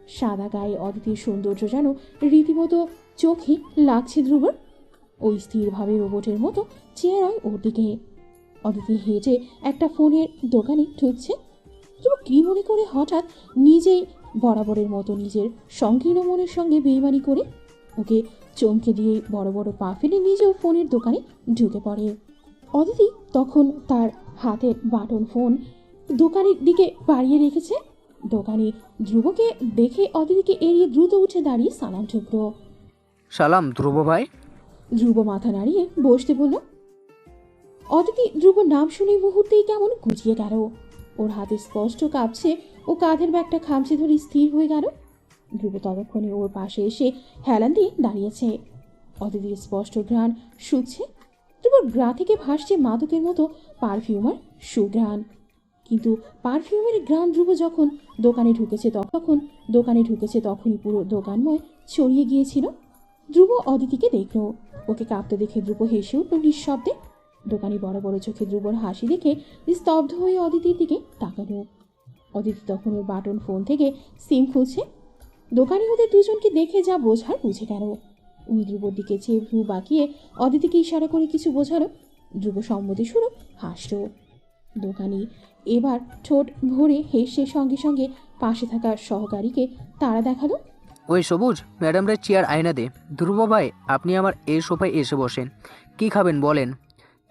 সাদা গায়ে অদিতির সৌন্দর্য যেন রীতিমতো চোখে লাগছে ধ্রুবর। ওই স্থিরভাবে রোবটের মতো চেহারায় ওর দিকে। অদিতি হেঁটে একটা ফোনের দোকানে ঢুকছে। ধ্রুব কি মনে করে হঠাৎ নিজেই বরাবরের মতো নিজের সংকীর্ণ মনের সঙ্গে বেইমানি করে ওকে চমকে দিয়ে বড় বড় পা ফেলে নিজেও ফোনের দোকানে ঢুকে পড়ে। অদিতি তখন তার হাতের বাটন ফোন দোকানের দিকে বাড়িয়ে রেখেছে। দোকানি ধ্রুবকে দেখে অদিতিকে এড়িয়ে দ্রুত উঠে দাঁড়িয়ে সালাম ঠুকলো। সালাম ধ্রুব ভাই। ধ্রুব মাথা নাড়িয়ে বসতে বলল। অদিতি ধ্রুব নাম শুনে মুহূর্তেই কেমন গুজিয়ে গেল। ওর হাতে স্পষ্ট কাঁপছে, ও কাঁধের ব্যাগটা খামচে ধরে স্থির হয়ে গেল। ধ্রুব ততক্ষণে ওর পাশে এসে হেলান দিয়ে দাঁড়িয়েছে। অদিতির স্পষ্ট ঘ্রাণ শুকছে। ধ্রুবর গ্রা থেকে ভাসছে মাদকের মতো পারফিউমার সুঘ্রাণ। কিন্তু পারফিউমের ঘ্রাণ ধ্রুব যখন দোকানে ঢুকেছে তখনই পুরো দোকানময় ছড়িয়ে গিয়েছিল। ধ্রুব অদিতিকে দেখল। ওকে কাঁপতে দেখে ধ্রুব হেসে উঠল নিঃশব্দে। দোকানি বড় বড় চোখে ধ্রুবর হাসি দেখে স্তব্ধ হয়ে অদিতির দিকে তাকালো। অদিতি তখন ওর বাটন ফোন থেকে সিম খুলছে। দোকানি ওদের দুজনকে দেখে যা বোঝার বুঝে গেল। উনি ধ্রুবর দিকে চেয়ে ভ্রু বাঁকিয়ে অদিতিকে ইশারা করে কিছু বোঝালো। ধ্রুব সম্মতি স্বরূপ হাসল। দোকানি এবার ঠোঁট ভরে হেসে সঙ্গে সঙ্গে পাশে থাকা সহকারীকে তাড়া দেখালো। ওই সবুজ, ম্যাডামরা চেয়ার আয়না দে। ধ্রুব ভাই, আপনি আমার এই সোফায় এসে বসেন। কি খাবেন বলেন?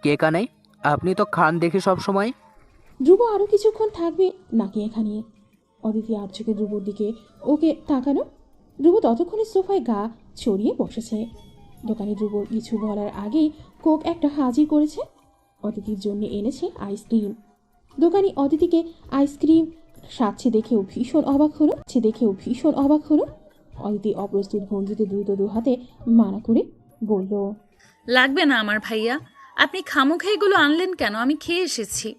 কেক আনাই? আপনি তো খান দেখে সব সময়। ধ্রুব আরও কিছুক্ষণ থাকবে নাকি এখানে? অদিতি আর চোখে ধ্রুবর দিকে ওকে তাকালো। ধ্রুব ততক্ষণে সোফায় গা ছড়িয়ে বসেছে। দোকানি ধ্রুবর কিছু বলার আগেই কোক একটা হাজির করেছে। অদিতির জন্য এনেছে আইসক্রিম। দোকানি অদিতিকে আইসক্রিম সাচ্ছে দেখেও ভীষণ অবাক হলো। অদিতি অপ্রস্তুত ভঙ্গিতে দ্রুত দু হাতে মানা করে বলল, লাগবে না আমার ভাইয়া, আপনি খামোখা এগুলো আনলেন কেন? আমি খেয়ে এসেছি।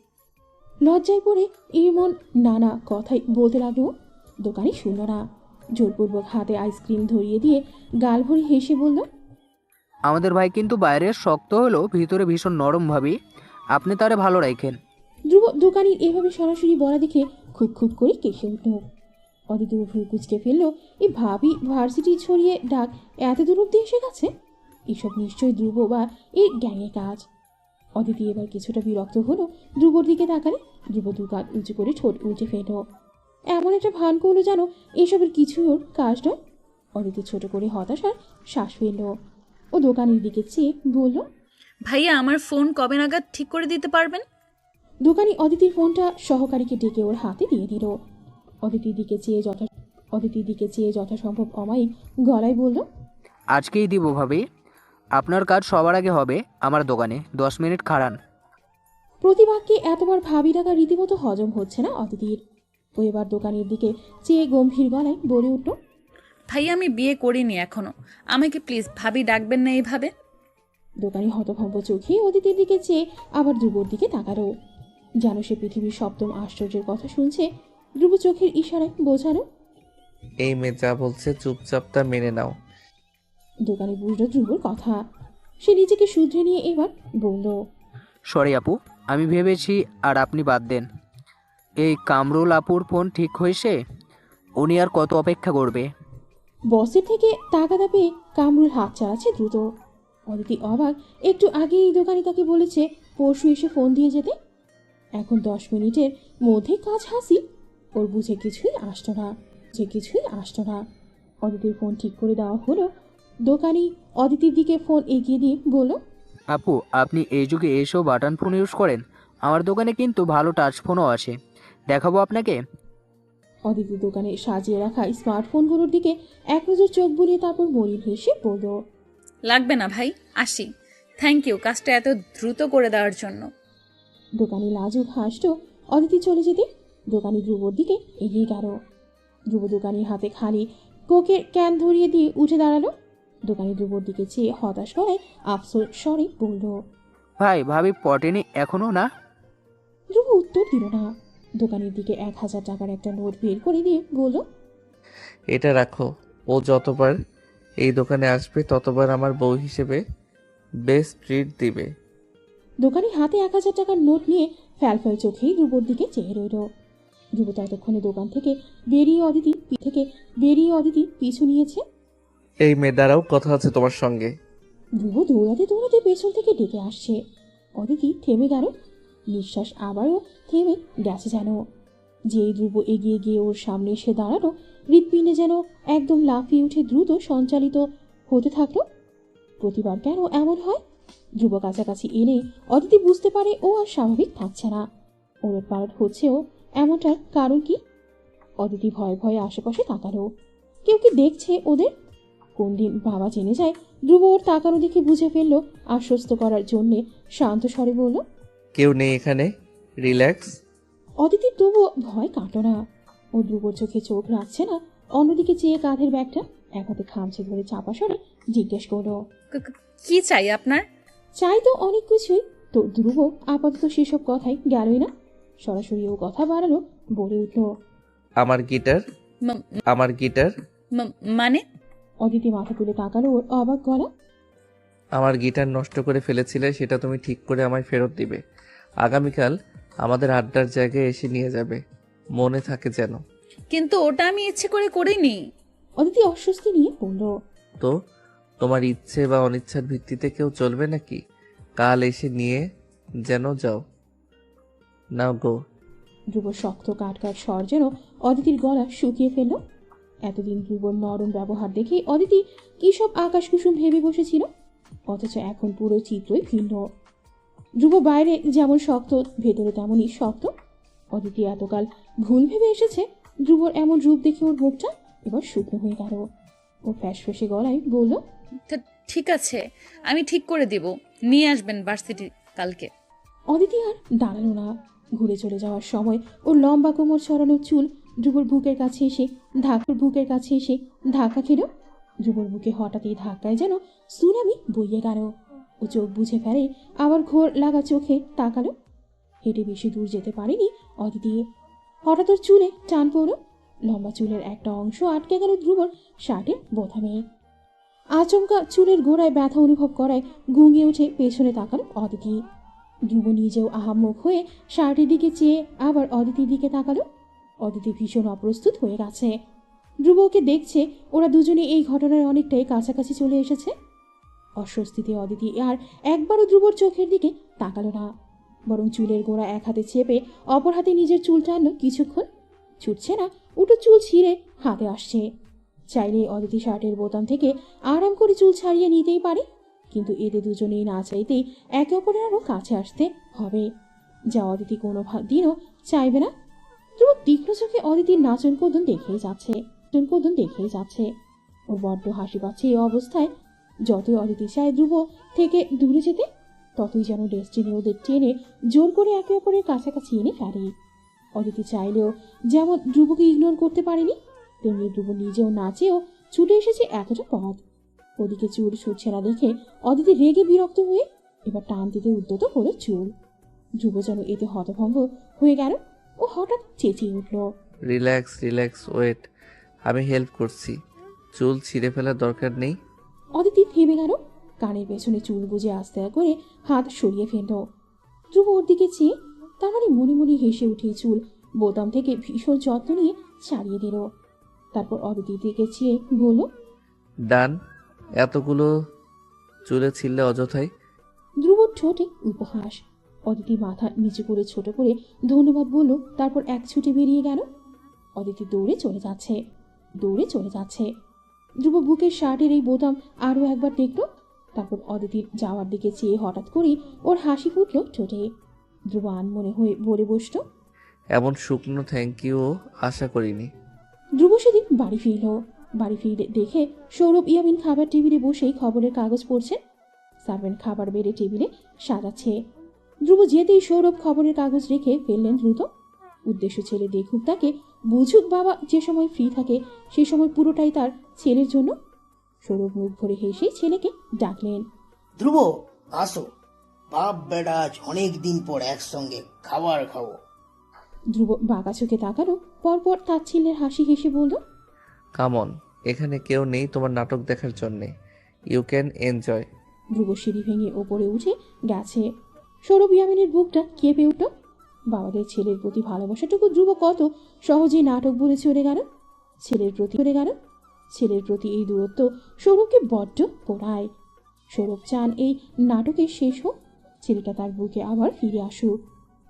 লজ্জায় পড়ে এমন নানা কথাই বলতে লাগলো। দোকানি শুনল না। জোরপূর্বক হাতে আইসক্রিম ধরিয়ে দিয়ে গাল ভরে হেসে বলল, আমাদের ভাই কিন্তু বাইরে শক্ত হলেও ভিতরে ভীষণ নরম ভাবি। আপনি তারে ভালো রাখেন। ধ্রুব দোকানির এভাবে সরাসরি বলা দেখে খুব খুব করে কেসে উঠল। অদিতি ভ্রু কুচকে ফেলল। এই ভাবি ভার্সিটি ছড়িয়ে ডাক এত দূর অব্দি এসে গেছে। এসব নিশ্চয়ই ধ্রুব বা এই গ্যাংয়ের কাজ। অদিতি এবার কিছুটা বিরক্ত হলো। ধ্রুবর দিকে তাকালে ধ্রুব দু কাঁধ উঁচু করে ঠোঁট উল্টে ফেলল। এমন একটা ভান করলো যেন এসবের কিছু ওর কাজ নয়। অদিতি ছোট করে হতাশার শ্বাস ফেলল। ও দোকানের দিকে চেয়ে বলল, ভাইয়া, আমার ফোন কবে নাগাদ ঠিক করে দিতে পারবেন? দোকানি অদিতির ফোনটা সহকারীকে ডেকে ওর হাতে দিয়ে দিল। অদিতির দিকে চেয়ে যথাসম্ভব অমায়িক গলায় বলল, আজকেই দিব ভাবি। আপনার কাজ সবার আগে হবে আমার দোকানে। 10 মিনিট খাড়ান। প্রতিবাক্যে এতবার ভাবি ডাকা রীতিমতো হজম হচ্ছে না অদিতির। ও এবার দোকানের দিকে চেয়ে গম্ভীর গলায় বলে উঠল, ভাইয়া, আমি বিয়ে করিনি এখনো, আমাকে প্লিজ ভাবি ডাকবেন না এইভাবে। দোকানি হতভম্ব চোখে অদিতির দিকে চেয়ে আবার ধ্রুবর দিকে তাকালো, যেন সে পৃথিবীর সপ্তম আশ্চর্যের কথা শুনছে। ধ্রুব চোখের ইশারায় বোঝানো। এই মেয়ে যা বলছে চুপচাপ তা মেনে নাও। দোকানি বুঝল ধ্রুবর কথা। সে নিজেকে শুধরে নিয়ে এবার বলল, সরি আপু, আমি ভেবেছি আর আপনি বাদ দেন। এই কামরুল আপুর ফোন ঠিক হয়েছে? উনি আর কত অপেক্ষা করবে? বসের থেকে তাগাদা পেয়ে কামরুল হাত চালাচ্ছে দ্রুত। অদিতি অবাক। একটু আগে এই দোকানি তাকে বলেছে পরশু এসে ফোন দিয়ে যেতে। এখন 10 মিনিটের মধ্যে কাজ হাসিল। ওর বুঝে কিছুই আসতো না। অদিতির ফোন ঠিক করে দেওয়া হলো। দোকানি অদিতির দিকে ফোন এগিয়ে দিয়ে বলল, আপু, আপনি এই যুগে এসেও বাটন ফোন ইউজ করেন? আমার দোকানে কিন্তু ভালো টাচ ফোনও আছে, দেখাবো আপনাকে। অদিতির দোকানে সাজিয়ে রাখা স্মার্টফোনগুলোর দিকে এক নজর চোখ বুলিয়ে তারপর মলিন হেসে বলল, লাগবে না ভাই, আসি। থ্যাংক ইউ কাজটা এত দ্রুত করে দেওয়ার জন্য। দোকানি লাজুক হাসল। অদিতি চলে যেতে দোকানি ধ্রুবর দিকে এগিয়ে গেল। ধ্রুব দোকানির হাতে খালি কোকের ক্যান ধরিয়ে দিয়ে উঠে দাঁড়ালো। দোকানি ধ্রুবর দিকে চেয়ে হতাশ গলায় আফসোস স্বরে বলল, ভাই ভাবি পটেনি এখনো না? ধ্রুব উত্তর দিল না। দোকানের দিকে 1000 টাকার একটা নোট বের করে দিয়ে বলল, এটা রাখো। ও যতবার এই দোকানে আসবে ততবার আমার বউ হিসেবে বেস্ট ট্রিট দিবে। দোকানি হাতে 1000 টাকার নোট নিয়ে ফ্যাল ফ্যাল চোখেই ধ্রুবর দিকে চেয়ে রইল। ধ্রুব ততক্ষণে দোকান থেকে বেরিয়ে অদিতি থেকে বেরিয়ে অদিতি পিছু নিয়েছে। এই মেয়ে দাঁড়াও, কথা আছে তোমার সঙ্গে। ধ্রুব দৌড়াতে দৌড়াতে পেছন থেকে ডেকে আসছে। অদিতি থেমে গেল, নিঃশ্বাস আবারও থেমে গেছে যেন। যেই ধ্রুব এগিয়ে গিয়ে ওর সামনে এসে দাঁড়ালো, হৃৎপিণ্ডে যেন একদম লাফিয়ে উঠে দ্রুত সঞ্চালিত হতে থাকলো। প্রতিবার কেন এমন হয়? ধ্রুব কাছাকাছি এলে অদিতি বুঝতে পারে ও আর স্বাভাবিক থাকছে না, ওলট পালট হচ্ছেও। এমনটার কারণ কি? অদিতি ভয়ে ভয়ে আশেপাশে তাকালো, কেউ কি দেখছে ওদের? কোন দিন বাবা জেনে যায়? ধ্রুব ওর তাকানো দেখে বুঝে ফেললো। আশ্বস্ত করার জন্যে শান্ত স্বরে বলল, কেউ নেই এখানে, রিল্যাক্স। অদিতির তবুও ভয় কাটলো না। ও ধ্রুবর চোখে চোখ রাখছে না, অন্যদিকে চেয়ে কাঁধের ব্যাগটা এক হাতে খামচে ধরে চাপা সরে জিজ্ঞেস করলো, কি চাই আপনার? চাই তো অনেক কিছুই। তো ধ্রুব আপাতত সেসব কথাই গেলই না, সরাসরি ও কথা বাড়ালো, বলে উঠল, আমার গিটার, ম- আমার গিটার। মানে? অদিতি মাথা তুলে তাকালো ওর অবাক গলা। আমার গিটার নষ্ট করে ফেলেছিলে, সেটা তুমি ঠিক করে আমায় ফেরত দিবে। আগামীকাল আমাদের আড্ডার জায়গায় এসে নিয়ে যাবে, মনে থাকে যেন। কিন্তু ওটা আমি ইচ্ছে করে করিনি। অদিতি অস্বস্তি নিয়ে বলল, তো তোমার ইচ্ছে বা অনিচ্ছার ভিত্তিতে কেউ চলবে নাকি? কাল এসে নিয়ে যেন যাও। নাও গো। ধ্রুব শক্ত কাট স্বর যেন অদিতির গলা শুকিয়ে ফেলল। এতদিন ধ্রুবর নরম ব্যবহার দেখে অদিতি কি সব আকাশ কুসুম ভেবে বসেছিল, অথচ এখন পুরো চিত্রই ভিন্ন। ধ্রুব বাইরে যেমন শক্ত, ভেতরে তেমনই শক্ত। অদিতি এতকাল ভুল ভেবে এসেছে। ধ্রুবর এমন রূপ দেখে ওর মুখটা এবার শুকনো হয়ে গেল। ও ফ্যাসফেসে গলায় বলল, ঠিক আছে, আমি ঠিক করে দিব, নিয়ে আসবেন ভার্সিটি কালকে। অদিতি আর দাঁড়ালো না। ঘুরে চলে যাওয়ার সময় ওর লম্বা কোমর ছড়ানো চুল ধ্রুবর বুকের কাছে এসে ধাক্কা খেল। ধ্রুবর বুকে হঠাৎই ধাক্কায় যেন সুনামি বইয়ে গেল। ও চোখ বুঝে ফেলে, আবার ঘোর লাগা চোখে তাকালো। হেঁটে বেশি দূর যেতে পারেনি অদিতি। হঠাৎ ওর চুলে টান পড়ল, লম্বা চুলের একটা অংশ আটকে গেল ধ্রুবর শার্টের বোতামে। আচমকা চুলের গোড়ায় ব্যথা অনুভব করায় গুঙিয়ে উঠে পেছনে তাকালো অদিতি। ধ্রুব নিজেও আহাম্মক হয়ে শার্টের দিকে চেয়ে আবার অদিতির দিকে তাকালো। অদিতি ভীষণ অপ্রস্তুত হয়ে গেছে। ধ্রুব ওকে দেখছে, ওরা দুজনে এই ঘটনার অনেকটাই কাছাকাছি চলে এসেছে। অস্বস্তিতে অদিতি আর একবারও ধ্রুবর চোখের দিকে তাকালো না, বরং চুলের গোড়া এক হাতে চেপে অপর হাতে নিজের চুল টানলো কিছুক্ষণ। ছুটছে না, উঠো চুল ছিঁড়ে হাতে আসছে। চাইলে অদিতি শার্টের বোতাম থেকে আরাম করে চুল ছাড়িয়ে নিতেই পারে, কিন্তু এদের দুজনেই না চাইতেই একে অপরের আরো কাছে আসতে হবে, যা অদিতি কোনো দিনও চাইবে না। ধ্রুব তীক্ষ্ণ চোখে অদিতির নাচন কদন দেখেই যাচ্ছে। ওর বড্ড হাসি পাচ্ছে এই অবস্থায়। যতই অদিতি চায় ধ্রুব থেকে দূরে যেতে, ততই যেন ডেস্টিনি ওদের টেনে জোর করে একে অপরের কাছাকাছি এনে ফেলে। অদিতি চাইলেও যেমন ধ্রুবকে ইগনোর করতে পারেনি, তেমনি ধ্রুব নিজেও না চেয়েও ছুটে এসেছে এতটা পথ। ওদিকে চুল ছুটছে না দেখে অদিতি রেগে বিরক্ত হয়ে এবার টান দিতে উদ্যত হলো চুল। ধ্রুব যেন এতে হতভম্ব হয়ে গেল। ও হঠাৎ চেঁচিয়ে উঠল, রিল্যাক্স রিল্যাক্স, ওয়েট, আমি হেল্প করছি। চুল ছিঁড়ে ফেলার দরকার নেই। অদিতি থেমে গেল, কানের পেছনে চুল গুজে আস্তে করে হাত সরিয়ে ফেলল। ধ্রুব ওর দিকে চেয়ে তার মানে মনে মনে হেসে উঠে চুল বোতাম থেকে ভীষণ যত্ন নিয়ে ছাড়িয়ে দিল। তারপর অদিতির দিকে চেয়ে বলল, ডান। এতগুলো চুলে ছিললে অযথাই। ধ্রুবর ঠোঁটে উপহাস। অদিতি মাথা নিচু করে ছোট করে ধন্যবাদ বলল, তারপর এক ছুটে বেরিয়ে গেল। অদিতি দৌড়ে চলে যাচ্ছে। ধ্রুব বুকের শার্টের এই বোতাম আরও একবার দেখল, তারপর অদিতির যাওয়ার দিকে চেয়ে হঠাৎ করেই ওর হাসি ফুটল ঠোঁটে। ধ্রুব আনমনে হয়ে বলে বসল, এমন শুকনো থ্যাংক ইউ আশা করিনি। ধ্রুব সেদিন বাড়ি ফিরে দেখে সৌরভ ইয়ামিন খাবার টেবিলে বসেই খবরের কাগজ পড়ছেন। সার্ভেন্ট খাবার বেড়ে টেবিলে সাজাচ্ছে। ধ্রুব যেতেই সৌরভ খবরের কাগজ রেখে ফেললেন দ্রুত। উদ্দেশ্য ছেলে দেখুক তাকে, বুঝুক বাবা যে সময় ফ্রি থাকে সেই সময় পুরোটাই তার ছেলের জন্য। সৌরভ মুখ ভরে হেসে ছেলেকে ডাকলেন, ধ্রুব, আসো। বাপ বেটা আজ অনেক দিন পর একসঙ্গে খাবার খাবো। ধ্রুব বাঁকা চোখে তাকালো, পরপর তাচ্ছিল্যের হাসি হেসে বলল, কামন, এখানে কেউ নেই তোমার নাটক দেখার জন্যে। You can enjoy. ধ্রুব সিঁড়ি ভেঙে ওপরে উঠে গেছে। সৌরভ ইয়ামিনের বুকটা কেঁপে উঠল। বাবাদের ছেলের প্রতি ভালোবাসাটুকু ধ্রুব কত সহজেই নাটক বলে চলে গেল। ছেলের প্রতি চলে গেল। ছেলের প্রতি এই দূরত্ব সৌরভকে বড্ড পোড়ায়। সৌরভ চান এই নাটকের শেষ হোক, ছেলেটা তার বুকে আবার ফিরে আসুক।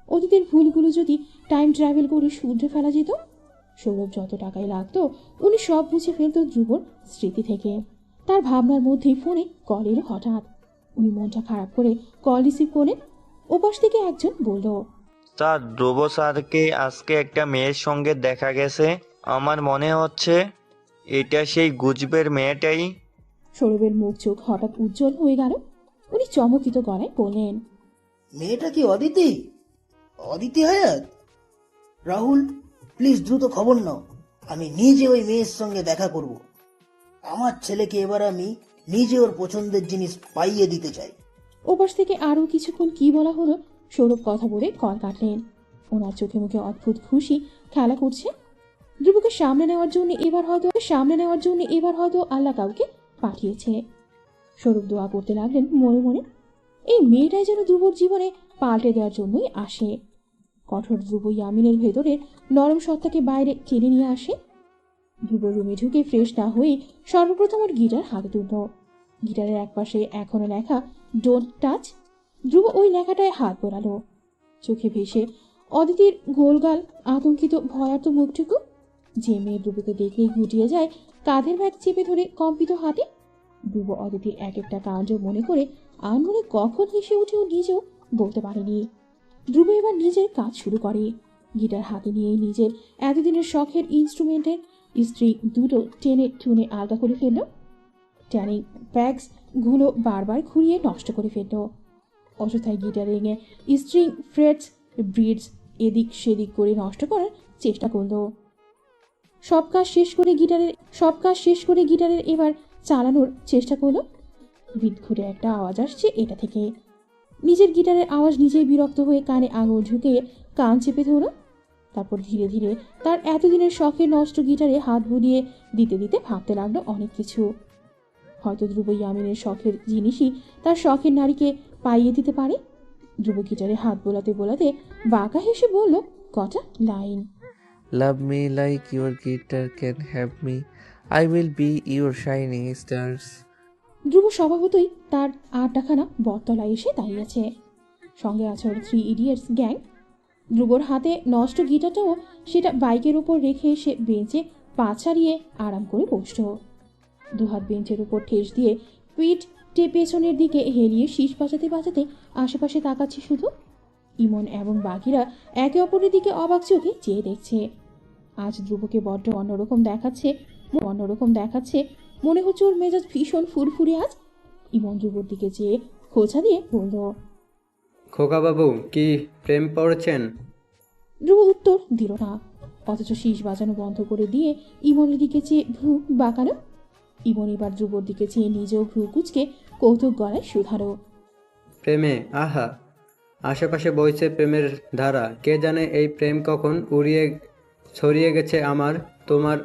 অতীতের ভুলগুলো যদি টাইম ট্রাভেল করে শুধরে ফেলা যেত। সৌরভ যত টাকাই লাগতো উনি সব মুছে ফেলত ধ্রুবর স্মৃতি থেকে। তার ভাবনার মধ্যেই ফোনে কল এলো হঠাৎ। উনি মনটা খারাপ করে কল রিসিভ করেন। ওপাশ থেকে একজন বলল, স্যার, ধ্রুব স্যারকে আজকে একটা মেয়ের সঙ্গে দেখা গেছে। আমার মনে হচ্ছে এটা সেই গুজবের মেয়েটাই। সৌরভের মুখ চোখ হঠাৎ উজ্জ্বল হয়ে গেল। উনি চমকিত গলায় বললেন, মেয়েটা কি অদিতি? অদিতি হায়াত? রাহুল, প্লিজ দ্রুত খবর নাও। আমি নিজে ওই মেয়ের সঙ্গে দেখা করব। আমার ছেলেকে এবার আমি নিজে ওর পছন্দের জিনিস পাইয়ে দিতে চাই। ওপাশ থেকে আরো কিছুক্ষণ কি বলা হলো। সৌরভ কথা বলে কল কাটলেন। ওনার চোখে মুখে অদ্ভুত খুশি খেলা করছে। ধ্রুবকে সামনে নেওয়ার জন্য এবার হয়তো আল্লাহ কাউকে পাঠিয়েছে। সৌরভ দোয়া করতে লাগলেন মনে মনে, এই মেয়েটাই যেন ধ্রুবর জীবনে পাল্টে দেওয়ার জন্যই আসে। কঠোর ধ্রুব ইয়ামিনের ভেতরের নরম সত্তাকে বাইরে টেনে নিয়ে আসে। ধ্রুব রুমে ঢুকে ফ্রেশ না হয়ে সর্বপ্রথম ওর গিটার হাতে তুলল। গিটারের একপাশে এখনো লেখা ডোন্ট টাচ। ধ্রুব ওই লেখাটায় হাত বোলালো। চোখে ভেসে অদিতির গোলগাল আতঙ্কিত ভয়ার্ত মুখটুকু। যে মেয়ে ধ্রুবকে দেখলেই গুটিয়ে যায় কাঁধের ব্যাগ চেপে ধরে কম্পিত হাতে। ধ্রুব অদিতির এক একটা কাণ্ড মনে করে আনমনে কখন হেসে উঠেও নিজেও বলতে পারেনি। ধ্রুব এবার নিজের কাজ শুরু করে। গিটার হাতে নিয়ে নিজের এতদিনের শখের ইনস্ট্রুমেন্টের স্ত্রী দুটো টেনে টুনে আলগা করে ফেলল। ট্যানিং প্যাগস গুলো বারবার ঘুরিয়ে নষ্ট করে ফেলল। অযথায় গিটারিং এ স্ট্রিং ফ্রেটস ব্রিডস এদিক সেদিক করে নষ্ট করার চেষ্টা করল। সব কাজ শেষ করে গিটারের এবার চালানোর চেষ্টা করলো। বিদঘুটে একটা আওয়াজ আসছে এটা থেকে। নিজের গিটারের আওয়াজ নিজেই বিরক্ত হয়ে কানে আঙুল ঝুঁকিয়ে কান চেপে ধরল। তারপর ধীরে ধীরে তার এতদিনের শখের নষ্ট গিটারে হাত বুলিয়ে দিতে দিতে ভাবতে লাগলো অনেক কিছু। হয়তো ধ্রুব ইয়ামিনের শখের জিনিসই তার শখের নারীকে পাইয়ে দিতে পারে। ধ্রুব গিটারে হাত বোলাতে বোলাতে বাঁকা হেসে বলল কটা line. Love me like your guitar can have me, I will be your shining stars. Dhruba স্বভাবতই তার আড্ডাখানা বটতলায় এসে দাঁড়িয়েছে। সঙ্গে আছে ওর 3 ইডিয়টস গ্যাং। ধ্রুবর হাতে নষ্ট গিটারটাও সেটা বাইকের উপর রেখে এসে বেঞ্চে পা ছাড়িয়ে আরাম করে বসল। দুহাত বেঞ্চের উপর ঠেস দিয়ে পিঠ পেছনের দিকে হেলিয়ে শীষ বাজাতে বাজাতে আশেপাশে তাকাচ্ছে শুধু। ইমন এবং বাকিরা একে অপরের দিকে অবাক চোখে চেয়ে দেখছে। আজ ধ্রুবকে বড্ড অন্যরকম দেখাচ্ছে। মনে হচ্ছে ওর মেজাজ ভীষণ ফুরফুরে আজ। ইমন ধ্রুবর দিকে চেয়ে খোঁচা দিয়ে বলল, খোকাবাবু কি প্রেম পড়েছেন? ধ্রুব উত্তর দিল না, অথচ শীষ বাজানো বন্ধ করে দিয়ে ইমনের দিকে চেয়ে ভ্রু বাঁকালো। ইমন এবার ধ্রুবর দিকে চেয়ে নিজেও ভ্রু কুচকে কৌতুক গলায় শুধালো, প্রেমে আহা, আশেপাশে বইছে প্রেমের ধারা। কে জানে এই প্রেম কখন ছড়িয়ে গেছে আমার, তোমার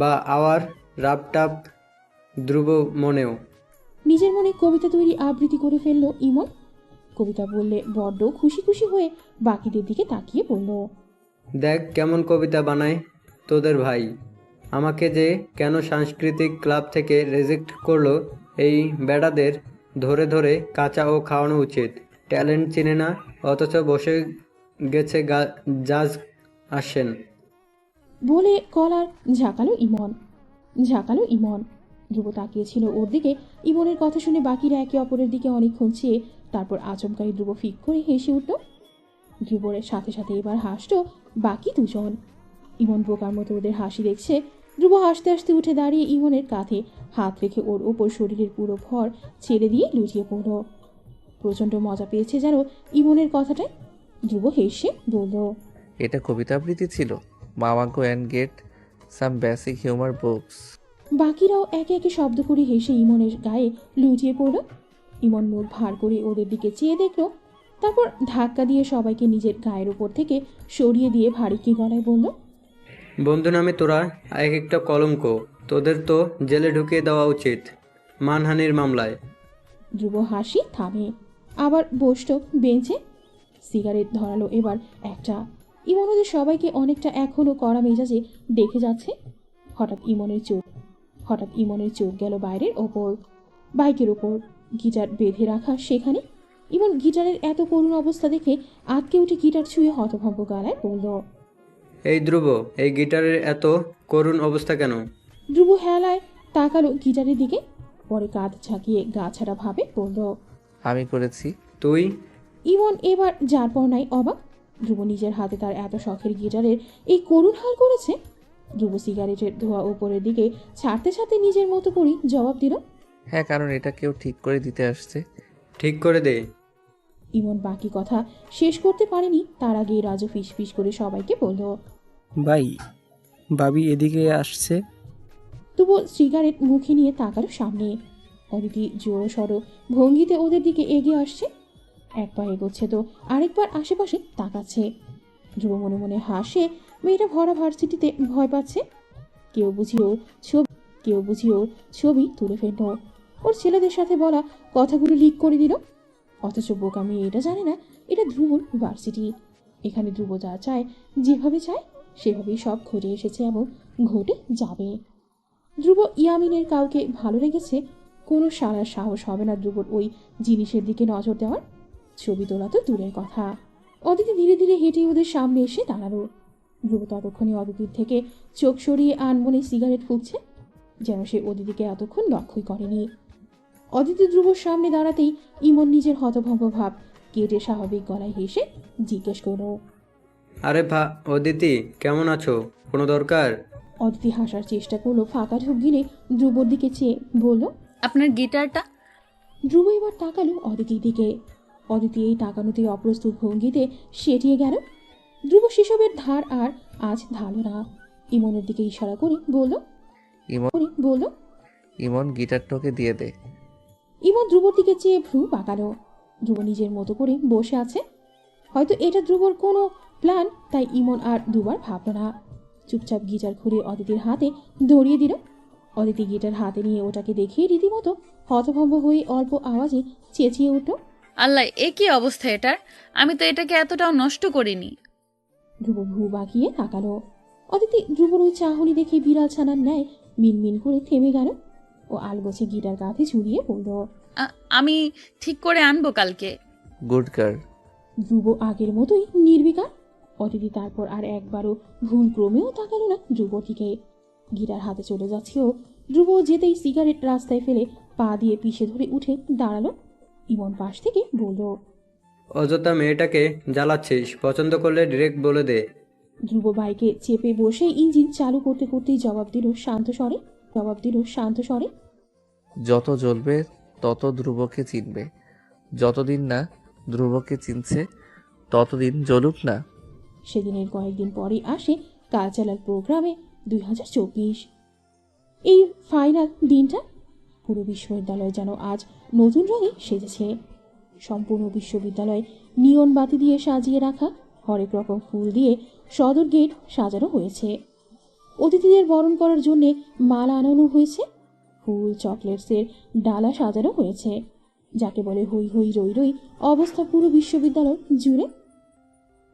বা আওয়ার রাপটাপ ধ্রুব মনেও। নিজের মনে কবিতা তৈরি আবৃত্তি করে ফেলল ইমন। কবিতা বললে বড্ড খুশি খুশি হয়ে বাকিদের দিকে তাকিয়ে বলল, দেখ কেমন কবিতা বানায় তোদের ভাই। আমাকে যে কেন সাংস্কৃতিক ক্লাব থেকে রিজেক্ট করলো, এই বেড়াদের ধরে ধরে কাঁচা ও খাওয়ানো উচিত। ট্যালেন্ট চিনে না, অথচ বসে গেছে জাজ আসেন বলে কলার ঝাঁকালো ইমন। ধ্রুব তাকিয়েছিল ওর দিকে। ইমনের কথা শুনে বাকিরা একে অপরের দিকে অনেকক্ষণ চেয়ে তারপর আচমকাই ধ্রুব ফিক করে হেসে উঠল। ধ্রুবরের সাথে সাথে এবার হাসল বাকি দুজন। ইমন বোকার মতো ওদের হাসি দেখছে। ধ্রুব হাসতে হাসতে উঠে দাঁড়িয়ে ইমনের কাঁধে হাত রেখে ওর ওপর শরীরের পুরো ভর ছেড়ে দিয়ে লুটিয়ে পড়ল। প্রচণ্ড মজা পেয়েছে যেন ইমনের কথাটায়। ধ্রুব হেসে বলল, এটা কবিতা আবৃত্তি ছিল। মামা go and get some basic humour books. বাকিরাও একে একে শব্দ করে হেসে ইমনের গায়ে লুটিয়ে পড়ল। ইমন মুখ ভার করে ওদের দিকে চেয়ে দেখল, তারপর ধাক্কা দিয়ে সবাইকে নিজের গায়ের উপর থেকে সরিয়ে দিয়ে ভারী গলায় বলল, বন্ধু নামে তোরা এক একটা কলঙ্ক, তোদের তো জেলে ঢুকিয়ে দেওয়া উচিত মানহানির মামলায়। ধ্রুব হাসি থামে, আবার বসল বেঞ্চে। সিগারেট ধরালো এবার একটা। ইমন ওদের সবাইকে অনেকটা এখনো কড়া মেজাজে দেখে যাচ্ছে। হঠাৎ ইমনের চোখ গেল বাইকের ওপর গিটার বেঁধে রাখা সেখানে। ইমন গিটারের এত করুণ অবস্থা দেখে আটকে উঠে গিটার ছুঁয়ে হতভম্ব গলায় বলল। এই ধ্রুব, এই গিটারের এত করুণ অবস্থা কেন? ধ্রুব হেলায় তাকালো গিটারের দিকে, পরে কাঁধ ঝাঁকিয়ে গা ছাড়া ভাবে বলল। আমি করেছি। তুই? ইমন এবার যার পর নাই অবাক। ধ্রুব নিজের হাতে তার এত শখের গিটারের এই করুণ হাল করেছে। ধ্রুব সিগারেটের ধোঁয়া উপরের দিকে ছাড়তে ছাড়তে নিজের মতো করেই জবাব দিল। হ্যাঁ, কারণ এটা কেউ ঠিক করে দিতে আসছে। ঠিক করে দে। ইমন বাকি কথা শেষ করতে পারেনি, তার আগে রাজু ফিসফিস করে সবাইকে বলল। ভাবি এদিকে আসছে। তবু সিগারেট মুখে নিয়ে তাকালো সামনে। অদিতি জোরসড় ভঙ্গিতে ওদের দিকে এগিয়ে আসছে। এক পা এগোচ্ছে তো আরেকবার আশেপাশে তাকাচ্ছে। ধ্রুব মনে মনে হাসে, মেয়েটা ভরা ভার্সিটিতে ভয় পাচ্ছে। কেউ বুঝি ওর ছবি তুলে ফেলল, ওর ছেলেদের সাথে বলা কথাগুলো লিক করে দিল। অথচ বোকা মেয়ে এটা জানে না এটা ধ্রুবর ভার্সিটি। এখানে ধ্রুব যা চায়, যেভাবে চায় সেভাবেই সব ঘটে এসেছে এবং ঘটে যাবে। ধ্রুব ইয়ামিনের কাউকে ভালো লেগেছে, কোনো সারার সাহস হবে না ধ্রুবর ওই জিনিসের দিকে নজর দেওয়ার। ছবি তোলা তো দূরের কথা। অদিতি ধীরে ধীরে হেঁটে ওদের সামনে এসে দাঁড়ালো। ধ্রুব ততক্ষণে অদিতির থেকে চোখ সরিয়ে আনমনে সিগারেট ফুঁকছে, যেন সে অদিতিকে এতক্ষণ লক্ষ্যই করেনি। অদিতি ধ্রুবর সামনে দাঁড়াতেই ইমন নিজের হতভম্ব ভাব কেটে স্বাভাবিক গলায় হেসে জিজ্ঞেস করল। আরে অদিতি, কেমন আছো? কোনো দরকার? অদিতি হাসার চেষ্টা করলো, ফাঁকা ঢোক গিলে ধ্রুবর দিকে চেয়ে বলল। আপনার গিটারটা? ধ্রুব এবার তাকালো অদিতির দিকে। অদিতি এই তাকানোতে অপ্রস্তুত ভঙ্গিতে সেটিয়ে গেল। ধ্রুব সেসবের ধার আর আজ ধারল না। ইমনের দিকে ইশারা করে বলল। ইমন গিটারটাকে দিয়ে দে। ইমন ধ্রুবর দিকে চেয়ে ভ্রু পাকালো। ধ্রুব নিজের মতো করে বসে আছে। হয়তো এটা ধ্রুবর কোনো প্ল্যান, তাই ইমন আর দুবার ভাবল না। চুপচাপ গিটার ঘুরে অদিতির হাতে ধরিয়ে দিল। অদিতি গিটার হাতে নিয়ে ওটাকে দেখিয়ে রীতিমতো হতভম্ব হয়ে অল্প আওয়াজে চেঁচিয়ে উঠল। আল্লাহ, এ কি অবস্থা এটার? আমি তো এটাকে এতটাও নষ্ট করিনি। ধ্রুব ভ্রু বাঁকিয়ে তাকালো। অদিতি ধ্রুবর ওই চাহনি দেখে বিড়াল ছানার ন্যায় মিনমিন করে থেমে গেল। ও আলগোছে গিটার কাঁধে ঝুলিয়ে পড়ল। আমি ঠিক করে আনবো কালকে। Good girl. ধ্রুব আগের মতোই নির্বিকার। অদিতি তারপর আর একবারও ভুল ক্রমেও তাকালো না ধ্রুবর দিকে। গিটার হাতে চলে যাচ্ছেও। ধ্রুব যেতেই সিগারেট রাস্তায় ফেলে পা দিয়ে পিষে ধরে উঠে দাঁড়ালো। ইমন পাশ থেকে বলল। অযথা মেয়েটাকে জ্বালাচ্ছিস, পছন্দ করলে ডিরেক্ট বলে দে। ধ্রুব বাইকে চেপে বসে ইঞ্জিন চালু করতে করতেই জবাব দিল শান্ত স্বরে। যত জ্বলবে তত ধ্রুবকে চিনবে। যতদিন না ধ্রুবকে চিনছে ততদিন জ্বলুক না। সেদিনের কয়েকদিন পরেই আসে কালচারাল প্রোগ্রামে 2024। এই ফাইনাল দিনটা পুরো বিশ্ববিদ্যালয় যেন আজ নতুন রঙে সেজেছে। সম্পূর্ণ বিশ্ববিদ্যালয় নিয়ন বাতি দিয়ে সাজিয়ে রাখা, হরেক রকম ফুল দিয়ে সদর গেট সাজানো হয়েছে। অতিথিদের বরণ করার জন্যে মালা আনানো হয়েছে। ফুল চকলেটসের ডালা সাজানো হয়েছে। যাকে বলে হই হই রই রই অবস্থা পুরো বিশ্ববিদ্যালয় জুড়ে।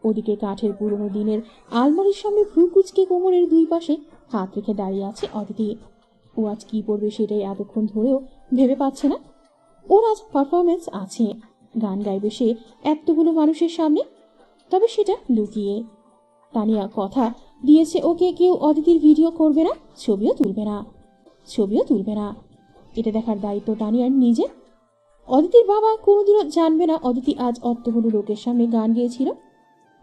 ওদিকে কাঠের পুরনো দিনের আলমারির সামনে ভ্রু কুচকে কোমরের দুই পাশে হাত রেখে দাঁড়িয়ে আছে অদিতি। ও আজ কি পড়বে সেটাই এতক্ষণ ধরেও ভেবে পাচ্ছে না। ওর আজ পারফরমেন্স আছে, গান গাইবে সে এতগুলো মানুষের সামনে, তবে সেটা লুকিয়ে। তানিয়া কথা দিয়েছে ওকে কেউ অদিতির ভিডিও করবে না, ছবিও তুলবে না। এটা দেখার দায়িত্ব তানিয়ার নিজের। অদিতির বাবা কোনোদিনও জানবে না অদিতি আজ অতগুলো লোকের সামনে গান গেয়েছিল।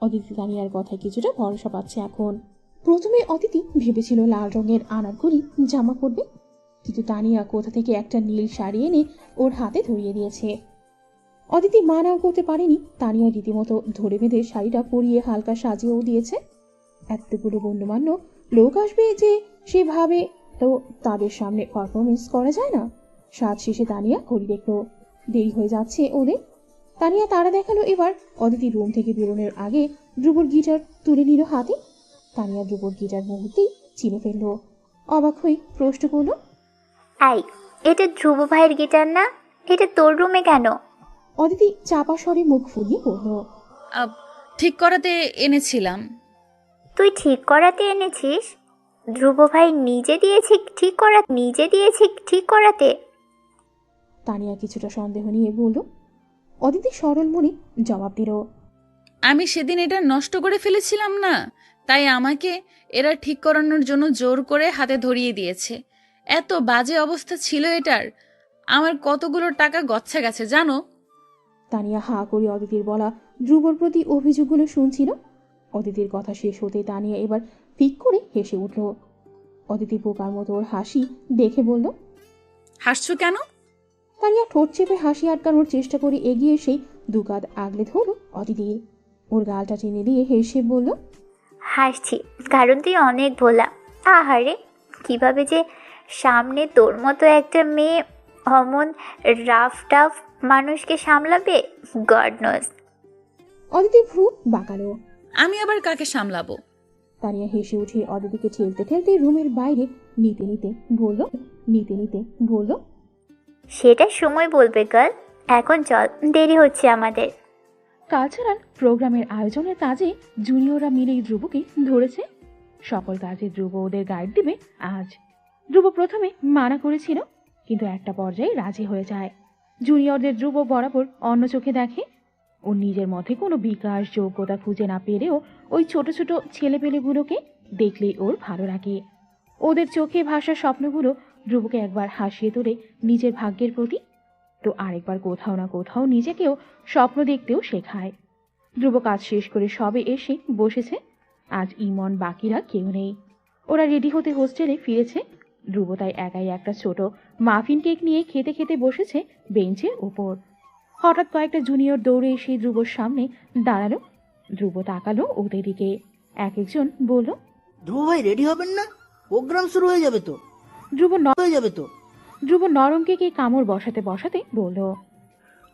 অদিতি তানিয়ার কথায় কিছুটা ভরসা পাচ্ছে এখন। প্রথমে অদিতি ভেবেছিল লাল রঙের আনারকলি জামা পরবে, কিন্তু তানিয়া কোথা থেকে একটা নীল শাড়ি এনে ওর হাতে ধরিয়ে দিয়েছে। অদিতি মানাও করতে পারেনি। তানিয়া রীতিমতো ধরে বেঁধে শাড়িটা পরিয়ে হালকা সাজিয়েও দিয়েছে। এতগুলো গণ্যমান্য লোক আসবে যে সেভাবে তো তাদের সামনে পারফরমেন্স করা যায় না। সাজ শেষে তানিয়া ঘড়ি দেখলো, দেরি হয়ে যাচ্ছে ওদের। তানিয়া তারা দেখালো এবার। অদিতি রুম থেকে বেরোনোর আগে ধ্রুবর গিটার তুলে নিল হাতে। তানিয়া ধ্রুবর গিটার মুহূর্তেই চিনে ফেললো। অবাক হয়ে প্রশ্ন করলো। এটা ধ্রুব ভাইয়ের গিটার না? এটা তোর রুমে কেন? অদিতি চাপা স্বরে মুখ ফুলিয়ে পড়ল। ঠিক করাতে এনেছিলাম। তুই ঠিক করাতে এনেছিস? ধ্রুব ভাই নিজে দিয়েছে ঠিক করাতে। তানিয়া কিছুটা সন্দেহ নিয়ে বলল। অদিতি সরল মনে জবাব দিল। আমি সেদিন এটা নষ্ট করে ফেলেছিলাম না, তাই আমাকে এরা ঠিক করানোর জন্য জোর করে হাতে ধরিয়ে দিয়েছে। এত বাজে অবস্থা ছিল এটার, আমার কতগুলো টাকা গচ্ছা গেছে জানো। তানিয়া হাঁ করে অদিতির বলা ধ্রুবর প্রতি অভিযোগগুলো শুনছিল। অদিতির কথা শেষ হতে তানিয়া এবার ফিক করে হেসে উঠল। অদিতি বোকার মতো ওর হাসি দেখে বলল। হাসছো কেন? তানিয়া ঠোঁট চেপে হাসি আটকানোর চেষ্টা করে এগিয়ে এসে দুকাত আগলে ধরল অদিতি। ওর গালটা টেনে দিয়ে হেসে বলল। হাসছি কারণ তুই অনেক ভোলা। আহারে, কিভাবে যে সামনে তোর মতো একটা মেয়ে অমন রাফ টাফ মানুষকে সামলাবে, গড নোজ। অদিতি ভ্রু বাঁকালো। আমি আবার কাকে সামলাবো? তানিয়া হেসে উঠে অদিতিকে ঠেলতে ঠেলতে রুমের বাইরে নিতে নিতে বলল। সেটা সময় বলবে গার্ল, এখন চল, দেরি হচ্ছে আমাদের। কালচারাল প্রোগ্রামের আয়োজনের কাজে জুনিয়ররা মিলেই ধ্রুবকে ধরেছে। সকল কাজে ধ্রুব ওদের গাইড দিবে আজ। ধ্রুব প্রথমে মানা করেছিল, কিন্তু একটা পর্যায়ে রাজি হয়ে যায়। জুনিয়রদের ধ্রুব বরাবর অন্য চোখে দেখে। ওর নিজের মধ্যে কোনো বিকাশ যোগ্যতা খুঁজে না পেলেও ওই ছোট ছোট ছেলেপেলেগুলোকে দেখলেই ওর ভালো লাগে। ওদের চোখে ভাসা স্বপ্নগুলো ধ্রুবকে একবার হাসিয়ে তোলে নিজের ভাগ্যের প্রতি, তো আরেকবার কোথাও না কোথাও নিজেকেও স্বপ্ন দেখতেও শেখায়। ধ্রুব কাজ শেষ করে সবে এসে বসেছে। আজ ইমন বাকিরা কেউ নেই। ওরা রেডি হতে হোস্টেলে ফিরেছে। ধ্রুব তাই একাই একটা ছোট মাফিন কেক নিয়ে খেতে খেতে বসেছে বেঞ্চের ওপর। হঠাৎ কয়েকটা জুনিয়র দৌড়ে এসে ধ্রুবর সামনে দাঁড়ালো। ধ্রুব তাকালো ওদের দিকে। এক একজন বলল। ধ্রুব ভাই রেডি হবেন না? প্রোগ্রাম শুরু হয়ে যাবে তো। ধ্রুব নরম কেকে কামড় বসাতে বসাতে বলল।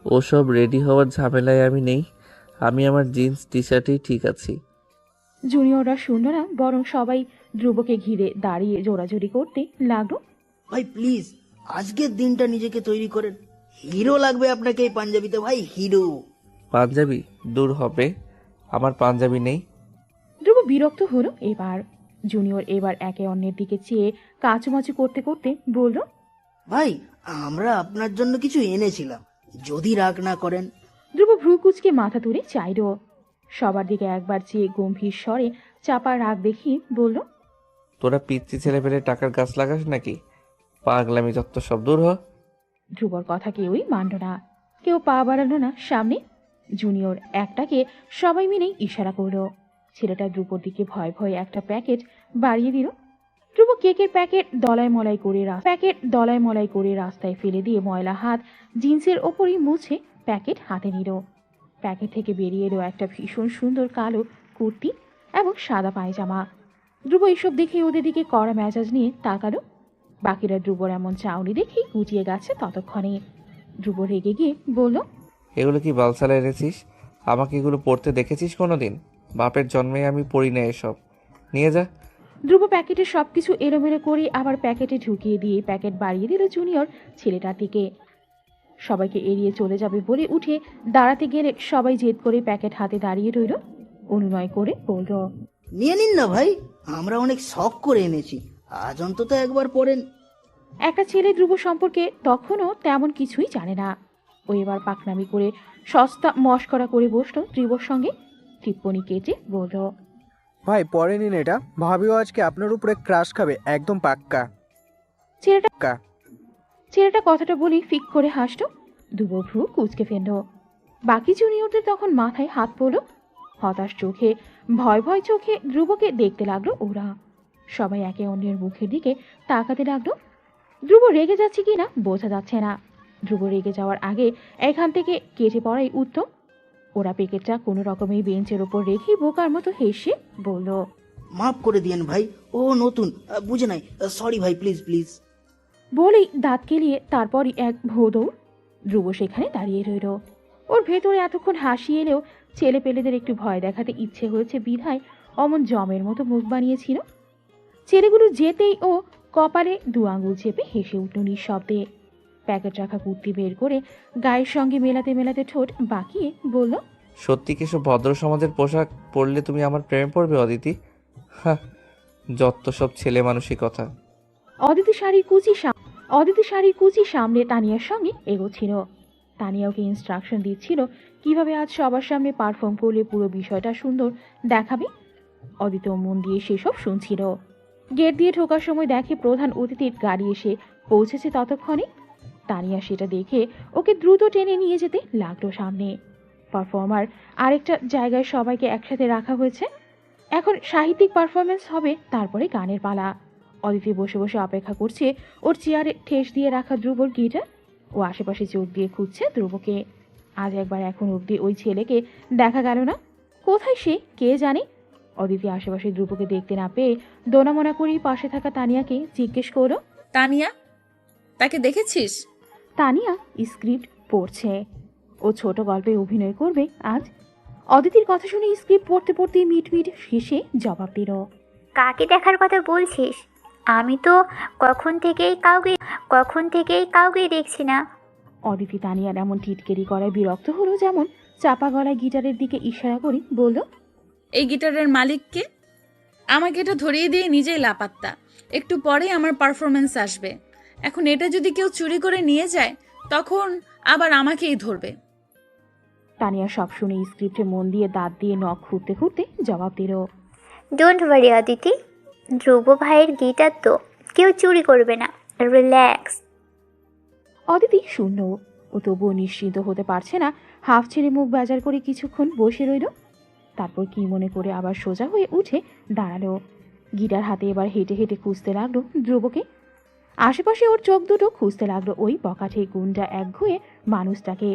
ওসব রেডি হওয়ার ঝামেলায় আমি নেই, আমি আমার জিন্স টি শার্টেই ঠিক আছি। জুনিয়ররা শুনল না, বরং সবাই ধ্রুবকে ঘিরে দাঁড়িয়ে জোরাজুরি করতে লাগলো। ভাই প্লিজ, আজকের দিনটা নিজেকে তৈরি করেন। হিরো লাগবে আপনাকে এই পাঞ্জাবিতে ভাই, হিরো। পাঞ্জাবি দূর হবে, আমার পাঞ্জাবি নেই। ধ্রুব বিরক্ত হলো এবার। জুনিয়র এবার একে অন্যের দিকে চেয়ে কাচুমাচু করতে করতে বলল। ভাই, আমরা আপনার জন্য কিছু এনেছিলাম, যদি রাগ না করেন। ধ্রুব ভ্রু কুচকে মাথা তুলে চাইল। সবার দিকে একবার চেয়ে গম্ভীর স্বরে চাপা রাগ দেখিয়ে বলল। তোরা পিচ্ছি ছেলে পেলে টাকার গাছ লাগাস নাকি? পাগলামি যত সব দূর হ। ধ্রুবর কথা কেউই মানল না, কেউ পা বাড়ালো না সামনে। জুনিয়র একটাকে সবাই মিলেই ইশারা করলো। ছেলেটা ধ্রুবর দিকে ভয় ভয়ে একটা প্যাকেট বাড়িয়ে দিল। ধ্রুব কেকের প্যাকেট দলায় মলাই করে রাস্তায় ফেলে দিয়ে ময়লা হাত জিন্সের ওপরই মুছে প্যাকেট হাতে নিল। প্যাকেট থেকে বেরিয়ে এলো একটা ভীষণ সুন্দর কালো কুর্তি এবং সাদা পায়জামা। ধ্রুব এইসব দেখে ওদের দিকে কড়া মেজাজ নিয়ে তাকালো। বাকিরা ধ্রুবর এমন চাউনি দেখেই গুটিয়ে গেছে ততক্ষণে। ধ্রুব রেগে গিয়ে বলল। এগুলো কি বালসালা এনেছিস? আমাকে এগুলো পড়তে দেখেছিস কোনোদিন? বাপের জন্মে আমি পড়ি না এসব, নিয়ে যা। ধ্রুব প্যাকেটে সবকিছু এলোমেলো করে আবার প্যাকেটে ঢুকিয়ে দিয়ে প্যাকেট বাড়িয়ে দিল জুনিয়র ছেলেটার দিকে। সবাইকে এড়িয়ে চলে যাবে বলে উঠে দাঁড়াতে গেলে সবাই জেদ করে প্যাকেট হাতে দাঁড়িয়ে রইল। অনুনয় করে বলল। নিয়ে নিন না ভাই, আমরা অনেক শখ করে এনেছি, আজ অন্তত একবার পড়েন। একটা ছেলে ধ্রুব সম্পর্কে তখনও তেমন কিছুই জানে না। ও এবার পাকনামি করে সস্তা মস্করা করে বসলো ধ্রুবর সঙ্গে। টিপ্পনি কেটে বলল। ভাই পরে নিন এটা, ভাবিও আজকে আপনার উপরে ক্রাশ খাবে একদম পাক্কা। ছেলেটা কথাটা বলেই ফিক করে হাসল। ধ্রুব ভ্রু কুচকে ফেলল। বাকি জুনিয়রদের তখন মাথায় হাত পড়ল। হতাশ চোখে ভয় ভয় চোখে ধ্রুবকে দেখতে লাগলো ওরা। সবাই একে অন্যের মুখের দিকে তাকাতে লাগলো। ধ্রুব রেগে যাচ্ছে কিনা বোঝা যাচ্ছে না। ধ্রুব রেগে যাওয়ার আগে এখান থেকে কেটে পড়াই উত্তম। ওরা প্যাকেটটা কোনো রকমের বেঞ্চের ওপর রেখে বোকার মতো হেসে বলল। মাফ করে দিয়েন ভাই, ও নতুন, বুঝে নাই, সরি ভাই, প্লিজ প্লিজ। বলেই দাঁত কেলিয়ে তারপরই এক ভোদৌড়। ধ্রুব সেখানে দাঁড়িয়ে রইল। ওর ভেতরে এতক্ষণ হাসি এলেও ছেলে পেলেদের একটু ভয় দেখাতে ইচ্ছে হয়েছে বিধায় অমন জমের মতো মুখ বানিয়েছিল। ছেলেগুলো যেতেই ও কপালে দু আঙুল চেপে হেসে উঠল নিঃশব্দে। প্যাকেট রাখা কুর্তি বের করে গায়ের সঙ্গে মেলাতে মেলাতে ঠোঁট বাঁকিয়ে বলল। সত্যি কি সব ভদ্র সমাজের পোশাক পরলে তুমি আমার প্রেমে পড়বে অদিতি? হ্যাঁ, যত সব ছেলে মানসিকতা। অদিতি শাড়ির কুচি সামনে তানিয়ার সঙ্গে এগোচ্ছিল। তানিয়া ওকে ইনস্ট্রাকশন দিচ্ছিল কিভাবে আজ সবার সামনে পারফর্ম করলে পুরো বিষয়টা সুন্দর দেখাবে। অদিতি মন দিয়ে সেসব শুনছিল। গেট দিয়ে ঢোকার সময় দেখে প্রধান অতিথির গাড়ি এসে পৌঁছেছে ততক্ষণে। তানিয়া সেটা দেখে ওকে দ্রুত টেনে নিয়ে যেতে লাগলো সামনে। পারফর্মার আরেকটা জায়গায় সবাইকে একসাথে রাখা হয়েছে। এখন সাহিত্যিক পারফরমেন্স হবে, তারপরে গানের পালা। অদিতি বসে বসে অপেক্ষা করছে ওর চেয়ারে ঠেস দিয়ে রাখা ধ্রুবর গিটার। ও আশেপাশে চোখ দিয়ে খুঁজছে ধ্রুবকে। আজ একবার এখন অবধি ওই ছেলেকে দেখা গেল না। কোথায় সে কে জানে। অদিতি আশেপাশে ধ্রুবকে দেখতে না পেয়ে দোনামোনা করেই পাশে থাকা তানিয়াকে জিজ্ঞেস করলো। তানিয়া, তাকে দেখেছিস? তানিয়া স্ক্রিপ্ট পড়ছে। ও ছোট গল্পে অভিনয় করবে আজ। অদিতির কথা শুনে স্ক্রিপ্ট পড়তে পড়তে মিটমিট শেষে জবাব দিল। কাকে দেখার কথা বলছিস? আমি তো কখন থেকেই কাউকে দেখছি না। অদিতি তানিয়ার এমন টিটকেরি করায় বিরক্ত হলো, যেমন চাপা গলায় গিটারের দিকে ইশারা করে বলল, এই গিটারের মালিককে? আমাকে এটা ধরিয়ে দিয়ে নিজেই লাপাত্তা। একটু পরেই আমার পারফরমেন্স আসবে। এখন এটা যদি কেউ চুরি করে নিয়ে যায়, তখন আবার আমাকেই ধরবে। তানিয়া সব শুনে স্ক্রিপ্টে মন দিয়ে দাঁত দিয়ে নখ খুঁড়তে খুঁড়তে জবাব দিল। ডোন্ট ওয়ারি অদিতি, ধ্রুব ভাইয়ের গিটার তো কেউ চুরি করবে না, রিল্যাক্স। অদিতি শূন্য। ও তবুও নিশ্চিন্ত হতে পারছে না। হাফ ছেড়ে মুখ বাজার করে কিছুক্ষণ বসে রইল। তারপর কি মনে করে আবার সোজা হয়ে উঠে দাঁড়ালো। গিটার হাতে এবার হেঁটে হেঁটে খুঁজতে লাগলো ধ্রুবকে। আশেপাশে ওর চোখ দুটো খুঁজতে লাগলো ওই বকাঠে গুন্ডা একঘুয়ে মানুষটাকে।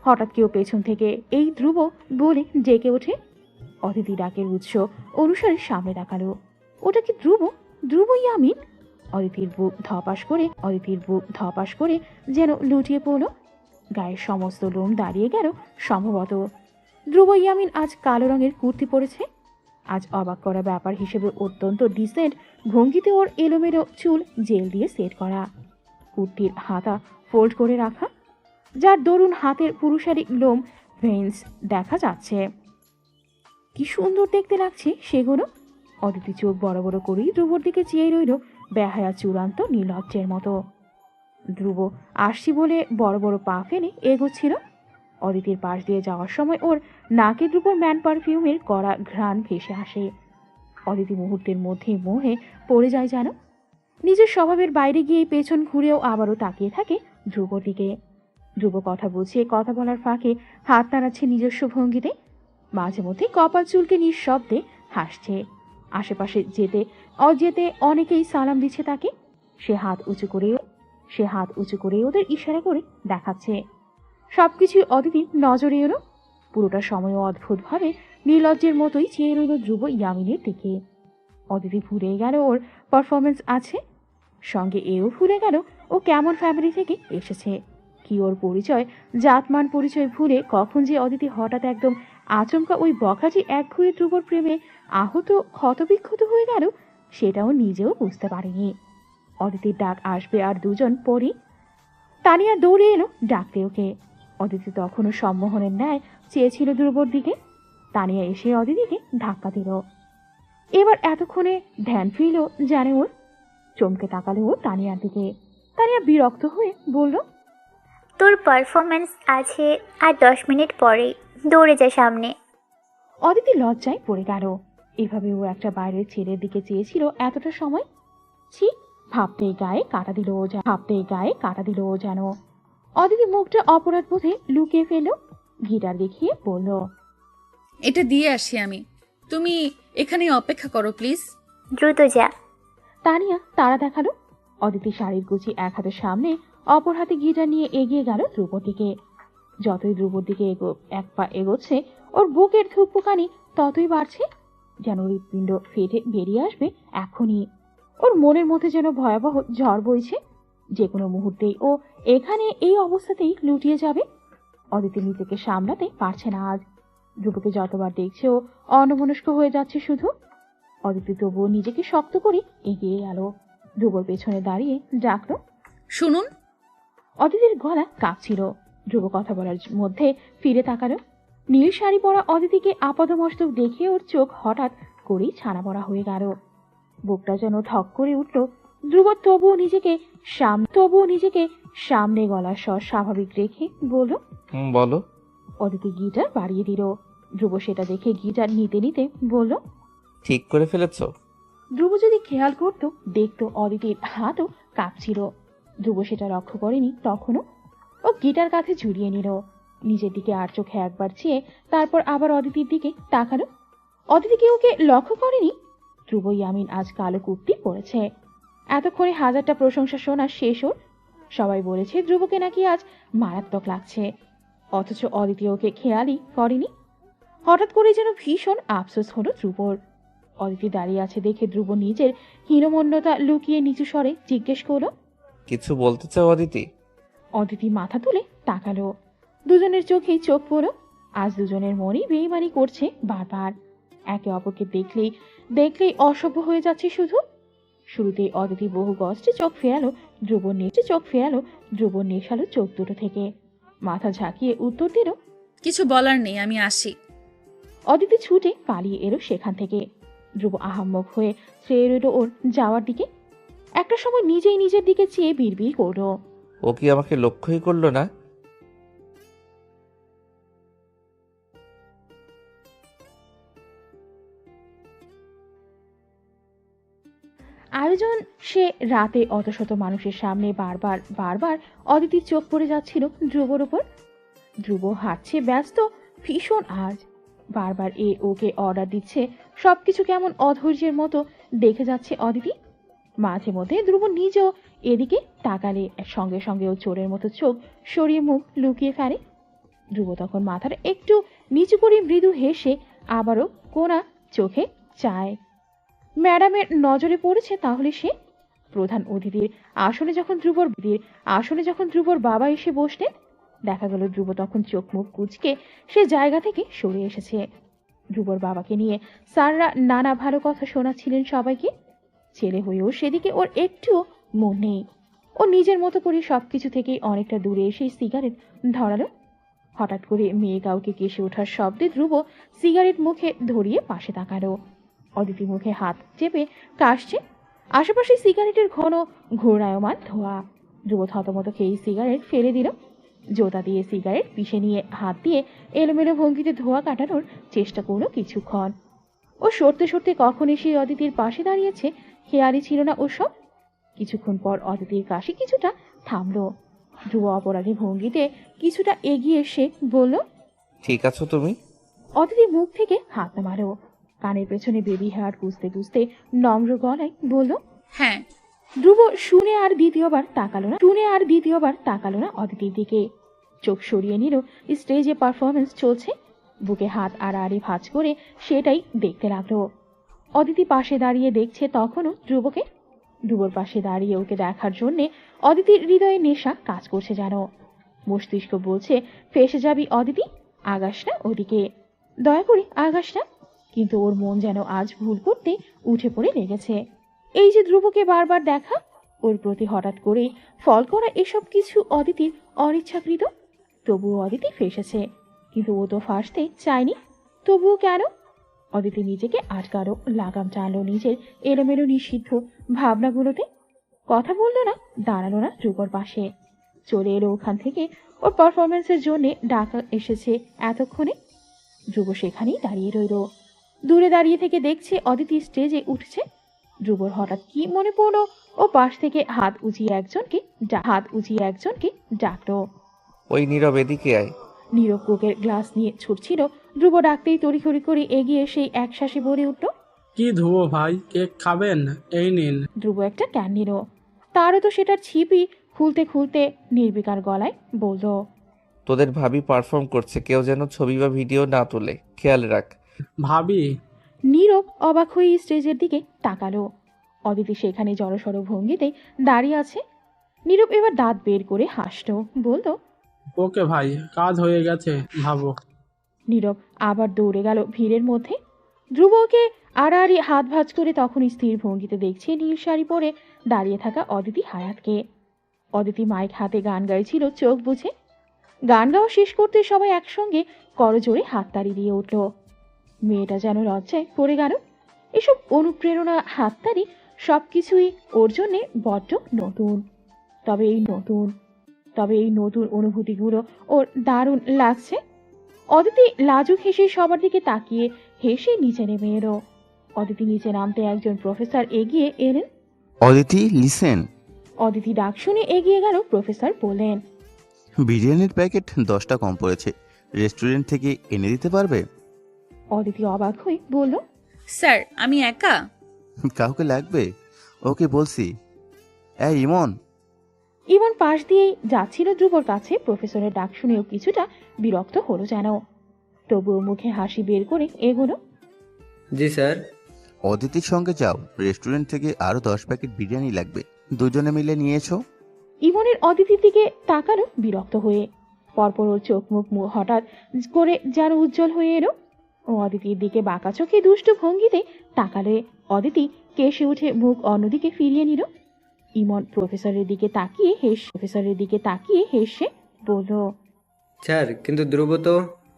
হঠাৎ কেউ পেছন থেকে এই ধ্রুব বলে ডেকে ওঠে। অদিতি ডাকের উৎস অনুসারে সামনে তাকালো। ওটা কি ধ্রুব? ধ্রুব ইয়ামিন? অদিতির বুক ধপাস করে যেন লুটিয়ে পড়ল। গায়ের সমস্ত লোম দাঁড়িয়ে গেল সম্ভবত। ধ্রুব ইয়ামিন আজ কালো রঙের কুর্তি পরেছে। আজ অবাক করা ব্যাপার হিসেবে অত্যন্ত ডিসেন্ট ভঙ্গিতে ওর এলোমেলো চুল জেল দিয়ে সেট করা, কুর্তির হাতা ফোল্ড করে রাখা, যার দরুন হাতের পুরুষারি লোম ভেন্স দেখা যাচ্ছে। কি সুন্দর দেখতে লাগছে সেগুলো। অদিতি চোখ বড় বড় করেই ধ্রুবর দিকে চেয়ে রইল বেহায়া চূড়ান্ত নির্লজ্জের মতো। ধ্রুব আসছি বলে বড় বড় পা ফেলে এগোচ্ছিল। অদিতির পাশ দিয়ে যাওয়ার সময় ওর নাকে ধ্রুবর ম্যান পারফিউমের কড়া ঘ্রাণ ভেসে আসে। অদিতি মুহূর্তের মধ্যে মোহে পড়ে যায় যেন। নিজের স্বভাবের বাইরে গিয়ে পেছন ঘুরেও আবারও তাকিয়ে থাকে ধ্রুবর দিকে। ধ্রুব কথা বুঝিয়ে কথা বলার ফাঁকে হাত নাড়াচ্ছে নিজস্ব ভঙ্গিতে। মাঝে মধ্যে কপাল চুলকে নিঃশব্দে হাসছে। আশেপাশে যেতে অনেকেই সালাম দিচ্ছে তাকে। সে হাত উঁচু করে ওদের ইশারা করে দেখাচ্ছে। সবকিছু অদিতির নজরে এলো। পুরোটা সময়ও অদ্ভুতভাবে নির্লজ্জের মতোই চেয়ে রইল ধ্রুব ইয়ামিনের দিকে। অদিতি ভুলে গেল ওর পারফরমেন্স আছে, সঙ্গে এও ভুলে গেল ও কেমন ফ্যামিলি থেকে এসেছে। কি ওর পরিচয়, জাতমান পরিচয় ভুলে কখন যে অদিতি হঠাৎ একদম আচমকা ওই বখাজি একঘুয়ে ধ্রুবর প্রেমে আহত ক্ষতবিক্ষত হয়ে গেল, সেটাও নিজেও বুঝতে পারেনি। অদিতির ডাক আসবে আর দুজন পরই। তানিয়া দৌড়ে এলো ডাকতে ওকে। অদিতি তখনও সম্মোহনের ন্যায় চেয়েছিল ধ্রুবর দিকে। তানিয়া এসে অদিতিকে ধাক্কা দিল। এবার এতক্ষণে ধ্যান ফিরল জানে ওর। চমকে তাকালো ও তানিয়ার দিকে। তানিয়া বিরক্ত হয়ে বলল, তোর পারফরমেন্স আছে আর 10 মিনিট পরেই, দৌড়ে যা সামনে। অদিতি লজ্জায় পড়ে গেল। এভাবে ও একটা বাইরের ছেলের দিকে চেয়েছিল এতটা সময়। ছি, ভাবতেই গায়ে কাটা দিল ও যেন। অদিতি মুখটা অপরাধ বোধে লুকিয়ে ফেলল। গিটার দেখিয়ে বলল, এটা দিয়ে আসি আমি, তুমি এখানে অপেক্ষা করো প্লিজ। দ্রুত যা। তানিয়া তারা দেখালো। অদিতি শাড়ির গুছি এক হাতের সামনে, অপর হাতে গিটার নিয়ে এগিয়ে গেল ধ্রুবর দিকে। যতই ধ্রুবর দিকে এক পা এগোচ্ছে, ওর বুকের ধুকপুকানি ততই বাড়ছে, যেন হৃৎপিণ্ড ফেটে বেরিয়ে আসবে এখনই। ওর মনের মধ্যে যেন ভয়াবহ ঝড় বইছে। যে কোনো মুহূর্তেই ও এখানে এই অবস্থাতেই লুটিয়ে যাবে। অদিতি নিজেকে সামলাতে পারছে না আজ। ধ্রুবকে যতবার দেখছে ও অন্যমনস্ক হয়ে যাচ্ছে শুধু। অদিতি তবুও নিজেকে শক্ত করে এগিয়ে গেল। ধ্রুবর পেছনে দাঁড়িয়ে ডাকলো, শুনুন। অদিতির গলা কাঁপছিল। ধ্রুব কথা বলার মধ্যে ফিরে তাকালো। নীল শাড়ি পরা অদিতিকে আপাদমস্তক দেখে ওর চোখ হঠাৎ করেই ছানা পড়া হয়ে গেল। বুকটা যেন ধক করে উঠল। ধ্রুব তবুও নিজেকে সামনে গলার স্বর স্বাভাবিক রেখে বলল, বলো। অদিতি গিটার বাড়িয়ে দিল। ধ্রুব সেটা দেখে গিটার নিতে নিতে বলল, ঠিক করে ফেলেছো? ধ্রুব যদি খেয়াল করতো দেখতো অদিতির হাতও কাঁপছিল। ধ্রুব সেটা লক্ষ্য করেনি তখনও। ও গিটার কাঁধে ঝুলিয়ে নিল, নিজের দিকে আর চোখে একবার চেয়ে তারপর আবার অদিতির দিকে তাকালো। অদিতিকে ওকে লক্ষ্য করেনি। ধ্রুব ইয়ামিন আজ কালো কুর্তি পরেছে। এতক্ষণে হাজারটা প্রশংসা শোনা শেষ ওর। সবাই বলেছে ধ্রুবকে নাকি আজ মারাত্মক লাগছে, অথচ অদিতি ওকে খেয়ালই করেনি। হঠাৎ করে যেন ভীষণ আফসোস হলো ধ্রুবর। অদিতি দাঁড়িয়ে আছে দেখে ধ্রুব নিজের হীনমন্যতা লুকিয়ে নিচু স্বরে জিজ্ঞেস করলো, কিছু বলতে চাও অদিতি? অদিতি মাথা তুলে তাকালো। দুজনের চোখেই চোখ পড়ো। আজ দুজনের মনই বেইমানি করছে বারবার। একে অপরকে দেখলেই অসভ্য হয়ে যাচ্ছে শুধু। শুরুতেই অদিতি বহু কষ্টে চোখ ফেরালো ধ্রুবর নেশালো চোখ দুটো থেকে। মাথা ঝাঁকিয়ে উত্তর দিল, কিছু বলার নেই, আমি আসি। অদিতি ছুটে পালিয়ে এলো সেখান থেকে। ধ্রুব আহাম্মক হয়ে চেয়ে রইল ওর যাওয়ার দিকে। একটা সময় নিজেই নিজের দিকে চেয়ে বিড়বিড় করলো, ও কি আমাকে লক্ষ্যই করলো না? আয়োজন সে রাতে অত শত মানুষের সামনে বারবার অদিতির চোখ পড়ে যাচ্ছিল ধ্রুবর উপর। ধ্রুব হাঁটছে ব্যস্ত ভীষণ আজ। বারবার ওকে অর্ডার দিচ্ছে। সবকিছু কেমন অধৈর্যের মতো দেখে যাচ্ছে অদিতি। মাঝে মধ্যে ধ্রুব নিজেও এদিকে তাকালে সঙ্গে সঙ্গে ও চোরের মতো চোখ সরিয়ে মুখ লুকিয়ে ফেলে। ধ্রুব তখন মাথার একটু নিচু করে মৃদু হেসে আবারও কোনা চোখে চায়। ম্যাডামের নজরে পড়েছে তাহলে সে। প্রধান অতিথির আসনে যখন ধ্রুবর বাবা এসে বসলেন, দেখা গেল ধ্রুব তখন চোখ মুখ কুঁচকে সে জায়গা থেকে সরে এসেছে। ধ্রুবর বাবাকে নিয়ে স্যাররা নানা ভালো কথা শোনাচ্ছিলেন সবাইকে। ছেলে হয়েও সেদিকে ওর একটুও মন নেই। ও নিজের মতো করে সবকিছু থেকেই অনেকটা দূরে এসে সিগারেট ধরালো। হঠাৎ করে মেয়ে কাউকে কেসে ওঠার শব্দে ধ্রুব সিগারেট মুখে ধরিয়ে পাশে তাকালো। অদিতি মুখে হাত চেপে কাশছে। আশেপাশে সিগারেটের ঘন ঘূর্ণায়মান ধোঁয়া। ধ্রুব থতমত খেয়ে সিগারেট ফেলে দিল। জোতা দিয়ে সিগারেট পিষে নিয়ে হাত দিয়ে এলোমেলো ভঙ্গিতে ধোঁয়া কাটানোর চেষ্টা করলো কিছুক্ষণ। ও সরতে সরতে কখন এসে অদিতির পাশে দাঁড়িয়েছে খেয়ালই ছিল না ওসব। কিছুক্ষণ পর অদিতির কাশি কিছুটা থামলো। ধ্রুব অপরাধী ভঙ্গিতে কিছুটা এগিয়ে এসে বলল, ঠিক আছো তুমি? অদিতি মুখ থেকে হাত নামালো। কানের পেছনে বেবি হেয়ার কুঁচতে নম্র গলায় বলল, হ্যাঁ। ধ্রুব শুনে আর দ্বিতীয়বার তাকালো না অদিতির দিকে। চোখ সরিয়ে নিল। স্টেজে পারফরমেন্স চলছে। বুকে হাত আড়াআড়ি ভাঁজ করে সেটাই দেখতে লাগলো। অদিতি পাশে দাঁড়িয়ে দেখছে তখনও ধ্রুবকে। ধ্রুবর পাশে দাঁড়িয়ে ওকে দেখার জন্যে অদিতির হৃদয়ে নেশা কাজ করছে যেন। মস্তিষ্ক বলছে, ফেসে যাবি অদিতি, আগাস না ওদিকে, দয়া করে আগাস না। কিন্তু ওর মন যেন আজ ভুল করতে উঠে পড়ে লেগেছে। এই যে ধ্রুবকে বারবার দেখা, ওর প্রতি হঠাৎ করে ফল করা এসব কিছু অদিতির অনিচ্ছাকৃত। তবুও অদিতি ফেসেছে, কিন্তু ও তো ফাঁসতে চায়নি। তবুও কেন? অদিতি নিজেকে আটকালো, লাগাম টানলো নিজের এলোমেলো নিষিদ্ধ ভাবনাগুলোতে। কথা বললো না, দাঁড়ালো না ধ্রুবর পাশে। চলে এলো ওখান থেকে। ওর পারফরমেন্সের জন্য ডাকা এসেছে এতক্ষণে। ধ্রুব সেখানেই দাঁড়িয়ে রইল। দূরে দাঁড়িয়ে থেকে দেখছে অদিতি স্টেজে উঠছে। ধ্রুবর হঠাৎ কি মনে পড়লো, ও পাশ থেকে হাত উঁচিয়ে একজনকে ডাকলো। ওই নীরব, এদিকে আয়। নীরব কোকের গ্লাস নিয়ে ছুটছিল। ধ্রুব ডাকতেই তড়িঘড়ি করে এগিয়ে সেই এক শ্বাসে বলে উঠল, কি ধ্রুব ভাই, কেক খাবেন? এই নিন। ধ্রুব একটা ক্যান নিল। তারও তো সেটার ছিপি খুলতে নির্বিকার গলায় বলল, তোদের ভাবি পারফর্ম করছে, কেউ যেন ছবি বা ভিডিও না তোলে, খেয়াল রাখ। ভাবি? নীরব অবাক হয়ে স্টেজের দিকে তাকালো। অদিতি সেখানে জড়সড় ভঙ্গিতে দাঁড়িয়ে আছে। নীরব এবার দাঁত বের করে হাসলো, বলল, ওকে ভাই, কাজ হয়ে গেছে ভাবো। নীরব আবার দৌড়ে গেল ভিড়ের মধ্যে। ধ্রুবকে আড়াআড়ি হাত ভাঁজ করে তখন স্থির ভঙ্গিতে দেখছে নীল শাড়ি পরে দাঁড়িয়ে থাকা অদিতি হায়াতকে। অদিতি মাইক হাতে গান গাইছিল চোখ বুঝে। গান গাওয়া শেষ করতে সবাই একসঙ্গে করজোড়ে হাততালি দিয়ে উঠল। মেয়েটা যেন লজ্জায় পড়ে গেল। এসব অনুপ্রেরণা, হাততালি সব কিছুই ওর জন্যে বড্ড নতুন। তবে এই নতুন অনুভূতিগুলো ওর দারুণ লাগছে। অদিতি লাজুক হেসে সবার দিকে তাকিয়ে হেসে নিচে নেমে এলো। অদিতি নিচে নামতে একজন প্রফেসর এগিয়ে এলেন। অদিতি লিসেন। অদিতি ডাক শুনে এগিয়ে গেল। প্রফেসর বললেন, বিরিয়ানির প্যাকেট 10টা কম পড়েছে, রেস্টুরেন্ট থেকে এনে দিতে পারবে? অদিতি অবাক হয়ে বলল, স্যার আমি একা? কাউকে লাগবে? ওকে বলছি। এই ইমন। ইমন পাশ দিয়ে যাচ্ছিল ধ্রুবর কাছে। প্রফেসরের ডাক শুনেও কিছুটা বিরক্ত হলো যেন, তবুও মুখে হাসি বের করে এগোলো। জি স্যার। অদিতির সঙ্গে যাও, রেস্টুরেন্ট থেকে আরো 10 প্যাকেট বিরিয়ানি লাগবে, দুজনে মিলে নিয়েছো। ইমনের অদিতির দিকে তাকালো বিরক্ত হয়ে। পরপর ওর চোখ মুখ হঠাৎ করে যেন উজ্জ্বল হয়ে এলো। ও অদিতির দিকে বাঁকা চোখে দুষ্টু ভঙ্গিতে তাকালে অদিতি কেশে উঠে মুখ অন্যদিকে ফিরিয়ে নিল। ইমন প্রফেসরের দিকে তাকিয়ে হেসে বলল, স্যার কিন্তু ধ্রুব তো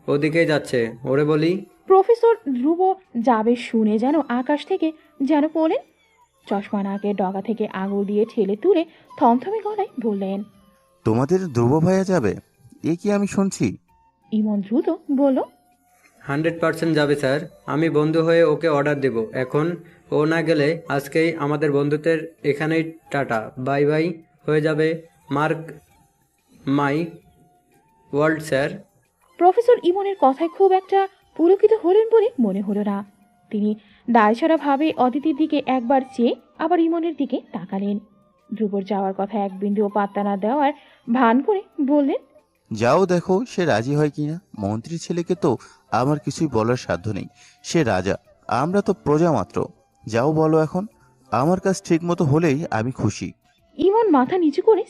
ওদিকেই যাচ্ছে, ওরে বলি। প্রফেসর ধ্রুব যাবে শুনে যেন আকাশ থেকে যেন পড়লেন। চশমা নাকের ডগা থেকে আঙুল দিয়ে ঠেলে তুলে থমথমে গলায় বললেন, তোমাদের ধ্রুব ভাইয়া যাবে? এ কি আমি শুনছি? ইমন দ্রুত বলল, 100% যাবে স্যার। আমি বন্ধু হয়ে ওকে অর্ডার দেব। এখন ও না গেলে আজকেই আমাদের বন্ধুত্বের এখানেই টাটা বাই বাই হয়ে যাবে। মার্ক মাই ওয়ার্ল্ড স্যার। প্রফেসর ইমনের কথায় খুব একটা পুলকিত হলেন বলে মনে হলো না। তিনি দায়সারা ভাবে অদিতির দিকে একবার চেয়ে আবার ইমনের দিকে তাকালেন। ধ্রুবর যাওয়ার কথা এক বিন্দুও পাত্তা না দেওয়ার ভান করে বললেন, যাও দেখো সে রাজি হয় কিনা। মন্ত্রীর ছেলেকে তো আমার কিছুই বলার সাধ্য নেই, সে রাজা, আমরা তো প্রজা মাত্র। যাও বলো এখন, আমার কাজ ঠিক মতো হলেই আমি খুশি। ইমন মাথা নিচু করে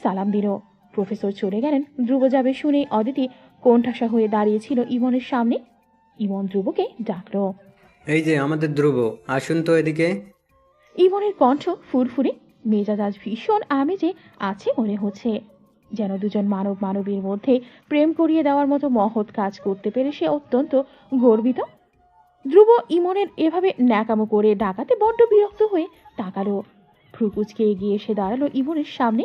সালাম দিল। প্রফেসর চলে গেলেন। ধ্রুব যাবে শুনে অদিতি কোণঠাসা হয়ে দাঁড়িয়েছিল ইমনের সামনে। ইমন ধ্রুবকে ডাকলো, এই যে আমাদের ধ্রুব, আসুন তো এদিকে। ইমনের কণ্ঠ ফুরফুরে, মেজাজ আজ ভীষণ আমেজে আছে মনে হচ্ছে। যেন দুজন মানবীর মধ্যে প্রেম করিয়ে দেওয়ার মতো মহৎ কাজ করতে পেরে সে অত্যন্ত গর্বিত। ধ্রুব ইমনের এভাবে ন্যাকামো করে ডাকাতে বড্ড বিরক্ত হয়ে তাকালো। ভ্রুকুচকে এগিয়ে এসে দাঁড়ালো ইমনের সামনে।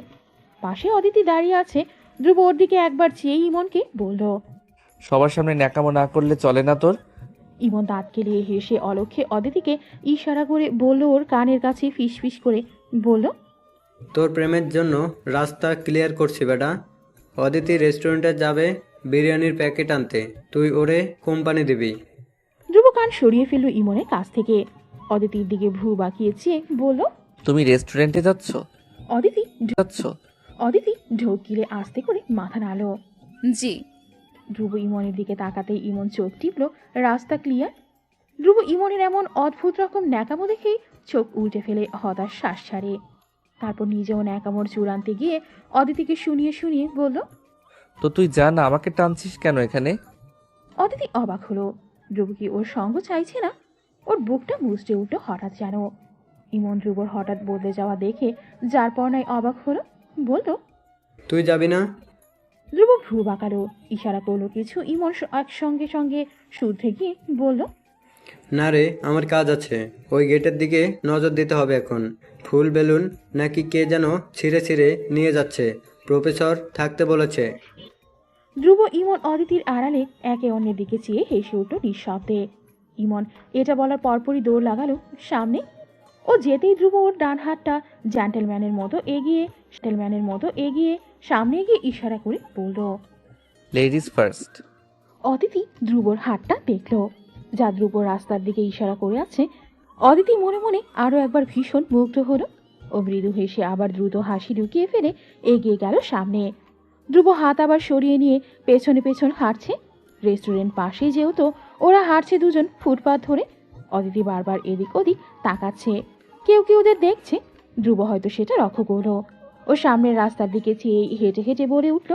পাশে অদিতি দাঁড়িয়ে আছে। ধ্রুব ওর দিকে একবার চেয়ে ইমনকে বলল, সবার সামনে ন্যাকামো না করলে চলে না তোর? ইমন দাঁত কেলিয়ে হেসে অলক্ষে অদিতিকে ইশারা করে বলল, ওর কানের কাছে ফিস করে বলল, তোর প্রেমের জন্য রাস্তা ক্লিয়ার করছি বেটা। অদিতি রেস্টুরেন্টে যাবে বিরিয়ানির প্যাকেট আনতে, তুই ওরে কোম্পানি দিবি। ধ্রুব কান সরিয়ে ফেলল ইমনের কাছ থেকে। অদিতির দিকে ভ্রু বাঁকিয়ে চেয়ে বলল, তুমি রেস্টুরেন্টে যাচ্ছ? অদিতি ঢোক গিলে আস্তে করে মাথা নাড়ল। জি। ধ্রুব ইমনের দিকে তাকাতেই ইমন চোখ টিপল। রাস্তা ক্লিয়ার। ধ্রুব ইমনের এমন অদ্ভুত রকম ন্যাকামো দেখেই চোখ উল্টে ফেলে হতাশ শ্বাস ছাড়ে। তারপর নিজেও ন্যাকামোর চূড়ান্তে গিয়ে অদিতিকে শুনিয়ে বলল, তো তুই জান আমাকে টানছিস কেন এখানে? অদিতি অবাক হলো। ধ্রুব কি ওর সঙ্গ চাইছে না? ওর বুকটা মুচড়ে উঠল হঠাৎ যেন। ইমন ধ্রুবর হঠাৎ বদলে যাওয়া দেখে যার পর নাই অবাক হলো, বলল, তুই যাবি না? ধ্রুব ভ্রু বাঁকালো, ইশারা করলো কিছু। ইমন সঙ্গে শুদ্ধে গিয়ে বলল, না রে, আমার কাজ আছে। ওই গেটের দিকে নজর দিতে হবে এখন। ফুল বেলুন নাকি কে যেন ছিঁড়ে নিয়ে যাচ্ছে, প্রফেসর থাকতে বলেছে। ধ্রুব ইমন অদিতির আড়ালে একে অন্যের দিকে চেয়ে হেসে উঠল নিঃশব্দে। ইমন এটা বলার পরপরই দৌড় লাগালো সামনে। ও যেতেই ধ্রুব ওর ডান হাতটা জেন্টলম্যানের মতো এগিয়ে সামনে গিয়ে ইশারা করে বলল, লেডিস ফার্স্ট। অদিতি ধ্রুবর হাতটা দেখলো, যা ধ্রুব রাস্তার দিকে ইশারা করে আছে। অদিতি মনে মনে আরো একবার ভীষণ মুগ্ধ হলো। ও মৃদু হেসে আবার দ্রুত হাসি ঢুকিয়ে ফেলে এগিয়ে গেল সামনে। ধ্রুব হাত আবার সরিয়ে নিয়ে পেছন হাঁটছে। রেস্টুরেন্ট পাশেই যেহেতু ওরা হাঁটছে দুজন ফুটপাথ ধরে। অদিতি বারবার এদিক ওদিক তাকাচ্ছে, কেউ ওদের দেখছে। ধ্রুব হয়তো সেটা লক্ষ্য করলো। ও সামনের রাস্তার দিকে চেয়ে হেঁটে বলে উঠল,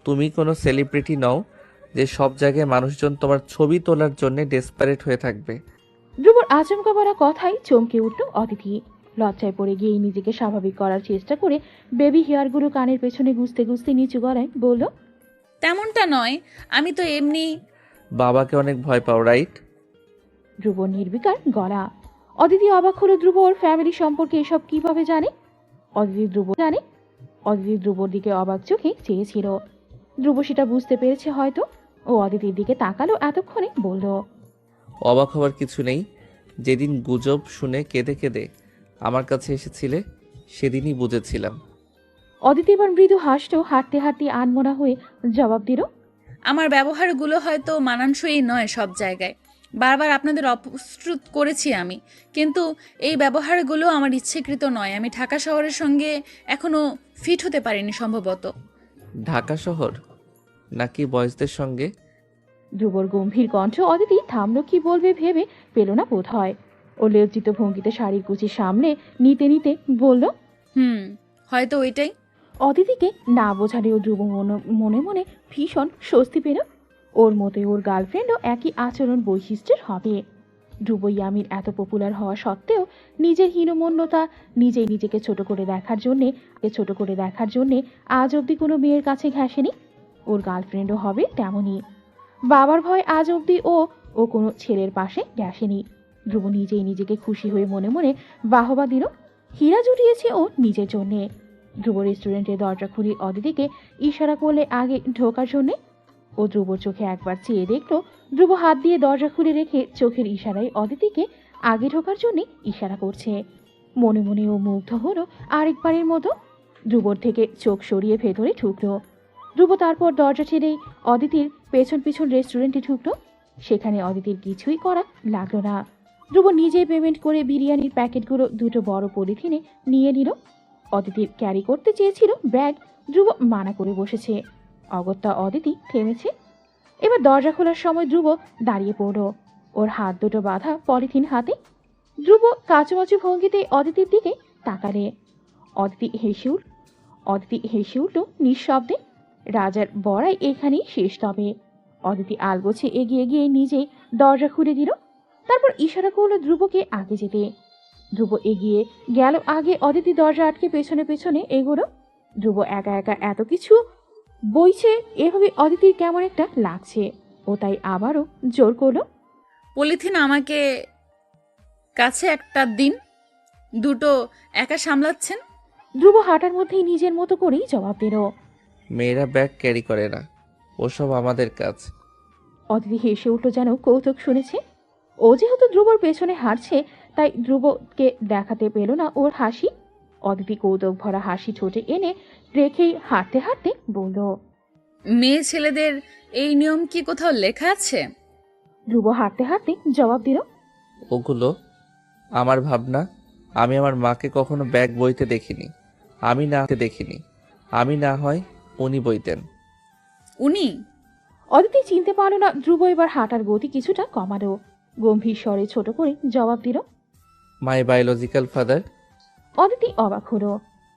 তুমি কোনো সেলিব্রিটি নও যে সব জায়গায় মানুষজন তোমার ছবি তোলার জন্য ডেসপারেট হয়ে থাকবে। ধ্রুবর আচমকা বলা কথাই চমকে উঠল অদিতি। লজ্জায় পড়ে গিয়ে নিজেকে স্বাভাবিক করার চেষ্টা করে বেবি হেয়ারগুলো কানের পেছনে গুজতে নিচু গলায় বলল, তেমনটা নয়, আমি তো এমনি। বাবাকে অনেক ভয় পাও রাইট? ধ্রুব নির্বিকার গলা। অদিতি অবাক হলো, ধ্রুব ওর ফ্যামিলি সম্পর্কে এসব কিভাবে জানে? অদিতি ধ্রুবর দিকে অবাক চোখে চেয়েছিল। ধ্রুব সেটা বুঝতে পেরেছে হয়তো। ও অদিতির দিকে তাকালো, এতক্ষণে বলল, অবাক হওয়ার কিছু নেই। যেদিন গুজব শুনে কেঁদে কেঁদে আমার কাছে এসেছিলে সেদিনই বুঝেছিলাম। অদিতি এবার মৃদু হাসলো, হাঁটতে হাঁটতে আনমনা হয়ে জবাব দিল, আমার ব্যবহারগুলো হয়তো মানানসই নয় সব জায়গায়, বারবার আপনাদের অপ্রস্তুত করেছি আমি, কিন্তু এই ব্যবহারগুলো আমার ইচ্ছেকৃত নয়। আমি ঢাকা শহরের সঙ্গে এখনো ফিট হতে পারিনি সম্ভবত। ঢাকা শহর নাকি বয়েজদের সঙ্গে? ধ্রুবর গম্ভীর কণ্ঠ। অদিতি থামলো, কি বলবে ভেবে পেল না বোধ হয়। ও লজ্জিত ভঙ্গিতে শাড়ির কুচি সামনে নিতে নিতে বলল, হয়তো ওইটাই। অদিতিকে না বোঝালেও ধ্রুব মনে মনে ভীষণ স্বস্তি পেল। ওর মতে ওর গার্লফ্রেন্ডও একই আচরণ বৈশিষ্ট্যের হবে। ধ্রুব ইয়ামির এত পপুলার হওয়া সত্ত্বেও নিজের হীনমন্যতা, নিজেকে ছোট করে দেখার জন্যে আজ অবধি কোনো মেয়ের কাছে ঘেঁষেনি। ওর গার্লফ্রেন্ডও হবে তেমনই। বাবার ভয় আজ অবধি ও কোনো ছেলের পাশে ঘেঁষেনি। ধ্রুব নিজেকে খুশি হয়ে মনে মনে বাহবা দিল। হীরা জুটিয়েছে ও নিজের জন্যে। ধ্রুব রেস্টুরেন্টের দরজা খুলে অদিতিকে ইশারা করলে আগে ঢোকার জন্যে। ও ধ্রুবর চোখে একবার চেয়ে দেখল, ধ্রুব হাত দিয়ে দরজা খুলে রেখে চোখের ইশারায় অদিতিকে আগে ঢোকার জন্য ইশারা করছে। মনে মনে ও মুগ্ধ হলো আরেকবারের মতো। ধ্রুবর থেকে চোখ সরিয়ে ভেতরে ঢুকলো। ধ্রুব তারপর দরজা ছেড়েই অদিতির পেছন পিছন রেস্টুরেন্টে ঢুকলো। সেখানে অদিতির কিছুই করা লাগলো না। ধ্রুব নিজেই পেমেন্ট করে বিরিয়ানির প্যাকেটগুলো দুটো বড় পলিথিনে নিয়ে নিল। অদিতির ক্যারি করতে চেয়েছিল ব্যাগ, ধ্রুব মানা করে বসেছে। অগত্যা অদিতি থেমেছে। এবার দরজা খোলার সময় ধ্রুব দাঁড়িয়ে পড়ল, ওর হাত দুটো বাঁধা পলিথিন হাতে। ধ্রুব কাচুমাচু ভঙ্গিতে অদিতির দিকে তাকালে। অদিতি হেসে উঠল নিঃশব্দে। রাজার বড়াই এখানেই শেষ তবে। অদিতি আলগোছে এগিয়ে গিয়ে নিজেই দরজা খুলে দিল। তারপর ইশারা করলো ধ্রুবকে আগে যেতে। ধ্রুব এগিয়ে গেল আগে, অদিতি দরজা আটকে পেছনে পেছনে এগোলো। ধ্রুব একা একা এত কিছু বইছে এভাবে অদিতির কেমন একটা লাগছে। ও তাই আবারও জোর করলো, পলিথিন আমাকে কাছে একটা দিন, দুটো একা সামলাচ্ছেন। ধ্রুব হাঁটার মধ্যেই নিজের মতো করেই জবাব দিল, মেয়েরা ব্যাগ ক্যারি করে না, ওসব আমাদের কাজ। অদিতি হেসে উঠল যেন কৌতুক শুনেছে। ও যেহেতু ধ্রুবর পেছনে হাঁটছে তাই ধ্রুবকে দেখাতে পেল না ওর হাসি। অদিতি কৌতুক ভরা হাসি ঠোঁটে এনে রেখেই হাঁটতে হাঁটতে বলল, মেয়ে ছেলেদের এই নিয়ম কি কোথাও লেখা আছে? ধ্রুব হাঁটতে হাঁটতে জবাব দিল, ওগুলো আমার ভাবনা। আমি আমার মাকে কখনো ব্যাগ বইতে দেখিনি। আমি না হয় উনি বইতেন। উনি? অদিতি চিনতে পারল না। ধ্রুব এবার হাঁটার গতি কিছুটা কমালো। গম্ভীর স্বরে ছোট করে জবাব দিল, মাই বায়োলজিক্যাল ফাদার। অদিতি অবাক হলো।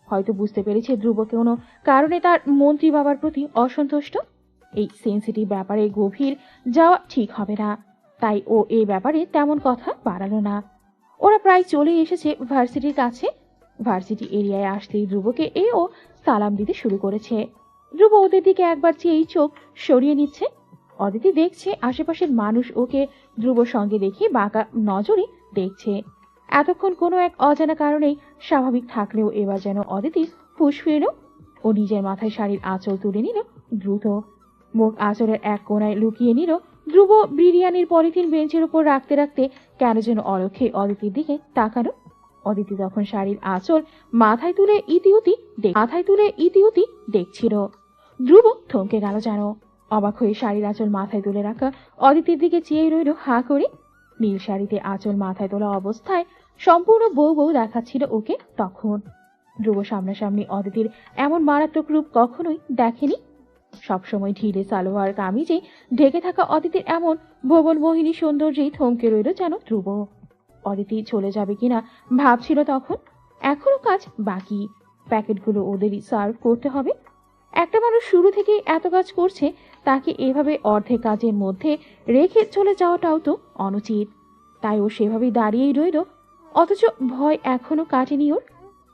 হয়তো বুঝতে পেরেছে ধ্রুব কোনো কারণে তার মন্ত্রী বাবার প্রতি অসন্তুষ্ট। এই সেন্সিটিভ ব্যাপারে গভীর যাওয়া ঠিক হবে না, তাই ও এই ব্যাপারে তেমন কথা বাড়ালো না। ওরা প্রায় চলে এসেছে ভার্সিটির কাছে। ভার্সিটি এরিয়ায় আসতেই ধ্রুবকে ও সালাম দিতে শুরু করেছে। ধ্রুব ওদের দিকে একবার চেয়েই চোখ সরিয়ে নিচ্ছে। অদিতি দেখছে আশেপাশের মানুষ ওকে ধ্রুবর সঙ্গে দেখে বাঁকা নজরে দেখছে। এতক্ষণ কোনো এক অজানা কারণেই স্বাভাবিক থাকলেও এবার যেন অদিতি ফুঁসফিয়ে এলো। ও নিজের মাথায় শাড়ির আঁচল তুলে নিল দ্রুত। মুখ আঁচলের এক কোণায় লুকিয়ে নিল। ধ্রুব বিরিয়ানির পলিথিন বেঞ্চের উপর রাখতে রাখতে কেন যেন অলক্ষে অদিতির দিকে তাকালো। অদিতি তখন শাড়ির আঁচল মাথায় তুলে ইতিউতি দেখছিল। ধ্রুব থমকে গেল যেন। অবাক হয়ে শাড়ির আঁচল মাথায় তুলে রাখা অদিতির দিকে চেয়ে রইল হাঁ করে। নীল শাড়িতে আঁচল মাথায় তোলা অবস্থায় সম্পূর্ণ বউ দেখাচ্ছিল ওকে তখন। ধ্রুব সামনাসামনি অদিতির এমন মারাত্মক রূপ কখনোই দেখেনি। সবসময় ঢিলে সালোয়ার কামিজে ঢেকে থাকা অদিতির এমন ভুবন মোহিনী সৌন্দর্যেই থমকে রইল যেন ধ্রুব। অদিতি চলে যাবে কিনা ভাবছিল তখন। এখনো কাজ বাকি। প্যাকেটগুলো ওদেরই সার্ভ করতে হবে। একটা মানুষ শুরু থেকে এত কাজ করছে, তাকে এভাবে অর্ধেক কাজের মধ্যে রেখে চলে যাওয়াটাও তো অনুচিত। তাই ও সেভাবেই দাঁড়িয়েই রইল। অথচ ভয় এখনো কাটেনি ওর।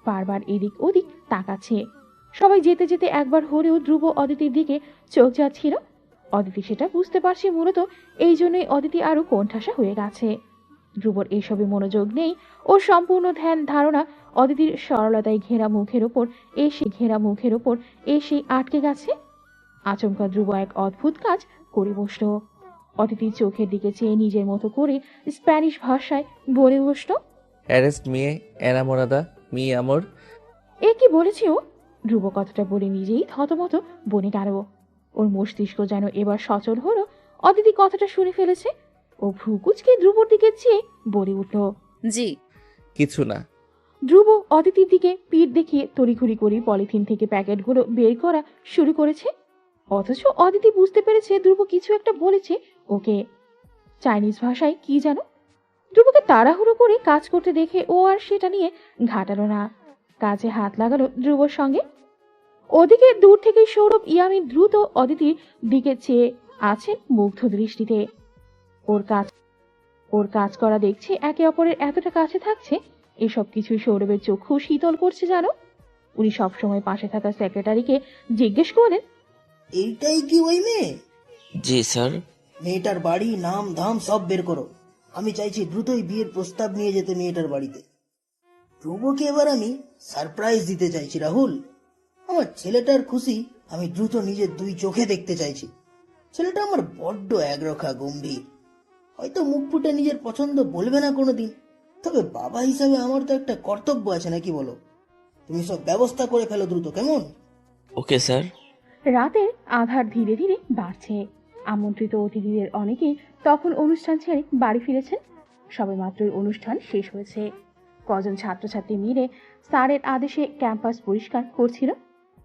বারবার এদিক ওদিক তাকাচ্ছে। সবাই যেতে যেতে একবার হলেও ধ্রুব অদিতির দিকে চোখ যাচ্ছিল। অদিতি সেটা বুঝতে পারছে। মূলত এই জন্যই অদিতি আরো কোণঠাসা হয়ে গেছে। ধ্রুবর এসবে মনোযোগ নেই। ওর সম্পূর্ণ ধ্যান ধারণা অদিতির সরলতায় ঘেরা মুখের ওপর এসে আটকে গেছে। আচমকা ধ্রুব এক অদ্ভুত কাজ করে বসল। অদিতির চোখের দিকে চেয়ে নিজের মতো করে স্প্যানিশ ভাষায় বলে বসল, অ্যারেস্ট মিয়ে এনামোরাদা মি আমর। এ কি বলেছে ও? ধ্রুব কথাটা বলে নিজেই থতমত বনে গেল। ওর মস্তিষ্ক যেন এবার সচল হলো। অদিতি কথাটা শুনে ফেলেছে। ও ভ্রু কুঁচকে ধ্রুবর দিকে চেয়ে বলে উঠল, জি। কিছু না। ধ্রুব অদিতির দিকে পিঠ দেখিয়ে তড়িঘড়ি করে পলিথিন থেকে প্যাকেটগুলো বের করা শুরু করেছে। অথচ অদিতি বুঝতে পেরেছে ধ্রুব কিছু একটা বলেছে ওকে, চাইনিজ ভাষায় কি জানো। ধ্রুবকে তাড়াহুড়ো করে কাজ করতে দেখে ও আর সেটা নিয়ে ঘাটালো না, কাজে হাত লাগালো ধ্রুবর সঙ্গে। ওদিকে দূর থেকে সৌরভ ইয়ামিন দ্রুত অদিতির দিকে চেয়ে আছেন মুগ্ধ দৃষ্টিতে। ওর কাজ করা দেখছে, একে অপরের এতটা কাছে থাকছে, এসব কিছুই সৌরভের চক্ষু শীতল করছে জানো। উনি সবসময় পাশে থাকা সেক্রেটারিকে জিজ্ঞেস করলেন, এইটাই কি ওই মেয়ে? জি স্যার। মেয়েটার বাড়ি, নাম ধাম সব বের করো। আমি চাইছি দ্রুতই বিয়ের প্রস্তাব নিয়ে যেতে মেয়েটার বাড়িতে। ধ্রুবকে এবার আমি সারপ্রাইজ দিতে চাইছি রাহুল। আমার ছেলেটার খুশি আমি দ্রুত নিজের দুই চোখে দেখতে চাইছি। ছেলেটা আমার বড্ড একরক্ষা গম্ভীর, হয়তো মুখ ফুটে নিজের পছন্দ বলবে না কোনোদিন, তবে বাবা হিসাবে আমার তো একটা কর্তব্য আছে নাকি বলো? তুমি সব ব্যবস্থা করে ফেলো দ্রুত, কেমন? Okay sir. রাতের আধার ধীরে ধীরে বাড়ছে। আমন্ত্রিত অতিথিদের অনেকেই তখন অনুষ্ঠান ছেড়ে বাড়ি ফিরেছেন। সবেমাত্রই অনুষ্ঠান শেষ হয়েছে। কজন ছাত্রছাত্রী মিলে স্যারের আদেশে ক্যাম্পাস পরিষ্কার করছিল।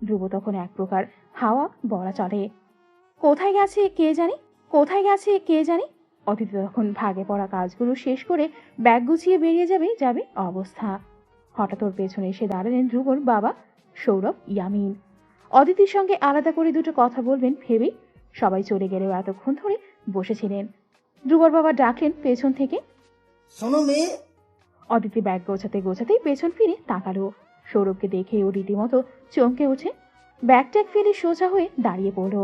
ধ্রুব তখন এক প্রকার হাওয়া বলা চলে। কোথায় গেছে কে জানে। অতিথি তখন ভাগে পড়া কাজগুলো শেষ করে ব্যাগ গুছিয়ে বেরিয়ে যাবে অবস্থা। হঠাৎ ওর পেছনে এসে দাঁড়ালেন ধ্রুবর বাবা সৌরভ ইয়ামিন। অদিতির সঙ্গে আলাদা করে দুটো কথা বলবেন ভেবেই সবাই চলে গেলেও এতক্ষণ ধরে বসেছিলেন। ধ্রুবর বাবা ডাকলেন পেছন থেকে, শোনো মেয়ে। অদিতি ব্যাগ গোছাতেই পেছন ফিরে তাকালো। সৌরভকে দেখে ও রীতিমতো চমকে ওঠে। ব্যাগ ট্যাগ ফেলে সোজা হয়ে দাঁড়িয়ে পড়ল।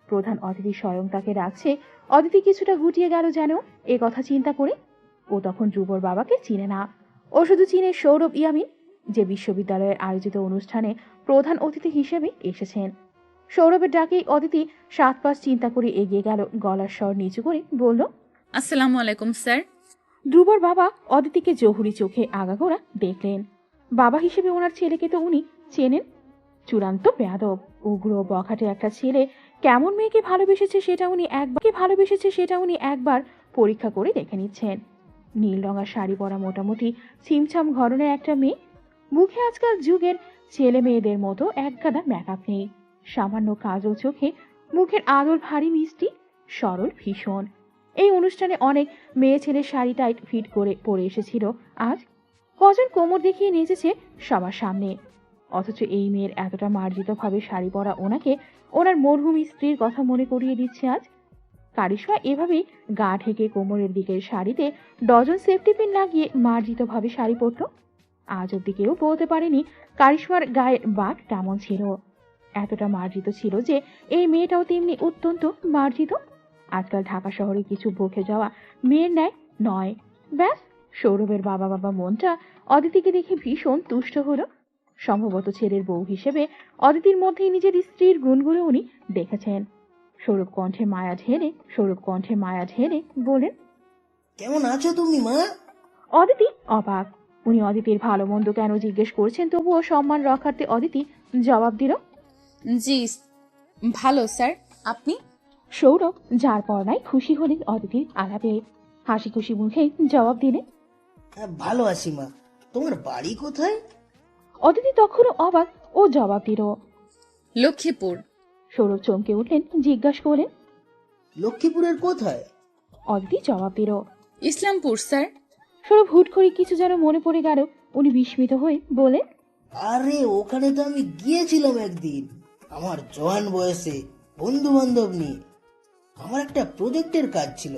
প্রধান অতিথি স্বয়ং তাকে রাখছে। অদিতি কিছুটা গুটিয়ে গেল যেন এ কথা চিন্তা করে। ও তখন ধ্রুবর বাবাকে চিনে না, ও শুধু চিনে সৌরভ ইয়ামিন, যে বিশ্ববিদ্যালয়ের আয়োজিত অনুষ্ঠানে প্রধান অতিথি হিসেবে এসেছেন। সৌরভের ডাকেই অদিতি 7 পাঁচ চিন্তা করে এগিয়ে গেল, গলার স্বর নিচু করে বলল, আসসালামু আলাইকুম স্যার। ধ্রুবর বাবা অদিতিকে জহুরি চোখে আগাগোড়া দেখলেন। বাবা হিসেবে ওনার ছেলেকে তো উনি চেনেন। চূড়ান্ত বেয়াদব, উগ্র বখাটে একটা ছেলে কেমন মেয়েকে ভালোবেসেছে সেটা উনি একবার পরীক্ষা করে দেখে নিচ্ছেন। নীল রঙা শাড়ি পরা মোটামুটি ছিমছাম ঘরনের একটা মেয়ে, মুখে আজকাল যুগের ছেলে মেয়েদের মতো একগাদা মেকআপ নেই, সামান্য কাজল চোখে, মুখের আদল ভারী মিষ্টি, সরল ভীষণ। এই অনুষ্ঠানে অনেক মেয়ে ছেলে শাড়ি টাইট ফিট করে পরে এসেছিল। আজ কজন কোমর দেখিয়ে নেচেছে সবার সামনে। অথচ এই মেয়ের এতটা মার্জিতভাবে শাড়ি পরা ওনাকে ওনার মরহুমী স্ত্রীর কথা মনে করিয়ে দিচ্ছে আজ। কারিশমা এভাবেই গা ঢেকে কোমরের দিকের শাড়িতে ডজন সেফটি পিন লাগিয়ে মার্জিতভাবে শাড়ি পরত। আজ অব্দি কেউ বলতে পারেনি কারিশমার গায়ের বাট কেমন ছিল। এতটা মার্জিত ছিল যে এই মেয়েটাও তেমনি অত্যন্ত মার্জিত। আজকাল ঢাকা শহরে কিছু বকে যাওয়া মেয়ের ন্যায় নয়। ব্যাস, সৌরভের বাবা মনটা অদিতিকে দেখে ভীষণ তুষ্ট হলো। সম্ভবত ছেলের বউ হিসেবে অদিতির মধ্যেই নিজের স্ত্রীর গুণগুলো উনি দেখেছেন। সৌরভ কণ্ঠে মায়া ঢেলে বলেন, কেমন আছো তুমি মা? অদিতি অবাক। উনি অদিতির ভালো মন্দ কেন জিজ্ঞেস করছেন, তবুও সম্মান রক্ষার্থে অদিতি জবাব দিল, জি ভালো স্যার, আপনি? সৌরভ যার পর নাই খুশি হলেন অদিতির আলাপে। হাসি খুশি মুখে জবাব দিলেন, হ্যাঁ ভালো আছি মা। তোমার বাড়ি কোথায়? অদিতি তখনও অবাক, ও জবাব দিল, লক্ষ্মীপুর। সৌরভ চমকে উঠলেন, জিজ্ঞাসা করলেন, লক্ষ্মীপুরের কোথায়? অদিতি জবাব দিল, ইসলামপুর স্যার। সৌরভ হুট করে কিছু যেন মনে পড়ে গেল। উনি বিস্মিত হয়ে বলেন, আরে ওখানে তো আমি গিয়েছিলাম একদিন আমার জওয়ান বয়সে, বন্ধু বান্ধব নিয়ে। আমার একটা প্রজেক্টের কাজ ছিল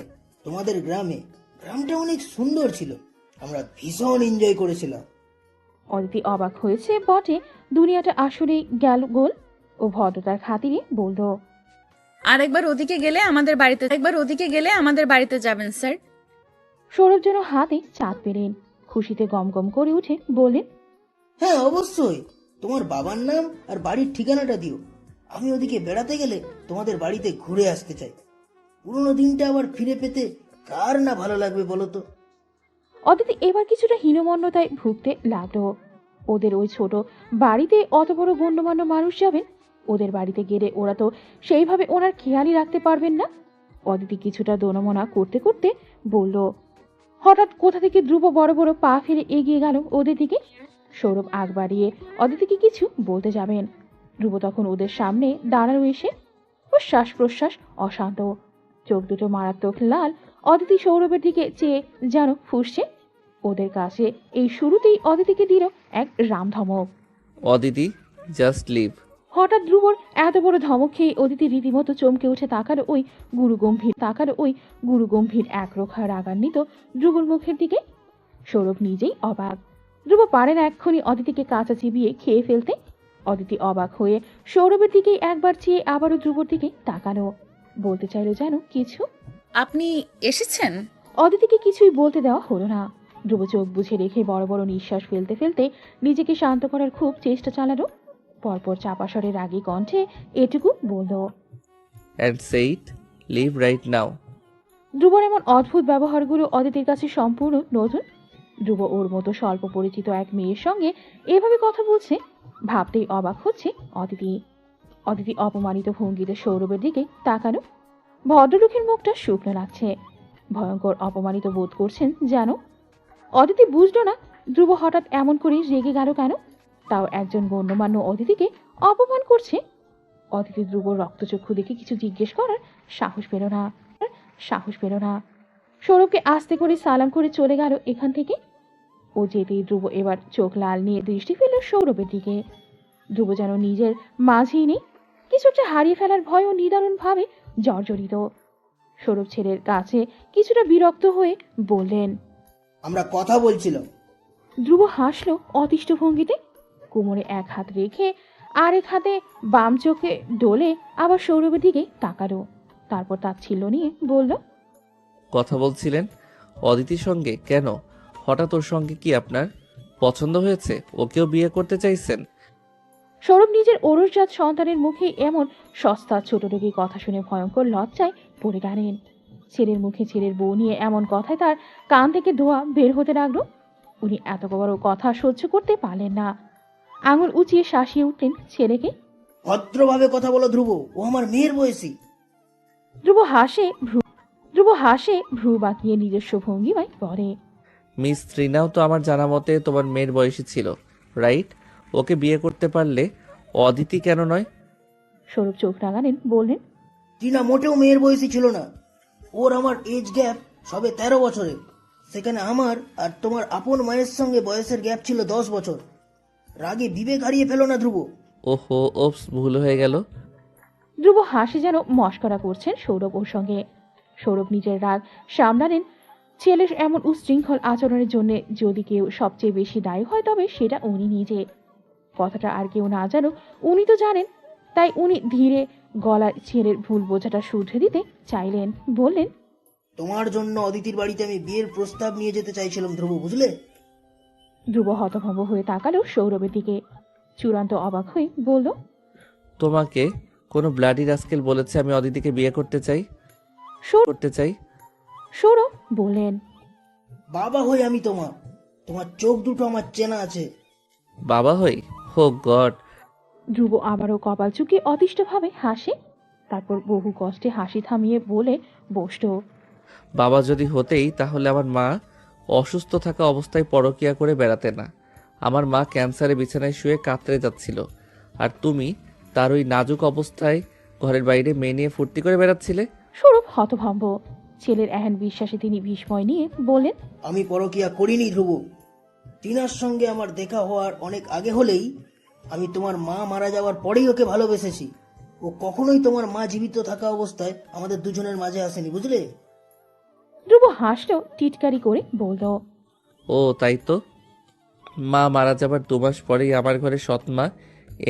তোমাদের গ্রামে। গ্রামটা অনেক সুন্দর ছিল, আমরা ভীষণ এনজয় করেছিলাম। অদিতি অবাক হয়েছে বটে, দুনিয়াটা আসলেই গেল গোল। ও ভদ্রতার খাতিরে বলল, আরেকবার ওদিকে গেলে আমাদের বাড়িতে যাবেন স্যার। সৌরভ যেন হাতে চাঁদ পেলেন, খুশিতে গমগম করে উঠে বললেন, হ্যাঁ অবশ্যই, তোমার বাবার নাম আর বাড়ির ঠিকানাটা দিও। আমি ওদিকে বেড়াতে গেলে তোমাদের বাড়িতে ঘুরে আসতে চাই। পুরোনো দিনটা আবার ফিরে পেতে কার না ভালো লাগবে বলো তো। অদিতি এবার কিছুটা হীনমন্যতায় ভুগতে লাগলো। ওদের ওই ছোট বাড়িতে অত বড় গণ্যমান্য মানুষ যাবেন, ওদের বাড়িতে গেলে ওরা তো সেইভাবে ওনার খেয়ালই রাখতে পারবেন না। অদিতি কিছুটা দোনমনা করতে করতে বলল। হঠাৎ কোথা থেকে ধ্রুব বড় বড় পা ফেলে এগিয়ে গেল ওদের দিকে। সৌরভ আগ বাড়িয়ে অদিতিকে কিছু বলতে যাবেন, ধ্রুব তখন ওদের সামনে দাঁড়ানো এসে। ওর শ্বাস প্রশ্বাস অশান্ত, চোখ দুটো মারাত্মক লাল। অদিতি সৌরভের দিকে চেয়ে যেন ফুঁসছে। ওদের কাছে এই শুরুতেই অদিতিকে দিল এক রামধমক। Aditi, just leave. হঠাৎ ধ্রুবর এত বড় ধমক খেয়ে অদিতি রীতিমতো চমকে উঠে তাকালো ওই গুরুগম্ভীর একরোখা রাগান্বিত ধ্রুবর মুখের দিকে। সৌরভ নিজেই অবাক, ধ্রুব পারে না এক্ষুনি অদিতিকে কাঁচা চিবিয়ে খেয়ে ফেলতে। অদিতি অবাক হয়ে সৌরভের দিকেই একবার চেয়ে আবারও ধ্রুবর দিকে তাকালো, বলতে চাইলো যেন কিছু। আপনি এসেছেন? অদিতিকে কিছুই বলতে দেওয়া হলো না। ধ্রুব চোখ বুঝে রেখে বড় বড় নিঃশ্বাস ফেলতে ফেলতে নিজেকে শান্ত করার খুব চেষ্টা চালালো। পরপর চাপা স্বরে রাগী কণ্ঠে এটুকু বলল, অ্যান্ড সেইট লিভ রাইট নাও। ধ্রুবর এমন অদ্ভুত ব্যবহারগুলো অদিতির কাছে সম্পূর্ণ নতুন। ধ্রুব ওর মতো স্বল্প পরিচিত এক মেয়ের সঙ্গে এভাবে কথা বলছে, ভাবতেই অবাক হচ্ছে অদিতি। অদিতি অপমানিত ভঙ্গিতে সৌরভের দিকে তাকালো। ভদ্রলোকের মুখটা শুকনো লাগছে, ভয়ঙ্কর অপমানিত বোধ করছেন যেন। অদিতি বুঝলো না ধ্রুব হঠাৎ এমন করে রেগে গেল কেন, তাও একজন গণ্যমান্য অতিথিকে অপমান করছে। অদিতি ধ্রুবর রক্তচক্ষু দেখে কিছু জিজ্ঞেস করার সাহস পেল না। সৌরভকে আস্তে করে সালাম করে চলে গেল এখান থেকে। ও যেতেই ধ্রুব এবার চোখ লাল নিয়ে দৃষ্টি ফেলল সৌরভের দিকে। ধ্রুব যেন নিজের মাঝেই নেই, কিছু একটা হারিয়ে ফেলার ভয় ও নিদারুণ ভাবে জর্জরিত। সৌরভ ছেলের কাছে কিছুটা বিরক্ত হয়ে বললেন, আমরা কথা বলছিলাম। ধ্রুব হাসলো অতিষ্ঠ ভঙ্গিতে, কোমরে এক হাত রেখে আরেক হাতে বাম চোখে ডলে আবার সৌরভের দিকে তাকালো। তারপর তাচ্ছিল্য নিয়ে বলল, কথা বলছিলেন অদিতির সঙ্গে? কেন, হঠাৎ ওর সঙ্গে কি আপনার পছন্দ হয়েছে? ওকেও বিয়ে করতে চাইছেন? সৌরভ নিজের ওরসজাত সন্তানের মুখে এমন সস্তা ছোট রেগে কথা শুনে ভয়ঙ্কর লজ্জায় পড়ে গেলেন। ছেলের মুখে ছেলের বউ নিয়ে এমন কথায় তার কান থেকে ধোঁয়া বের হতে লাগলো। উনি এত বড় কথা সহ্য করতে পারলেন না, আঙুল উঁচিয়ে শাসিয়ে উঠলেন ছেলেকে। ভদ্রভাবে কথা বলো ধ্রুব, ও আমার মেয়ের বয়সী। ধ্রুব হাসে ভ্রু বাঁকিয়ে নিজস্ব ভঙ্গিমায় পড়ে, মিস ত্রিনাও তো আমার জানা মতে তোমার মেয়ের বয়সী ছিল, রাইট? ওকে বিয়ে করতে পারলে অদিতি কেন নয়? সৌরভ চোখ রাঙালেন, বললেন, টিনা মোটেও মেয়ের বয়সী ছিল না। ওর আমার এজ গ্যাপ সবে 13 বছরের। সেখানে আমার আর তোমার আপন মায়ের সঙ্গে বয়সের গ্যাপ ছিল 10 বছর। রাগে বিবেক হারিয়ে ফেলো না ধ্রুব। ওহো, ওপস, ভুল হয়ে গেল। ধ্রুব হাসি যেন মস্করা করছেন সৌরভ ওর সঙ্গে। সৌরভ নিজের রাগ সামলালেন। ছেলের এমন উচ্ছৃঙ্খল আচরণের জন্য যদি কেউ সবচেয়ে বেশি দায়ী হয় তবে সেটা উনি নিজে। কথাটা আর কেউ না জানুক, উনি তো জানেন। তাই উনি ধীরে গলায় ছেলের ভুল বোঝাটা শুধরে দিতে চাইলেন, বললেন, তোমার জন্য অদিতির বাড়িতে আমি বিয়ের প্রস্তাব নিয়ে যেতে চাইছিলাম ধ্রুব, বুঝলে? ধ্রুব হতভম্ব হয়ে তাকালো সৌরভের দিকে, চূড়ান্ত অবাক হয়ে বলল, তোমাকে কোনো ব্লাডি রাস্কেল বলেছে আমি অদিতিকে বিয়ে করতে চাই? সৌরভ বললেন, বাবা হই আমি তোমার। তোমার চোখ দুটো আমার চেনা আছে। বাবা হই? হো গড। ধ্রুব আবারও কপাল চুকে অতিষ্ঠভাবে হাসে, তারপর বহু কষ্টে হাসি থামিয়ে বলে বসল, বাবা যদি হতেই তাহলে আমার মা অসুস্থ থাকা অবস্থায় পরকিয়া করে বেড়াতে না। আমার মা ক্যান্সারে বিছানায় শুয়ে কাতরে যাচ্ছিল, আর তুমি তার ওই নাজুক অবস্থায় ঘরের বাইরে মেয়ে নিয়ে ফুর্তি করে বেড়াচ্ছিলে। সৌরভ হতভম্ব, ছেলের এহেন বিশ্বাসে তিনি বিস্ময় নিয়ে বললেন, আমি পরকিয়া করিনি ধ্রুব। টিনার সঙ্গে আমার দেখা হওয়ার অনেক আগে হলেই আমি তোমার মা মারা যাওয়ার পরেই ওকে ভালোবেসেছি। ও কখনোই তোমার মা জীবিত থাকা অবস্থায় আমাদের দুজনের মাঝে আসেনি, বুঝলে? ধ্রুব হাসলো টিটকারি করে বলল, ও তাই তো, মা মারা যাবার 2 মাস পরেই আমার ঘরে সৎ মা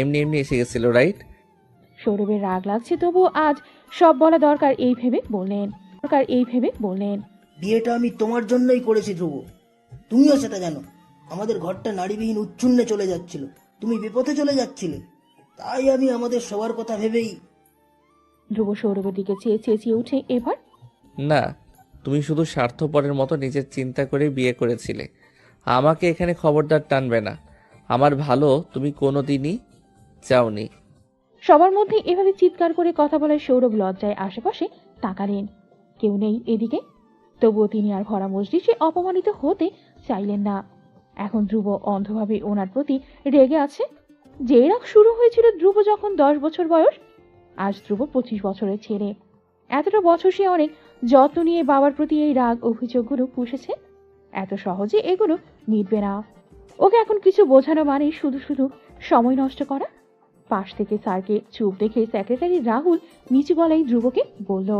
এমনি এমনি এসে গেছিল, রাইট? সৌরভের রাগ লাগছে তবুও আজ সব বলা দরকার এই ভেবে বললেন, বিয়েটা আমি তোমার জন্যই করেছি ধ্রুব, তুমিও সেটা জানো। আমাদের ঘরটা নারীবিহীন উচ্ছন্নে চলে যাচ্ছিল, তুমি বিপথে চলে যাচ্ছিলে, তাই আমি আমাদের সবার কথা ভেবেই। ধ্রুব সৌরভের দিকে চেয়ে চেঁচিয়ে উঠে এবার। না, তুমি শুধু স্বার্থপরের মতো নিজের চিন্তা করে বিয়ে করেছিলে। আমাকে এখানে খবরদার টানবে না। আমার ভালো তুমি কোনোদিনই চাওনি। সবার মধ্যে এভাবে চিৎকার করে কথা বলায় সৌরভ লজ্জায় আশেপাশে তাকালেন। কেউ নেই এদিকে। তবুও তিনি আর ভরা মজলিসে অপমানিত হতে চাইলেন না। এখন ধ্রুব অন্ধভাবে ওনার প্রতি রেগে আছে। যে রাগ শুরু হয়েছিল ধ্রুব যখন 10 বছর বয়স, আজ ধ্রুব 25 বছরের ছেলে। এতটা বছর সে অনেক যত্ন নিয়ে বাবার প্রতি এই রাগ অভিযোগগুলো পুষেছে। এত সহজে এগুলো মিটবে না। ওকে এখন কিছু বোঝানো মানে শুধু শুধু সময় নষ্ট করা। পাশ থেকে স্যারকে চুপ দেখে সেক্রেটারি রাহুল নিচু গলায় ধ্রুবকে বলল।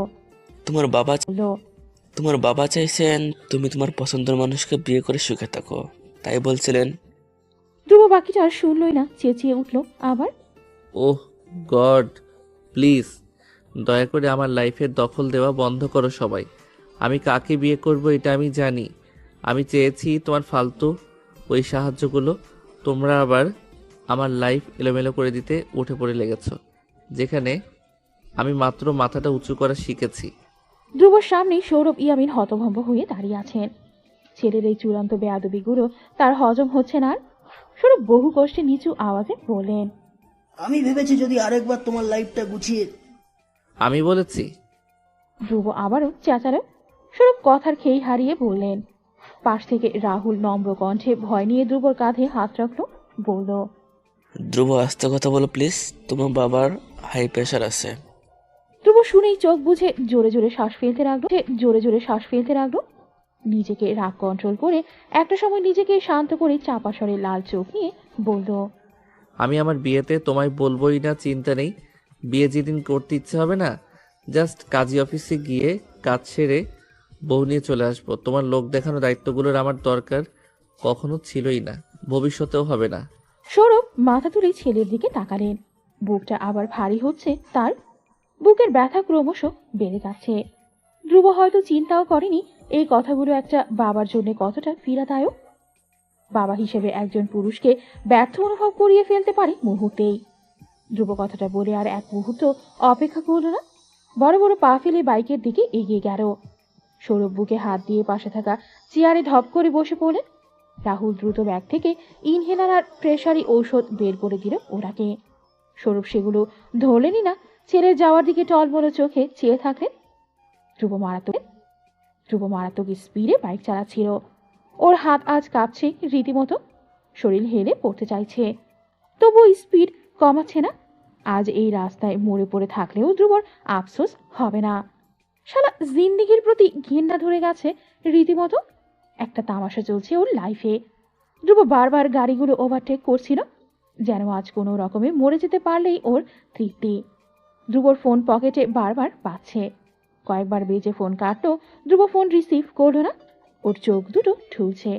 তোমার বাবা চাইছেন তুমি তোমার পছন্দের মানুষকে বিয়ে করে সুখে থাকো, তাই বলছিলেন। ধ্রুব বাকিটা আর শুনলই না, চেঁচিয়ে উঠল আবার। ওহ গড, প্লিজ দয়া করে আমার লাইফের দখল দেওয়া বন্ধ করো সবাই। আমি কাকে বিয়ে করব এটা আমি জানি। আমি চেয়েছি তোমার ফালতু ওই সাহায্যগুলো, তোমরা আবার আমার লাইফ এলোমেলো করে দিতে উঠে পড়ে লেগেছো, যেখানে আমি মাত্র মাথাটা উঁচু করা শিখেছি। ধ্রুবর সামনে সৌরভ ইয়ামিন হতভম্ব হয়ে দাঁড়িয়ে আছেন। ছেলের এই চূড়ান্ত বেয়াদবিগুলো তার হজম হচ্ছে না। আর সৌরভ বহু কষ্টে নিচু আওয়াজে বললেন। আমি ভেবেছি যদি আরেকবার তোমার লাইফটা গুছিয়ে। আমি বলেছি? ধ্রুব আবারও চেঁচালো। সৌরভ কথার খেই হারিয়ে বললেন। পাশ থেকে রাহুল নম্র কণ্ঠে ভয় নিয়ে ধ্রুবর কাঁধে হাত রাখলো, বলল। ধ্রুব আস্তে কথা বলো প্লিজ, তোমার বাবার হাই প্রেশার আছে। ধ্রুব শুনেই চোখ বুঝে জোরে জোরে শ্বাস ফেলতে লাগলো। নিজেকে রাগ কন্ট্রোল করে একটা সময় নিজেকে শান্ত করে চাপা স্বরে লাল চোখ নিয়ে বলল। আমি আমার বিয়েতে তোমায় বলবোই না, চিন্তা নেই। বিয়ে যেদিন করতে ইচ্ছে হবে না, জাস্ট কাজী অফিসে গিয়ে কাজ সেরে বউ নিয়ে চলে আসবো। তোমার লোক দেখানো দায়িত্বগুলোর আমার দরকার কখনো ছিলই না, ভবিষ্যতেও হবে না। সৌরভ মাথা তুলে ছেলের দিকে তাকালেন। বুকটা আবার ভারী হচ্ছে তার। বুকের ব্যথা ক্রমশ বেড়ে যাচ্ছে। ধ্রুব হয়তো চিন্তাও করেনি এই কথাগুলো একটা বাবার জন্য কতটা পীড়াদায়ক। বাবা হিসেবে একজন পুরুষকে ব্যর্থ অনুভব করিয়ে ফেলতে পারে মুহূর্তেই। ধ্রুব কথাটা বলে আর এক মুহূর্ত অপেক্ষা করল না, বড় বড় পা ফেলে বাইকের দিকে এগিয়ে গেল। সৌরভ বুকে হাত দিয়ে পাশে থাকা চেয়ারে ধপ করে বসে পড়লেন। রাহুল দ্রুত ব্যাগ থেকে ইনহেলার আর প্রেসারি ঔষধ বের করে দিল ওরাকে। সৌরভ সেগুলো ধরলেনই না, ছেলের যাওয়ার দিকে টলমল চোখে চেয়ে থাকলেন। ধ্রুব মারাত্মক স্পিডে বাইক চালাচ্ছিল। ওর হাত আজ কাঁপছে রীতিমতো, শরীর হেলে পড়তে চাইছে, তবুও স্পিড কমাচ্ছে না। আজ এই রাস্তায় মরে পড়ে থাকলেও ধ্রুবর আফসোস হবে না। শালা জিন্দিগির প্রতি ঘৃণা ধরে গেছে রীতিমতো। একটা তামাশা চলছে ওর লাইফে। ধ্রুব বারবার গাড়িগুলো ওভারটেক করছিল, যেন আজ কোনো রকমে মরে যেতে পারলেই ওর তৃপ্তি। ধ্রুবর ফোন পকেটে বারবার পাচ্ছে। কয়েকবার বেজে ফোন কাটলো, ধ্রুব ফোন রিসিভ করলো না। ওর চোখ দুটো ঠুলছে,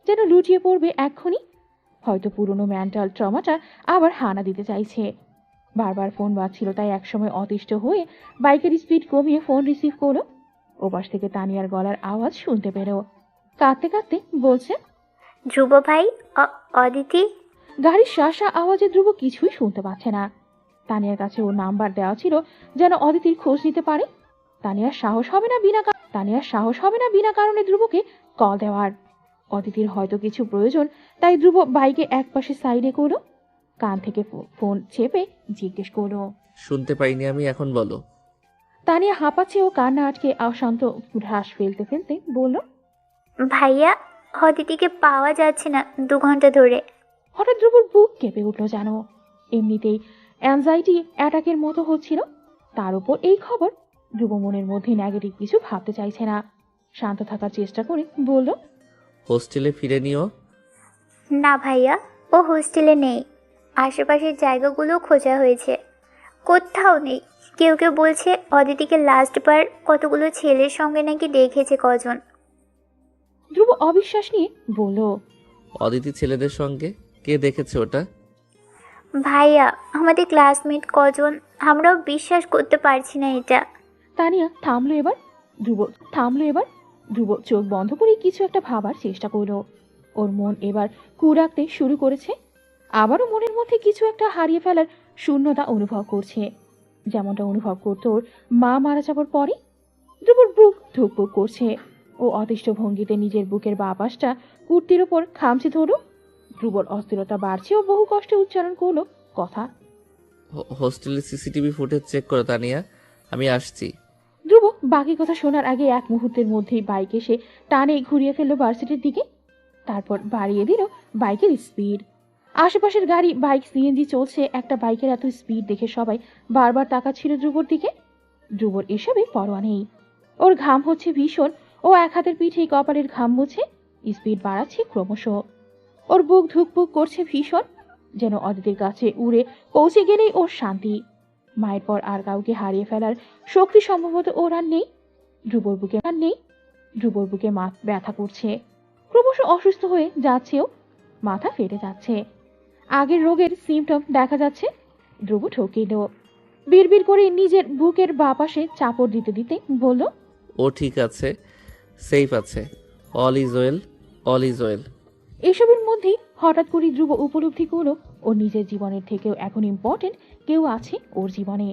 যেন লুটিয়ে পড়বে এক্ষুনি। হয়তো পুরনো মেন্টাল ট্রমাটা আবার হানা দিতে চাইছে। বারবার ফোন বাজছিল, তাই একসময় অতিষ্ঠ হয়ে বাইকের স্পিড কমিয়ে ফোন রিসিভ করলো। ওপাশ থেকে তানিয়ার গলার আওয়াজ শুনতে পেল। কাঁদতে কাঁদতে বলছে। ধ্রুব ভাই, অদিতি। গাড়ির শাসা আওয়াজে ধ্রুব কিছুই শুনতে পাচ্ছে না। তানিয়ার কাছে ওর নাম্বার দেওয়া ছিল যেন অদিতির খোঁজ নিতে পারে। তানিয়ার সাহস হবে না বিনা কারণে ধ্রুবকে কল দেওয়ার। অদিতির হয়তো কিছু প্রয়োজন, তাই ধ্রুব বাইকে একপাশে সাইডে করলো। কান থেকে ফোন চেপে জিজ্ঞেস করলো। শুনতে পাইনি আমি, এখন বলো। তানিয়া হাঁপাচ্ছে ও কান্না আটকে অশান্ত ঘাস ফেলতে ফেলতে বলল। ভাইয়া, অদিতিকে পাওয়া যাচ্ছে না 2 ঘন্টা ধরে। হঠাৎ ধ্রুবর বুক কেঁপে উঠল যেন। এমনিতেই অ্যাংজাইটি অ্যাটাকের মতো হচ্ছিল, তার উপর এই খবর। ধ্রুব মনের মধ্যে নেগেটিভ কিছু ভাবতে চাইছে না, শান্ত থাকার চেষ্টা করে বলল। হোস্টেলে ফিরে নিও। না ভাইয়া, ও হোস্টেলে নেই। আশেপাশের জায়গাগুলো খোঁজা হয়েছে, কোথাও নেই। কেউ কেউ বলছে অদিতিকে লাস্টবার কতগুলো ছেলের সঙ্গে নাকি দেখেছে কজন। ধ্রুব অবিশ্বাস নিয়ে বলল। অদিতি ছেলেদের সঙ্গে? কে দেখেছে ওটা? ভাইয়া, আমাদের ক্লাসমেট কজন, আমরাও বিশ্বাস করতে পারছি না এটা। তানিয়া থামলো এবার। ধ্রুব থামলো এবার। ধ্রুব চোখ বন্ধ করে কিছু একটা ভাবার চেষ্টা করলো। ওর মন এবার কুড়াকতে শুরু করেছে। আবারও মনের মধ্যে কিছু একটা হারিয়ে ফেলার শূন্যতা অনুভব করছে, যেমনটা অনুভব করতো ওর মা মারা যাবার পরে। ধ্রুবর বুক ধুকপুক করছে। ও অতিষ্ঠ ভঙ্গিতে নিজের বুকের বা পাশটা কুর্তির ওপর খামচে ধরল। ধ্রুবর অস্থিরতা বাড়ছে ও বহু কষ্টে উচ্চারণ করলো কথা। হোস্টেলের সিসিটিভি ফুটেজ চেক করো তানিয়া, আমি আসছি। ধ্রুব বাকি কথা শোনার আগে এক মুহূর্তের মধ্যেই বাইক এসে টানে ঘুরিয়ে ফেললো ভার্সিটির দিকে। তারপর বাড়িয়ে দিল বাইকের স্পিড। আশেপাশের গাড়ি, বাইক, সিএনজি চলছে। একটা বাইকের এত স্পিড দেখে সবাই বারবার তাকাচ্ছিল ধ্রুবর দিকে। ধ্রুবর এসবে পরোয়া নেই। ওর ঘাম হচ্ছে ভীষণ। ও এক হাতের পিঠে কপালের ঘাম মুছে স্পিড বাড়াচ্ছে ক্রমশ। ওর বুক ধুকপুক করছে ভীষণ, যেন অদিতির কাছে উড়ে পৌঁছে গেলেই ওর শান্তি। মায়ের পর আর কাউকে হারিয়ে ফেলার শক্তি সম্ভবত ওর আর নেই। ধ্রুবর বুকে ব্যথা করছে, ক্রমশ অসুস্থ হয়ে যাচ্ছেও। মাথা ফেটে যাচ্ছে, আগের রোগের সিমটম দেখা যাচ্ছে। ধ্রুব ঠকিল। বিড়বিড় করে নিজের বুকের বাঁ পাশে চাপড় দিতে দিতে বলল, ও ঠিক আছে, সেফ আছে, all is well, all is well. এসবের মধ্যেই হঠাৎ করে ধ্রুব উপলব্ধি করলো ওর নিজের জীবনের থেকেও এখন ইম্পর্টেন্ট কেউ আছে ওর জীবনে,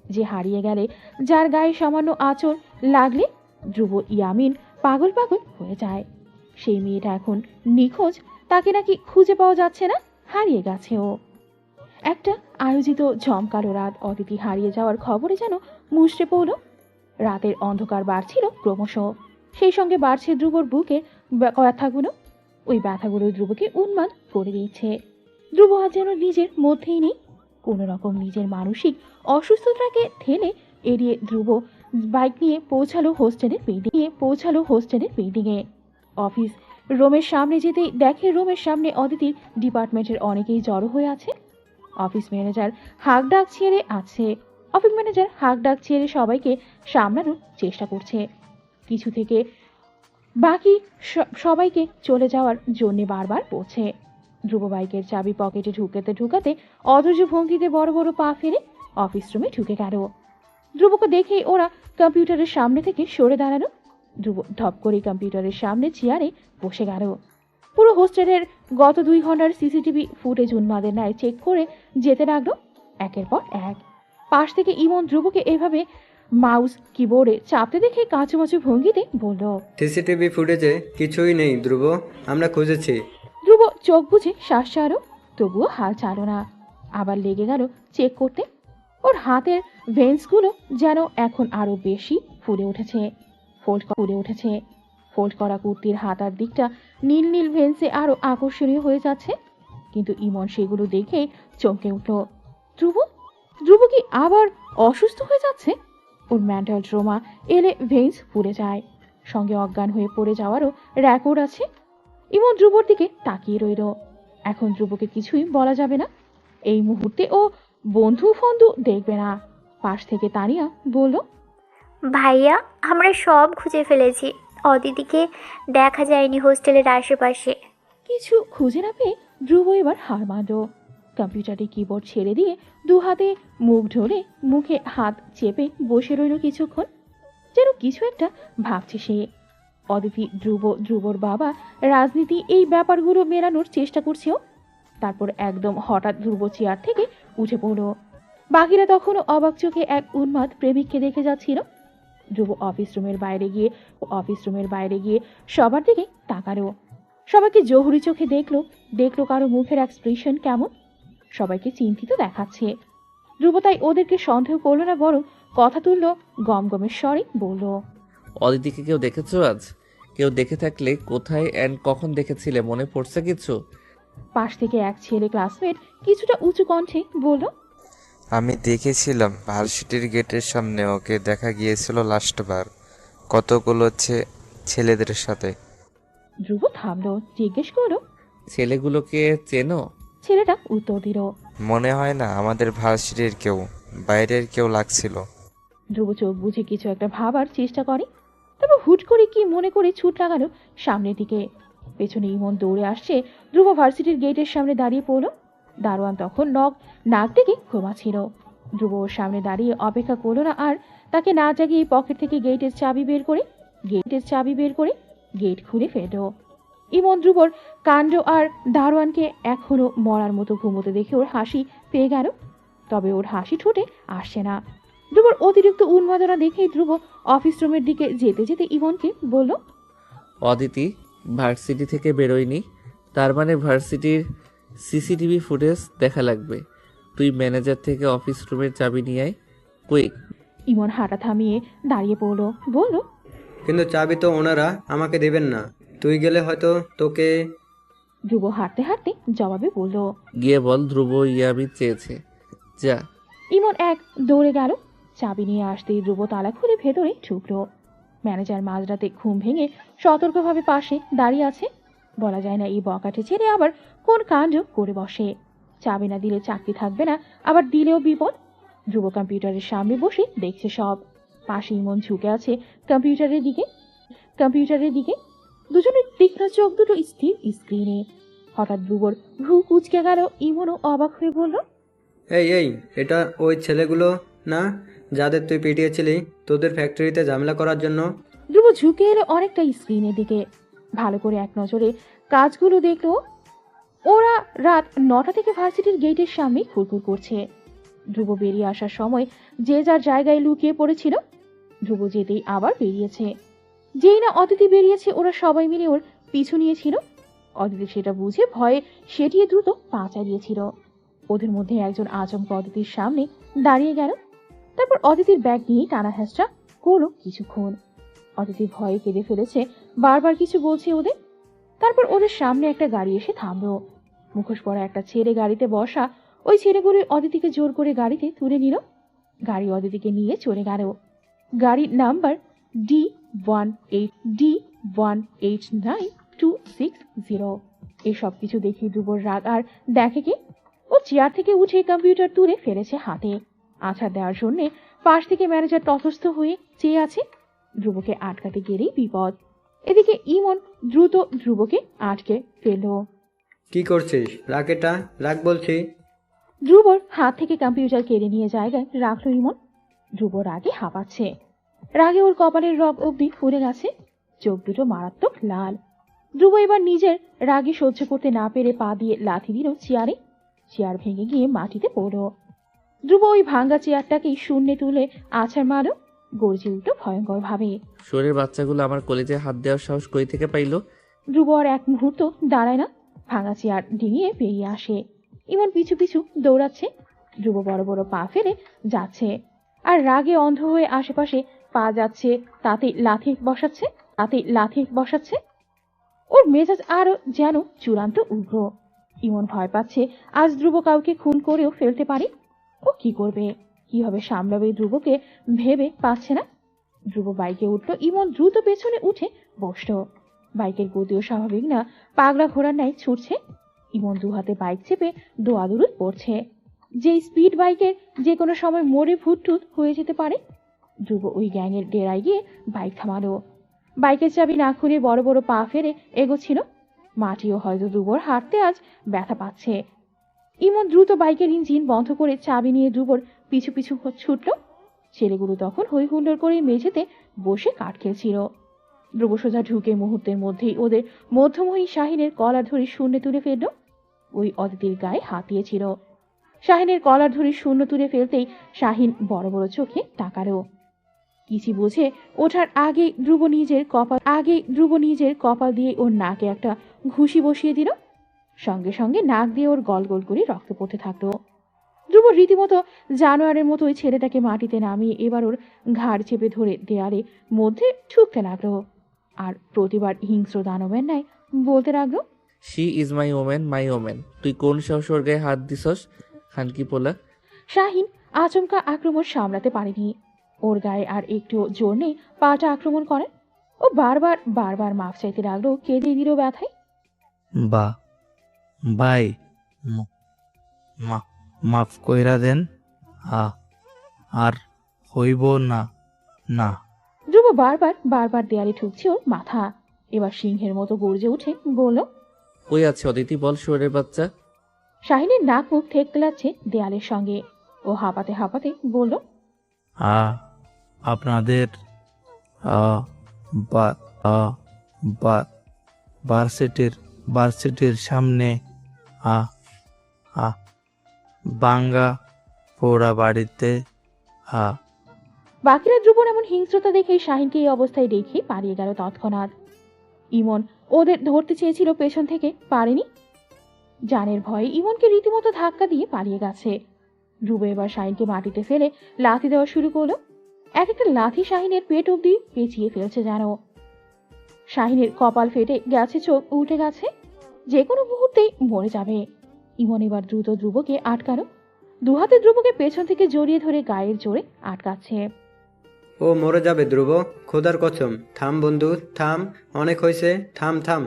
যে হারিয়ে গেলে, যার গায়ে সামান্য আঁচড় লাগলে ধ্রুব ইয়ামিন পাগল পাগল হয়ে যায়। সেই মেয়েটা এখন নিখোঁজ, তাকে নাকি খুঁজে পাওয়া যাচ্ছে না, হারিয়ে গেছে ও। একটা আয়োজিত জমকালো রাত অদিতি হারিয়ে যাওয়ার খবরে যেন মুষড়ে পড়ল। রাতের অন্ধকার বাড়ছিল ক্রমশ, সেই সঙ্গে বাড়ছে ধ্রুবর বুকের ব্যথাগুলো। ওই ব্যথাগুলো ধ্রুবকে উন্মাদ করে দিয়েছে। ধ্রুব আজ যেন নিজের মধ্যেই নেই। কোনো রকম নিজের মানসিক অসুস্থতাকে ঠেলে এড়িয়ে ধ্রুব বাইক নিয়ে পৌঁছালো হোস্টেলের বিল্ডিংয়ে। অফিস রুমের সামনে যেতেই দেখে রুমের সামনে অদিতির ডিপার্টমেন্টের অনেকেই জড়ো হয়ে আছে। অফিস ম্যানেজার হাঁক ডাক ছেড়ে সবাইকে সামলানোর চেষ্টা করছে। কিছু থেকে বাকি সবাইকে চলে যাওয়ার জন্য বারবার বলছে। ধ্রুব বাইকের চাবি পকেটে ঢুকাতে অধৈর্য ভঙ্গিতে বড় বড় পা ফেলে অফিস রুমে ঢুকে গেল। ধ্রুবকে দেখে ওরা কম্পিউটারের সামনে থেকে সরে দাঁড়ালো। ধ্রুব ধপ করে কম্পিউটারের সামনে চেয়ারে বসে গেল। পুরো হোস্টেলের গত 2 ঘন্টার সিসিটিভি ফুটেজ উন্মাদের ন্যায় চেক করে যেতে লাগলো একের পর এক। পাশ থেকে ইমন ধ্রুবকে এভাবে মাউস কিবোর্ডে চাপতে দেখে কাঁচুমাচু ভঙ্গিতে বলল, সিসিটিভি ফুটেজে কিছুই নেই ধ্রুব, আমরা খুঁজেছি। ধ্রুব চোখ বুঝে শ্বাস ছাড়ো, তবুও হাল ছাড়ো না। আবার লেগে গেল চেক করতে। ওর হাতের ভেন্সগুলো যেন এখন আরো বেশি ফুলে উঠেছে। ফোল্ড করা কুর্তির হাতার দিকটা নীল নীল ভেন্সে আরো আকর্ষণীয় হয়ে যাচ্ছে। কিন্তু ইমন সেগুলো দেখে চমকে উঠল। ধ্রুব কি আবার অসুস্থ হয়ে যাচ্ছে? ওর মেন্টাল ট্রমা এলে ভেন্স ফুলে যায়, সঙ্গে অজ্ঞান হয়ে পড়ে যাওয়ারও রেকর্ড আছে। ইমন ধ্রুবর দিকে তাকিয়ে রইল। এখন ধ্রুবকে কিছুই বলা যাবে না। এই মুহূর্তে ও বন্ধু দেখবে না। পাশ থেকে তানিয়া বলল, ভাইয়া, আমরা সব খুঁজে ফেলেছি, অদিতিকে দেখা যায়নি হোস্টেলের আশেপাশে। কিছু খুঁজে না পেয়ে ধ্রুব এবার হার মানল। কম্পিউটারে কিবোর্ড ছেড়ে দিয়ে 2 হাতে মুখ ঢোলে মুখে হাত চেপে বসে রইল কিছুক্ষণ, যেন কিছু একটা ভাবছে সে। অদিতি, ধ্রুবর বাবা, রাজনীতি, এই ব্যাপারগুলো মেলানোর চেষ্টা করছেও। তারপর একদম হঠাৎ ধ্রুব চেয়ার থেকে উঠে পড়ল। বাকিরা তখনও অবাক চোখে এক উন্মাদ প্রেমিককে দেখে যাচ্ছিল। ধ্রুব অফিস রুমের বাইরে গিয়ে সবার দিকে তাকালো। সবাইকে জহুরি চোখে দেখলো কারো মুখের এক্সপ্রেশন কেমন, সবাইকে চিন্তিত দেখাচ্ছে। ধ্রুব তাই ওদেরকে সন্দেহ করলো না, বরং কথা তুললো গমগমের স্বরে বলল, অদিতিকে কেউ দেখেছো আজ? কেউ দেখে থাকলে কোথায় অ্যান্ড কখন দেখেছিলে, মনে পড়ছে কিছু? পাশ থেকে এক ছেলে ক্লাসমেট কিছুটা উঁচু কণ্ঠে বলল, আমি দেখেছিলাম ভার্সিটির গেটের সামনে ওকে দেখা গিয়েছিল লাস্টবার, কতগুলো ছেলেদের সাথে। ধ্রুব থামলো, জিজ্ঞেস করলো, ছেলেগুলোকে চেনো? ছেলেটা উত্তর দিল, মনে হয় না আমাদের ভার্সিটির কেউ, বাইরের কেউ লাগছিল। ধ্রুব চোখ বুঝে কিছু একটা ভাবার চেষ্টা করে, তারপর হুট করে কি মনে করে ছুট লাগালো সামনের দিকে। পেছনে ইমন দৌড়ে আসছে। ধ্রুব ভার্সিটির গেটের সামনে দাঁড়িয়ে পড়ল। দারোয়ান তখন নাক ডেকে ঘুমাচ্ছিল। ধ্রুব ওর সামনে দাঁড়িয়ে অপেক্ষা করলো না আর, তাকে না জাগিয়ে পকেট থেকে গেটের চাবি বের করে গেটের চাবি বের করে গেট খুলে ফেলল। ইমন ধ্রুবর কাণ্ড আর দারোয়ানকে এখনো মরার মতো ঘুমোতে দেখে ওর হাসি পেয়ে গেল, তবে ওর হাসি ঠোঁটে আসছে না। ধ্রুবর অতিরিক্ত উন্মাদনা দেখে ধ্রুব অফিস রুমের দিকে যেতে যেতে ইমনকে বলল, অদিতি ভার্সিটি থেকে বেরোয়নি, তার মানে ভার্সিটির সিসিটিভি ফুটেজ দেখা লাগবে। তুই ম্যানেজার থেকে অফিস রুমের চাবি নিয়ে আয়, কুইক। ইমন হাঁটা থামিয়ে দাঁড়িয়ে পড়ল, বলল, কিন্তু চাবি তো ওনারা আমাকে দেবেন না, তুই গেলে হয়তো তোকে। ধ্রুব হাঁটতে হাঁটতে জবাবে বলল, গিয়ে বল ধ্রুব ইয়াবি চেয়েছে, যা। ইমন এক দৌড়ে গেল। চাবি নিয়ে আসতেই ধ্রুব তালা খুলে ভেতরে ঢুকলো। ম্যানেজার মাঝরাতে ঘুম ভেঙে সতর্কভাবে পাশে দাঁড়িয়ে আছে। বলা যায় না এই বকাটে ছেড়ে আবার কোন কাণ্ড করে বসে। চাবি না দিলে চাকরি থাকবে না, আবার দিলেও বিপদ। ধ্রুব কম্পিউটারের সামনে বসে দেখছে সব। পাশে ইমন ঝুঁকে আছে কম্পিউটারের দিকে। দুজনের তীক্ষ্ণ চোখ দুটো স্থির স্ক্রিনে। হঠাৎ ধ্রুবর ভ্রু কুচকে গেল। ইমনও অবাক হয়ে বলল, এই এই এটা ওই ছেলেগুলো না যাদের তুই পিটিয়েছিলি তোদের ফ্যাক্টরিতে ঝামেলা করার জন্য? ধ্রুব ঝুঁকে এলো অনেকটা স্ক্রিনের দিকে। ভালো করে এক নজরে কাজগুলো দেখলো। ওরা রাত 9টা থেকে ভার্সিটির গেটের সামনে খুরখুর করছে। ধ্রুব বেরিয়ে আসার সময় যে যার জায়গায় লুকিয়ে পড়েছিল। ধ্রুব যেতেই আবার বেরিয়েছে। যেই না অদিতি বেরিয়েছে ওরা সবাই মিলে ওর পিছু নিয়েছিল। অদিতি সেটা বুঝে ভয়ে সেটিয়ে দ্রুত পা চালিয়েছিল। ওদের মধ্যে একজন আচমকা অদিতির সামনে দাঁড়িয়ে গেল। তারপর অদিতির ব্যাগ নিয়ে টানা হেঁচড়া করলো কিছুক্ষণ। অদিতি ভয়ে কেঁদে ফেলেছে, বারবার কিছু বলছে ওদের। তারপর ওদের সামনে একটা গাড়ি এসে থামলো। মুখোশ পরা একটা ছেলে গাড়িতে বসা। ওই ছেলেগুলো অদিতিকে জোর করে গাড়িতে তুলে নিল। গাড়ি অদিতিকে নিয়ে চলে গেল। গাড়ির নাম্বার D1826260। এসব কিছু দেখি ধ্রুবর রাগ আর দেখে কি, ও চেয়ার থেকে উঠে কম্পিউটার তুলে ফেলেছে হাতে। আছাড় দেওয়ার জন্য পাশ থেকে ম্যানেজার তটস্থ হয়ে চেয়ে আছে। ধ্রুবকে আটকাতে গেলেই বিপদ। এদিকে ইমন দ্রুত ধ্রুবকে আটকে ফেলল। কি করছিস? রাকেটা রাখ বলছি। ধ্রুবর হাত থেকে কম্পিউটার কেড়ে নিয়ে জায়গায় রাখলো ইমন। ধ্রুব রাগে হাঁপাচ্ছে। রাগে ওর কপালের রগ অব্দি ফুলে গেছে, চোখ দুটো মারাত্মক লাল। ধ্রুব এবার নিজের রাগে সহ্য করতে না পেরে পা দিয়ে লাথি দিল চেয়ারে। চেয়ার ভেঙে গিয়ে মাটিতে পড়ল। ধ্রুব ওই ভাঙ্গা চেয়ারটাকেই শূন্যে তুলে আছাড় মারল, গর্জে উঠল ভয়ঙ্কর ভাবে। শোরের বাচ্চাগুলো আমার কলেজে হাত দেওয়ার সাহস কই থেকে পাইলো? ধ্রুব আর এক মুহূর্ত দাঁড়ায় না, ভাঙা চেয়ার ডিঙিয়ে বেরিয়ে আসে। ইমন পিছু পিছু দৌড়াচ্ছে। ধ্রুব বড় বড় পা ফেলে যাচ্ছে, আর রাগে অন্ধ হয়ে আশেপাশে পা যাচ্ছে, তাতে লাথি বসাচ্ছে। ওর মেজাজ আরো যেন চূড়ান্ত উগ্র। ইমন ভয় পাচ্ছে আজ ধ্রুব কাউকে খুন করেও ফেলতে পারে। ও কি করবে, কিভাবে সামলাবে ধ্রুবকে ভেবে পাচ্ছে না। ধ্রুব বাইকে উঠল। ইমন দ্রুত পেছনে উঠে বসল। বাইকের গতিও স্বাভাবিক না, পাগলা ঘোড়ার ন্যায় ছুটছে। ইমন দু হাতে বাইক চেপে দোয়াদুরুদ পড়ছে। যে স্পিড বাইকের যে কোনো সময় মোড়ে ভুটটুত হয়ে যেতে পারে। ধ্রুব ওই গ্যাংয়ের ডেরায় গিয়ে বাইক থামালো। বাইকের চাবি না খুলে বড় বড় পা ফেলে এগোচ্ছিল। মাটিও হয়তো ধ্রুবর হাঁটতে আজ ব্যথা পাচ্ছে। ইমন দ্রুত বাইকের ইঞ্জিন বন্ধ করে চাবি নিয়ে ধ্রুবর পিছু পিছু ছুটল। ছেলেগুলো তখন হই হুল্লোড় করে মেঝেতে বসে কাঠ খেলছিল। ধ্রুব সোজা ঢুকে মুহূর্তের মধ্যেই ওদের মধ্যময়ী শাহিনের কলার ধরে শূন্য তুলে ফেলল। ওই অদিতির গায়ে হাত দিয়েছিল। শাহিনের কলার ধরে শূন্য তুলে ফেলতেই শাহিন বড় বড় চোখে তাকালো। কিছু বুঝে ওঠার আগে ধ্রুব নিজের কপাল দিয়ে ওর নাকে একটা ঘুষি বসিয়ে দিল। সঙ্গে সঙ্গে নাক দিয়ে ওর গল গল করে রক্ত পড়তে থাকলো। ধ্রুব রীতিমতো জানোয়ারের মতো ওই ছেলেটাকে মাটিতে নামিয়ে এবার ওর ঘাড় চেপে ধরে দেয়ালে মধ্যে ঠুকতে লাগলো। আর প্রতিবার হিংস্র দানবের ন্যায় বলতে লাগলো, she is my women, my women. তুই কোন সাহস ওর গায়ে হাত দিছস খানকি পোলা? শাহিন আচমকা আক্রমণ সামলাতে পারেনি। ওর গায়ে আর একটু জোর নেই পাটা আক্রমণ করে। ও বারবার বারবার মাফ চাইতে লাগলো, কেঁদে দিল ব্যথায়। ভাই মাফ কইরা দেন, আর হইব না। না। ধ্রুব বারবার বারবার দেয়ালে ঠুকছে ওর মাথা। এবার সিংহের মতো গর্জে উঠে বলল, কই আছে অদিতি, বল শোরের বাচ্চা। শাহিনের নাক মুখ ঠেকতে লাগছে দেয়ালের সঙ্গে। ও হাঁপাতে হাঁপাতে বলল, আপনাদের বা বা ভার্সিটির সামনে আ আ বাঙ্গা পোড়া বাড়িতে আ বাকিরা ধ্রুবর এমন হিংস্রতা দেখে শাহিনকে এই অবস্থায় দেখে পালিয়ে গেল তৎক্ষণাৎ। ইমন ওদের ধরতে চেয়েছিল পেছন থেকে, পারেনি। জানের ভয়ে ইমনকে রীতিমতো ধাক্কা দিয়ে পালিয়ে গেছে। ধ্রুব এবার শাহিনকে মাটিতে ফেলে লাথি দেওয়া শুরু করলো। এক একটা লাথি শাহিনের পেট অব্দি পেঁচিয়ে ফেলছে যেন। শাহিনের কপাল ফেটে গেছে, চোখ উঠে গেছে, যে কোনো মুহূর্তেই মরে যাবে। ইমন এবার দ্রুত ধ্রুবকে আটকালো, দুহাতে ধ্রুবকে পেছন থেকে জড়িয়ে ধরে গায়ের জোরে আটকাচ্ছে। ও মরে যাবে ধ্রুব, খোদার কসম। থাম বন্ধু, থাম, অনেক হয়েছে, থাম থাম।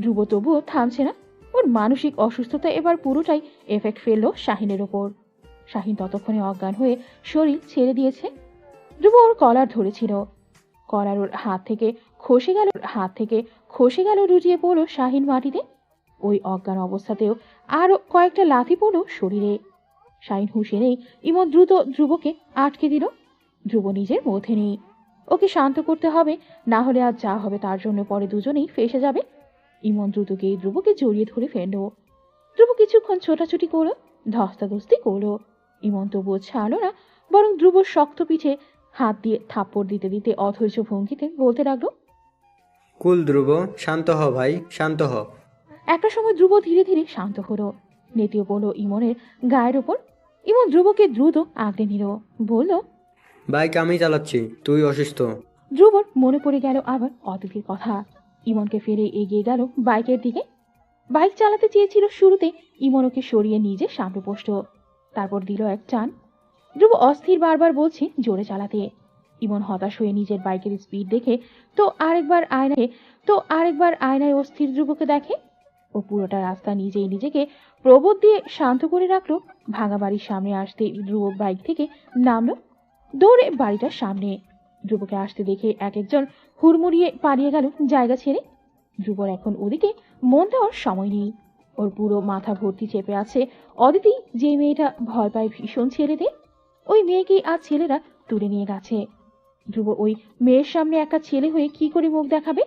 ধ্রুব তবুও থামছে না। ওর মানসিক অসুস্থতা এবার পুরোটাই এফেক্ট ফেললো শাহিনের ওপর। শাহিন ততক্ষণে অজ্ঞান হয়ে শরীর ছেড়ে দিয়েছে। ধ্রুব ওর কলার ধরেছিল, কলার ওর হাত থেকে খসে গেল, রুটিয়ে পড়লো শাহিন মাটিতে। ওই অজ্ঞান অবস্থাতেও আরো কয়েকটা লাথি পড়লো শরীরে। শাহিন হুঁশে নেই। ইমন দ্রুত ধ্রুবকে আটকে দিল। ধ্রুব নিজের মধ্যে নেই, ওকে শান্ত করতে হবে, না হলে আজ যা হবে তার জন্য পরে দুজনেই ফেঁসে যাবে। ইমন দ্রুত গিয়ে ধ্রুবকে জড়িয়ে ধরে ফেললো। ধ্রুব কিছুক্ষণ ছোটাছুটি করলো, ধস্তাধস্তি করলো। ইমন তবুও ছাড়লো না, বরং ধ্রুবর শক্ত পিঠে হাত দিয়ে থাপ্পড় দিতে দিতে অধৈর্য ভঙ্গিতে বলতে লাগলো, কুল ধ্রুব, শান্ত হ ভাই, শান্ত হ। একটা সময় ধ্রুব ধীরে ধীরে শান্ত হলো, নেতিয়ে পড়লো ইমনের গায়ের ওপর। ইমন ধ্রুবকে দ্রুত আগলে নিল, বলল, বাইক আমি চালাচ্ছি, তুই অসুস্থ। ধ্রুবর মনে পড়ে গেল আবার অতিথির কথা। ইমনকে ফিরে এগিয়ে গেল বাইকের দিকে। বাইক চালাতে চেয়েছিল শুরুতে, ইমন ওকে সরিয়ে নিজে সামনে বসল, তারপর দিল এক টান। ধ্রুব অস্থির, বারবার বলছে জোরে চালাতে। ইমন হতাশ হয়ে নিজের বাইকের স্পিড দেখে তো আরেকবার আয়নায় অস্থির ধ্রুবকে দেখে। ও পুরোটা রাস্তা নিজেই নিজেকে প্রবোধ দিয়ে শান্ত করে রাখলো। ভাঙা বাড়ির সামনে আসতে ধ্রুব বাইক থেকে নামলো, দৌড়ে বাড়িটার সামনে। ধ্রুবকে আসতে দেখে এক একজন হুড়মুড়িয়ে পালিয়ে গেল জায়গা ছেড়ে। ধ্রুবর এখন ওদিকে মন দেওয়ার সময় নেই। ওর পুরো মাথা ভর্তি চেপে আছে অদিতি, যে মেয়েটা ভয় পায় ভীষণ ছেলেদের। ওই মেয়েকেই আজ ছেলেরা তুলে নিয়ে গেছে। ধ্রুব ওই মেয়ের সামনে একটা ছেলে হয়ে কি করে মুখ দেখাবে?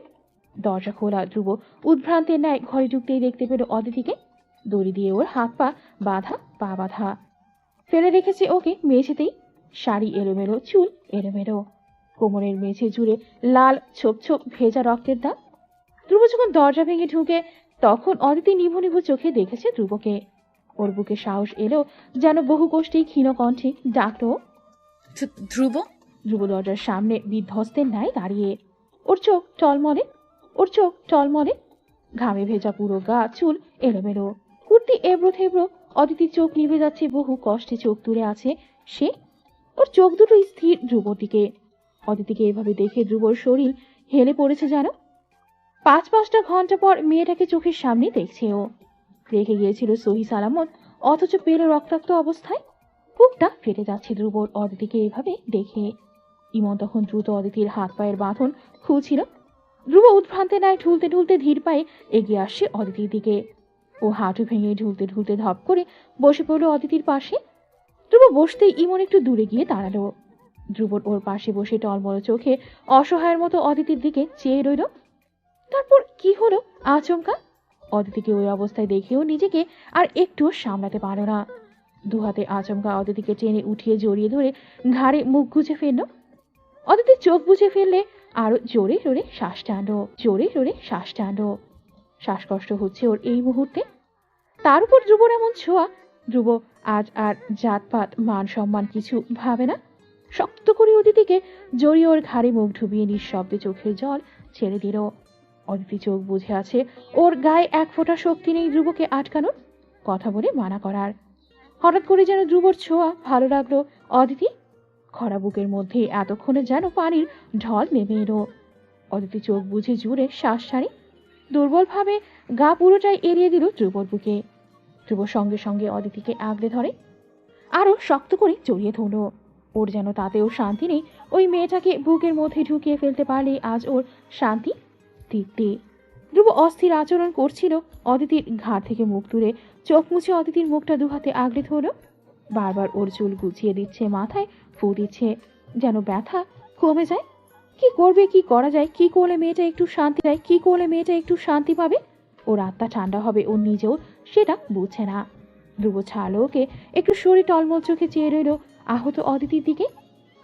দরজা খোলা, ধ্রুব উদ্ভ্রান্তের ন্যায় ঘরে ঢুকতেই দেখতে পেল অদিতিকে। দড়ি দিয়ে ওর হাত পা বাঁধা ফেলে রেখেছে ওকে মেঝেতেই। শাড়ি এলোমেলো, চুল এলোমেলো, কোমরের মেঝে জুড়ে লাল ছোপ ছোপ ভেজা রক্তের দাগ। ধ্রুব যখন দরজা ভেঙে ঢুকে, তখন অদিতি নিভু নিভু চোখে দেখেছে ধ্রুবকে। ওর বুকে সাহস এলো, যেন বহু কষ্টেই ক্ষীণ কণ্ঠে ডাকলো, ধ্রুব। ধ্রুব দরজার সামনে বিধ্বস্তের ন্যায় দাঁড়িয়ে। ওর চোখ টলমলে, ঘামে ভেজা পুরো গা, চুল এলোমেলো, কুর্তি এবড়ো থেবড়ো। অদিতির চোখ নিভে যাচ্ছে, বহু কষ্টে চোখ তুলে আছে সে। ওর চোখ দুটো স্থির ধ্রুবর দিকে। অদিতিকে এভাবে দেখে ধ্রুবর শরীর হেলে পড়েছে যেন। ৫-৫টা ঘন্টা পর মেয়েটাকে চোখের সামনে দেখছে ও। রেখে গিয়েছিল সহি সালামত, অথচ পেলে রক্তাক্ত অবস্থায়। বুকটা ফেটে যাচ্ছে ধ্রুবর অদিতিকে এভাবে দেখে। ইমন তখন দ্রুত অদিতির হাত পায়ের বাঁধন খুলছিল। ধ্রুব উদ্ভ্রান্তে ন্যায় ঢুলতে ঢুলতে ধীর পায়ে এগিয়ে আসছে অদিতির দিকে। ও হাঁটু ভেঙে ঢুলতে ঢুলতে ধপ করে বসে পড়লো অদিতির পাশে। ধ্রুব বসতেই ইমন একটু দূরে গিয়ে দাঁড়ালো। ধ্রুবর ওর পাশে বসে টলমল চোখে অসহায়ের মতো অদিতির দিকে চেয়ে রইল। তারপর কি হলো আচমকা? অদিতিকে ওই অবস্থায় দেখেও নিজেকে আর একটুও সামলাতে পারল না। দুহাতে আচমকা অদিতিকে টেনে উঠিয়ে জড়িয়ে ধরে ঘাড়ে মুখ গুজে ফেললো। অদিতি চোখ বুঝে ফেললে আরো জোরে জোরে শ্বাস টানলো। শ্বাসকষ্ট হচ্ছে ওর এই মুহূর্তে। তার উপর ধ্রুবর এমন ছোঁয়া। ধ্রুব আজ আর জাতপাত মান সম্মান কিছু ভাবে না। শক্ত করে অদিতিকে জড়িয়ে ওর ঘাড়ে মুখ ঢুবিয়ে নিঃশব্দে চোখের জল ছেড়ে দিল। অদিতি চোখ বুঝে আছে, ওর গায়ে এক ফোঁটা শক্তি নেই ধ্রুবকে আটকানোর, কথা বলে মানা করার। হঠাৎ করে যেন ধ্রুবর ছোঁয়া ভালো লাগলো অদিতি। খরা বুকের মধ্যে এতক্ষণে যেন পানির ঢল নেমে এলো। অদিতি চোখ বুঝে জুড়ে শ্বাস ছাড়ে, দুর্বলভাবে গা পুরোটাই এড়িয়ে দিল ধ্রুবর বুকে। ধ্রুব সঙ্গে সঙ্গে অদিতিকে আগলে ধরে, আরো শক্ত করে জড়িয়ে ধরল। ওর যেন তাতেও শান্তি নেই। ওই মেয়েটাকে বুকের মধ্যে ঢুকিয়ে ফেলতে পারলে আজ ওর শান্তি তৃপ্তি। ধ্রুব অস্থির আচরণ করছিল। অদিতির ঘাড় থেকে মুখ তুলে চোখ মুছে অদিতির মুখটা দুহাতে আগলে ধরল। বারবার ওর চুল গুছিয়ে দিচ্ছে, মাথায় ফু দিচ্ছে, যেন ব্যথা কমে যায়। কি করবে, কি করা যায়, কি করলে মেয়েটা একটু শান্তি দেয়, কি করলে মেয়েটা একটু শান্তি পাবে। ওর আত্মা ঠান্ডা হবে, ও নিজেও সেটা বুঝছে না। ধ্রুব ছাড়লো ওকে, একটু শরীর টলমল চোখে চেয়ে রইল আহত অদিতির দিকে।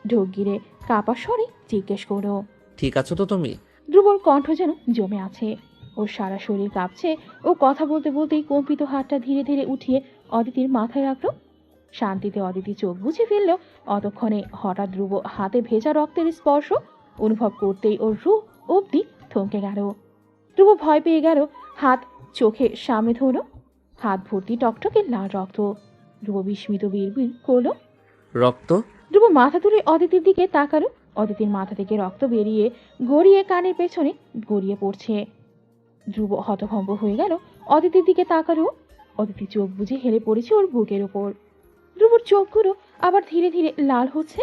ঢোক গিরে কাপা স্বরে জিজ্ঞেস করো, ঠিক আছো তো তুমি? ধ্রুবর কণ্ঠ যেন জমে আছে, ওর সারা শরীর কাঁপছে। ও কথা বলতে বলতেই কম্পিত হাতটা ধীরে ধীরে উঠিয়ে অদিতির মাথায় রাখলো। শান্তিতে অদিতি চোখ বুঝে ফেলল। অতক্ষণে হঠাৎ ধ্রুব হাতে ভেজা রক্তের স্পর্শ অনুভব করতেই ওর রূপ অবধি থমকে গেল। ধ্রুব ভয় পেয়ে গেল, হাত চোখে সামনে ধরল, হাত ভর্তি টকটকে লাল রক্ত। ধ্রুব বিস্মিত বিড়বিড় করলো, রক্ত? ধ্রুব মাথা তুলে অদিতির দিকে তাকালো। অদিতির মাথা থেকে রক্ত বেরিয়ে গড়িয়ে কানের পেছনে গড়িয়ে পড়ছে। ধ্রুব হতভম্ব হয়ে গেল, অদিতির দিকে তাকালো। অদিতি চোখ বুজে হেলে পড়েছে ওর বুকের ওপর। ধ্রুবর চোখগুলো আবার ধীরে ধীরে লাল হচ্ছে।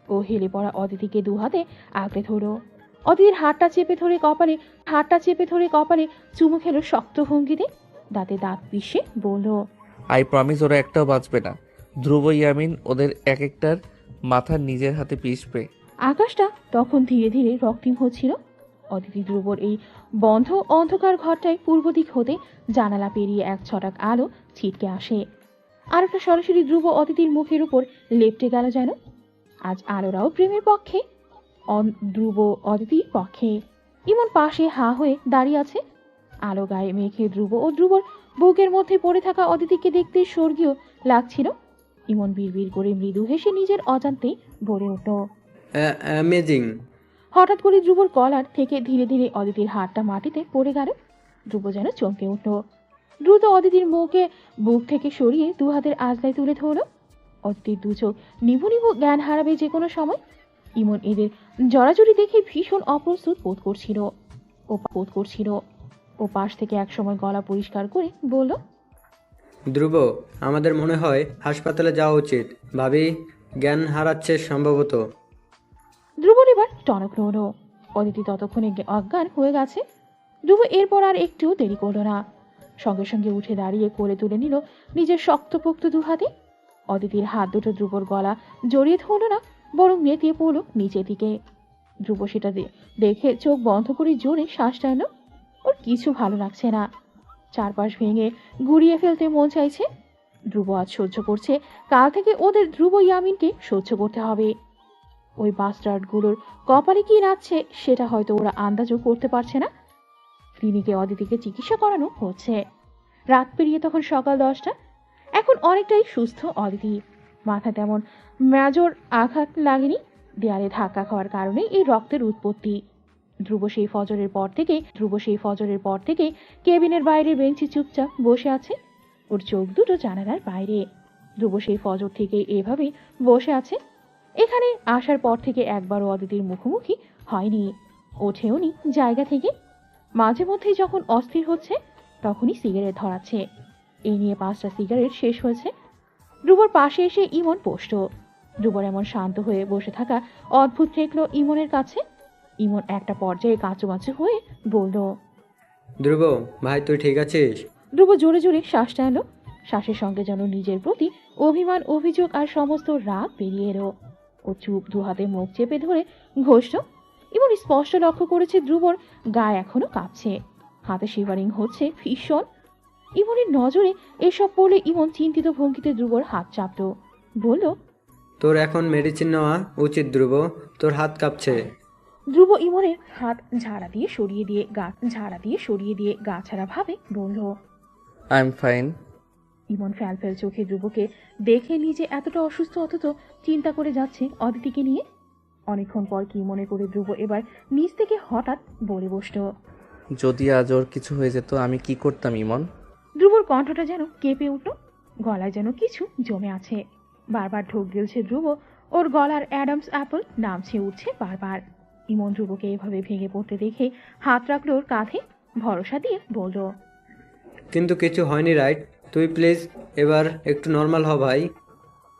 ও হেলে পড়া অদিতিকে দু হাতে আঁকড়ে ধরো। অদিতির হাতটা চেপে ধরে কপালে চুমু খেলো শক্ত ভঙ্গিতে, দাঁতে দাঁত পিষে বলল, আই প্রমিস ওরা একটাও বাঁচবে না। ধ্রুব ইয়ামিন ওদের এক একটার মাথা নিজের হাতে পিষবে। আকাশটা তখন ধীরে ধীরে রক্তিম হচ্ছিল। অদিতি ধ্রুবর এই বন্ধ অন্ধকার ঘরটায় পূর্ব দিক হতে জানালা পেরিয়ে এক ছটাক আলো ছিটকে আসে। আলোটা সরাসরি ধ্রুব অদিতির মুখের উপর লেপটে গেল যেন। আজ আলোরাও প্রেমের পক্ষে, ধ্রুব অদিতির পক্ষে। ইমন পাশে হা হয়ে দাঁড়িয়ে আছে। আলো গায়ে মেখে ধ্রুব ও ধ্রুবর বুকের মধ্যে পড়ে থাকা অদিতিকে দেখতে স্বর্গীয় লাগছিল। ইমন বিড়বিড় করে মৃদু হেসে নিজের অজান্তেই বলে উঠল, অ্যামেজিং। হঠাৎ করে ধ্রুবর কলার থেকে ধীরে ধীরে অদিতির হাতটা মাটিতে পড়ে গেল। ধ্রুব যেন চমকে উঠল, দ্রুত অদিতির মুখে বুক থেকে সরিয়ে দু হাতের আজলায় তুলে ধরল। অদিতির দু চোখ নিভু নিভু জ্ঞান হারাবে যে কোনো সময়। ইমন এদের জড়াজড়ি দেখে ভীষণ অপ্রস্তুত বোধ করছিল। ও পাশ থেকে একসময় গলা পরিষ্কার করে বলল, ধ্রুব, আমাদের মনে হয় হাসপাতালে যাওয়া উচিত। ভাবি জ্ঞান হারাচ্ছে সম্ভবত। ধ্রুবর এবার টনক নড়ল। অদিতি ততক্ষণে অজ্ঞান হয়ে গেছে। ধ্রুব এরপর আর একটু দেরি করল না, সঙ্গে সঙ্গে উঠে দাঁড়িয়ে কোলে তুলে নিল নিজের শক্তপোক্ত দু হাতে। অদিতির হাত দুটো ধ্রুবর গলা জড়িয়ে ধরল না, বরং নেতিয়ে পড়ল নিচের দিকে। ধ্রুব সেটা দেখে চোখ বন্ধ করে জোরে শ্বাস টানল। ওর কিছু ভালো লাগছে না, চারপাশ ভেঙে গুড়িয়ে ফেলতে মন চাইছে। ধ্রুব আজ সহ্য করছে, কাল থেকে ওদের ধ্রুব ইয়ামিনকে সহ্য করতে হবে। ওই বাস্টার্ডগুলোর কপালে কি নাচছে সেটা হয়তো ওরা আন্দাজও করতে পারছে না। ক্লিনিকে অদিতিকে চিকিৎসা করানো হচ্ছে। রাত পেরিয়ে তখন সকাল 10টা। এখন অনেকটাই সুস্থ অদিতি, মাথা তেমন মেজর আঘাত লাগেনি। দেয়ালে ধাক্কা খাওয়ার কারণে এই রক্তের উৎপত্তি। ধ্রুব সেই ফজরের পর থেকে কেবিনের বাইরে বেঞ্চে চুপচাপ বসে আছে। ওর চোখ দুটো জানালার বাইরে। ধ্রুব সেই ফজর থেকে এভাবেই বসে আছে। এখানে আসার পর থেকে একবারও অদিতির মুখোমুখি হয়নি, ওঠেওনি জায়গা থেকে। মাঝে মধ্যে যখন অস্থির হচ্ছে তখনই সিগারেট ধরাচ্ছে। এই নিয়ে 5টা সিগারেট শেষ হয়েছে। ধ্রুবর পাশে এসে ইমন বসল। ধ্রুবর এমন শান্ত হয়ে বসে থাকা অদ্ভুত ঠেকলো ইমনের কাছে। ইমন একটা পর্যায়ে কাঁচুমাচু হয়ে বলল, ধ্রুব ভাই, তুই ঠিক আছিস? ধ্রুব জোরে জোরে শ্বাস টানলো। শ্বাসের সঙ্গে যেন নিজের প্রতি অভিমান, অভিযোগ আর সমস্ত রাগ বেরিয়ে এলো। ও চুপ দু হাতে মুখ চেপে ধরে ঘষল। ইমন স্পষ্ট লক্ষ্য করেছে ধ্রুবর গায়ে এখনো কাঁপছে, হাতে শিভারিং হচ্ছে ভীষণ। ইমনের নজরে এসব পড়লে ইমন চিন্তিত ভঙ্গিতে ধ্রুবর হাত চাপল, বলল, তোর এখন মেডিসিন নেওয়া উচিত ধ্রুব, তোর হাত কাঁপছে। ধ্রুব ইমনের হাত ঝাড়া দিয়ে সরিয়ে দিয়ে গা ছাড়া ভাবে বলল, আই এম ফাইন। ইমন ফ্যালফ্যাল চোখে ধ্রুবকে দেখে নিজে এতটা অসুস্থ অথচ চিন্তা করে যাচ্ছে অদিতিকে নিয়ে। অনেকক্ষণ পর কি মনে করে ধ্রুব এবার নিচ থেকে হঠাৎ বলে বসল, যদি আজ ওর কিছু হয়ে যেত আমি কি করতাম ইমন? ধ্রুবর কণ্ঠটা যেন কেঁপে উঠল, গলায় যেন কিছু জমে আছে। বারবার ঢোক গিলছে ধ্রুব, ওর গলার অ্যাডামস অ্যাপল নামছে উঠছে বারবার। ইমন ধ্রুবকে এভাবে ভেঙে পড়তে দেখে হাত রাখলো ওর কাঁধে, ভরসা দিয়ে বলল, কিন্তু কিছু হয়নি রাইট? তুই প্লিজ এবার একটু নর্মাল হ ভাই।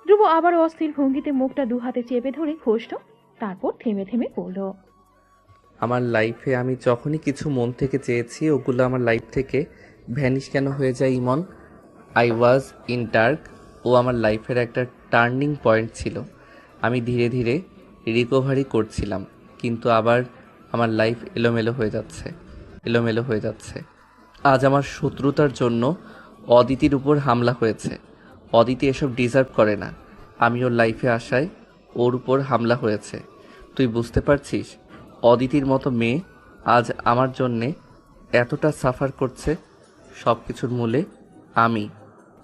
ধ্রুব আবার অস্থির ভঙ্গিতে মুখটা দু হাতে চেপে ধরে ঘষল, তারপর থেমে থেমে বলল, আমার লাইফে আমি যখনই কিছু মন থেকে চেয়েছি ওগুলো আমার লাইফ থেকে ভ্যানিশ কেন হয়ে যায় Emon? I was in dark. ও আমার লাইফের একটা টার্নিং পয়েন্ট ছিল। আমি ধীরে ধীরে রিকভারি করছিলাম, কিন্তু আবার আমার লাইফ এলোমেলো হয়ে যাচ্ছে। আজ আমার শত্রুতার জন্য অদিতির উপর হামলা হয়েছে। অদিতি এসব ডিজার্ভ করে না। আমি ওর লাইফে আসায় ওর উপর হামলা হয়েছে। তুই বুঝতে পারছিস? অদিতির মতো মেয়ে আজ আমার জন্যে এতটা সাফার করছে। সব কিছুর মূলে আমি।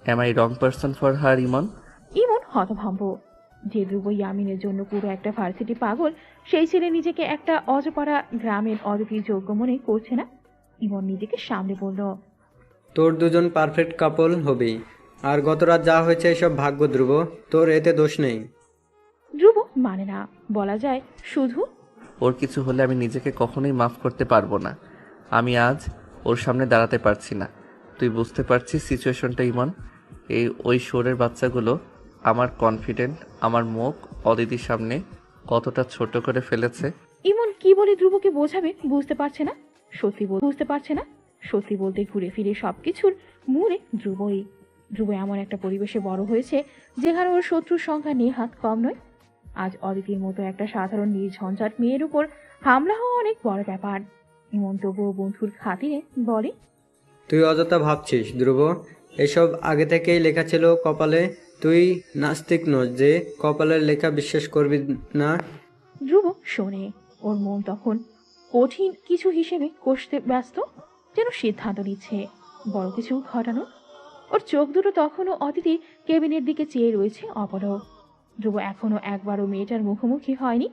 Am I wrong person for her Emon? Emon হতভম্ব। যে ধ্রুব ইয়ামিনের জন্য পুরো একটা ভার্সিটি পাগল, সেই ছেলে নিজেকে একটা অজপাড়া গ্রামের অদিতির যোগ্য মনে করছে না। ইমন নিজেকে সামনে বলল, তোর দুজন পারফেক্ট কাপল হবেই। আর গত রাত যা হয়েছে এসব ভাগ্য ধ্রুব, তোর এতে দোষ নেই। ধ্রুব মানে না, বলা যায় শুধু ওর কিছু হলে আমি নিজেকে কখনোই মাফ করতে পারবো না। আমি আজ ওর সামনে দাঁড়াতে পারছি না। তুই বুঝতে পারছিস সিচুয়েশনটা ইমন? ওই শোরের বাচ্চাগুলো আমার কনফিডেন্ট, আমার মুখ অদিতির সামনে কতটা ছোট করে ফেলেছে। ইমন কি বলে ধ্রুবকে বোঝাবে বুঝতে পারছে না। সত্যি বলতে ঘুরে ফিরে সবকিছুর মূলে ধ্রুবই। ধ্রুব এমন একটা পরিবেশে বড় হয়েছে যেখানে ওর শত্রুর সংখ্যা নেহাত কম নয়। আজ অদিতির মতো একটা সাধারণ নির্ঝঞ্ঝাট মেয়ের উপর হামলা হওয়া অনেক বড় ব্যাপার। ইমন তবুও বন্ধুর খাতিরে বলে, তুই অযথা ভাবছিস ধ্রুব, এসব আগে থেকেই লেখা ছিল কপালে। তুই নাস্তিক নোস যে কপালের লেখা বিশ্বাস করবি না। ধ্রুব শোনে। ওর মন তখন কঠিন কিছু হিসেবে কষতে ব্যস্ত, যেন সিদ্ধান্ত নিচ্ছে বড় কিছু ঘটানো। ওর চোখ দুটো তখনও অদিতির কেবিনের দিকে চেয়ে রয়েছে অপলক। ধ্রুব এখনো একবারও মেয়েটার মুখোমুখি হয়নি।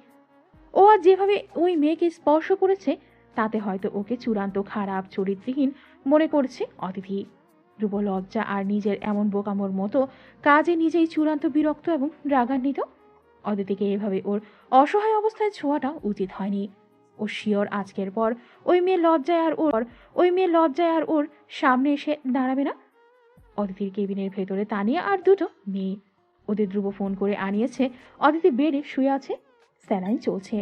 ও আজ যেভাবে ওই মেয়েকে স্পর্শ করেছে তাতে হয়তো ওকে চূড়ান্ত খারাপ চরিত্রহীন মনে করছে অদিতি। ধ্রুব লজ্জা আর নিজের এমন বোকামোর মতো কাজে নিজেই চূড়ান্ত বিরক্ত এবং রাগান্বিত। অদিতিকে এভাবে ওর অসহায় অবস্থায় ছোঁয়াটা উচিত হয়নি। ও শিওর আজকের পর ওই মেয়ে লজ্জায় আর ওর সামনে এসে দাঁড়াবে না। অদিতির কেবিনের ভেতরে তানিয়া আর দুটো মেয়ে। ওদের ধ্রুব ফোন করে আনিয়েছে। অদিতি বেডে শুয়ে আছে, স্যালাইন চলছে।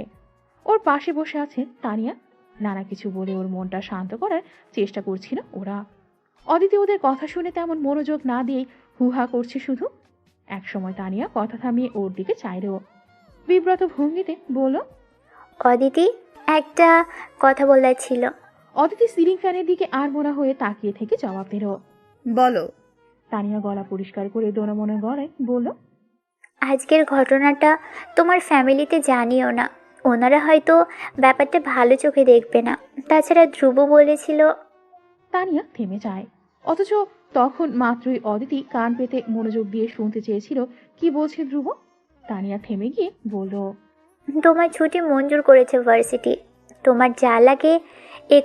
ওর পাশে বসে আছে তানিয়া। নানা কিছু বলে ওর মনটা শান্ত করার চেষ্টা করছিল ওরা। অদিতি ওদের কথা শুনে তেমন মনোযোগ না দিয়েই হুহা করছে শুধু। একসময় তানিয়া কথা থামিয়ে ওর দিকে চাইল, বিব্রত ভঙ্গিতে বলল, অদিতি, একটা কথা বলার ছিল। অদিতি সিলিং ফ্যানের দিকে আড়মোড়া হয়ে তাকিয়ে থেকে জবাব দিল, বলো। তানিয়া গলা পরিষ্কার করে দোনামোনা গলায় বলল, আজকের ঘটনাটা তোমার ফ্যামিলিতে জানিও না। ওনারা হয়তো ব্যাপারটা ভালো চোখে দেখবে না। তাছাড়া ধ্রুব বলেছিল। তানিয়া থেমে যায়। অথচ তখন মাত্রই অদিতি কান পেতে মনোযোগ দিয়ে শুনতে চেয়েছিল কি বলছে ধ্রুব। তানিয়া থেমে গিয়ে বলল, তোমার ছুটি মঞ্জুর করেছে ভার্সিটি। তোমার যা লাগে এ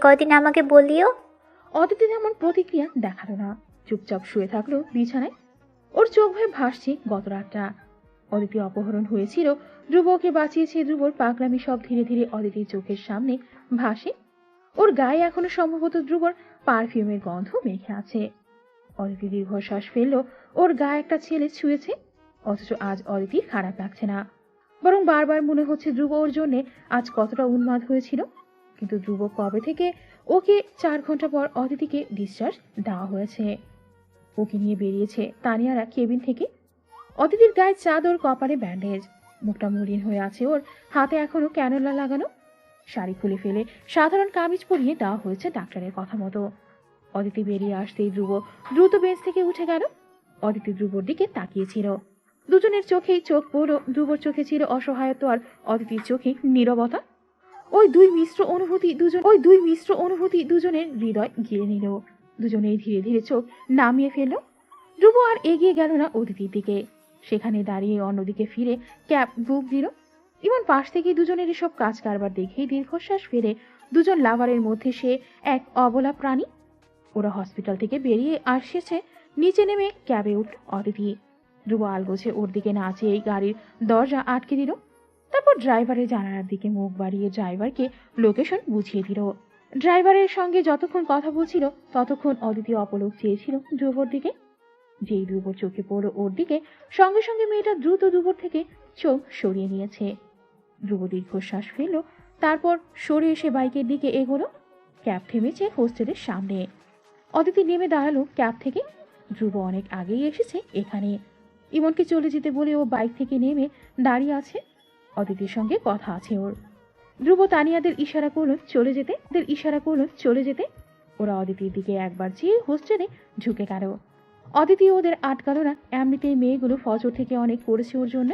কদিন আমাকে বলিও। অদিতি তেমন প্রতিক্রিয়া দেখালো না, চুপচাপ শুয়ে থাকলো বিছানায়। ওর চোখ ভয়ে ভাসছে গত রাতটা। অদিতি অপহরণ হয়েছিল, ধ্রুব ওকে বাঁচিয়েছে। ধ্রুবর পাগলামি সব ধীরে ধীরে অদিতির চোখের সামনে ভাসে। ওর গায়ে এখনো সম্ভবত ধ্রুবর পারফিউমের গন্ধ মেখে আছে। অদিতি দীর্ঘশ্বাস ফেললো। ওর গায়ে একটা ছেলে ছুঁয়েছে। অথচ আজ অদিতির খারাপ লাগছে না, বরং বারবার মনে হচ্ছে ধ্রুব ওর জন্যে আজ কতটা উন্মাদ হয়েছিল। কিন্তু ধ্রুব কবে থেকে ওকে 4 ঘন্টা পর অদিতিকে ডিসচার্জ দেওয়া হয়েছে। ওকে নিয়ে বেরিয়েছে তানিয়ারা কেবিন থেকে। অদিতির গায়ে চাদর, কপালে ব্যান্ডেজ, মুখটা মলিন হয়ে আছে। ওর হাতে এখনো ক্যানোলা লাগানো। শাড়ি খুলে ফেলে সাধারণ কামিজ পরিয়ে দেওয়া হয়েছে ডাক্তারের কথা মতো। অদিতি বেরিয়ে আসতেই ধ্রুব দ্রুত বেঞ্চ থেকে উঠে গেল। অদিতি ধ্রুবর দিকে তাকিয়েছিল। দুজনের চোখেই চোখ পড়ল। ধ্রুবর চোখে ছিল অসহায়ত্ব আর অদিতির চোখে নীরবতা। ওই দুই মিশ্র অনুভূতি দুজনের হৃদয় ঘিরে নিল। দুজনেই ধীরে ধীরে চোখ নামিয়ে ফেলল। ধ্রুব আর এগিয়ে গেল না অদিতির দিকে। সেখানে দাঁড়িয়ে অন্যদিকে ফিরে ক্যাব বুক দিল। ইমন পাশ থেকে দুজনের এসব কাজ কারবার দেখেই দীর্ঘশ্বাস ফেলে দুজন লাভারের মধ্যে সে এক অবলা প্রাণী। ওরা হসপিটাল থেকে বেরিয়ে আসছে। নিচে নেমে ক্যাবে উঠল অদিতি। ধ্রুব আলগোছে ওর দিকে না চেয়েই গাড়ির দরজা আটকে দিল। তারপর ড্রাইভারের জানালার দিকে মুখ বাড়িয়ে ড্রাইভারকে লোকেশন বুঝিয়ে দিল। ড্রাইভারের সঙ্গে যতক্ষণ কথা বলছিল ততক্ষণ অদিতি অপলক চেয়েছিল ধ্রুবর দিকে। যেই ধ্রুব চোখে পড়ল ওর দিকে, সঙ্গে সঙ্গে মেয়েটা দ্রুত ধ্রুবর থেকে চোখ সরিয়ে নিয়েছে। ধ্রুব দীর্ঘশ্বাস ফেলল, তারপর সরে এসে বাইকের দিকে এগোলো। ক্যাব থেমেছে হোস্টেলের সামনে। অদিতি নেমে দাঁড়ালো ক্যাব থেকে। ধ্রুব অনেক আগেই এসেছে এখানে। ইমনকে চলে যেতে বলে ও বাইক থেকে নেমে দাঁড়িয়ে আছে। অদিতির সঙ্গে কথা আছে ওর। ধ্রুব তানিয়াদের ইশারা করল চলে যেতে। ওরা অদিতির দিকে একবার চেয়ে হোস্টেলে ঢুকে গেল। অদিতি ওদের আটকালো না, এমনিতেই মেয়েগুলো ফজর থেকে অনেক করেছে ওর জন্য,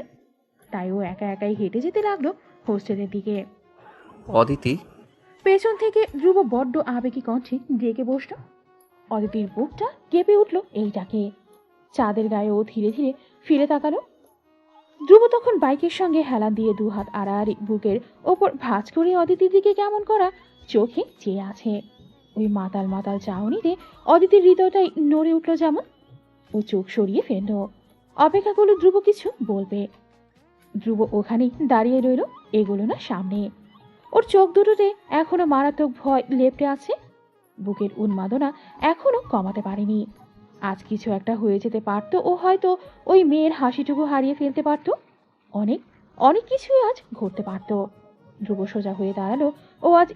তাই ও একা একাই হেঁটে যেতে লাগলো হোস্টেলের দিকে। অদিতি, পেছন থেকে ধ্রুব বড্ড আবেগী কণ্ঠে ডেকে বসল। অদিতির বুকটা কেঁপে উঠল এইটাকে। চাঁদের গায়ে ও ধীরে ধীরে ফিরে তাকালো। ধ্রুব তখন বাইকের সঙ্গে হেলান দিয়ে দুহাত আড়াআড়ি বুকের ওপর ভাঁজ করে অদিতির দিকে কেমন করা চোখে চেয়ে আছে। ওই মাতাল মাতাল চাহনিতে অদিতির হৃদয়টাই নড়ে উঠল যেমন। ও চোখ সরিয়ে ফেলল, অপেক্ষা করলো ধ্রুব কিছু বলবে। ধ্রুব ওখানেই দাঁড়িয়ে রইল, এগোলো না সামনে। ওর চোখ দুটোতে এখনো মারাত্মক ভয় লেপ্টে আছে। বুকের উন্মাদনা এখনো কমাতে পারেনি। আজ কিছু একটা হয়ে যেতে পারতো, ও হয়তো ওই মেয়ের হাসিটুকু হারিয়ে ফেলতে পারতো। অনেক অনেক কিছুই আজ ঘটতে পারতো। ধ্রুব সোজা হয়ে দাঁড়ালো। ও আজ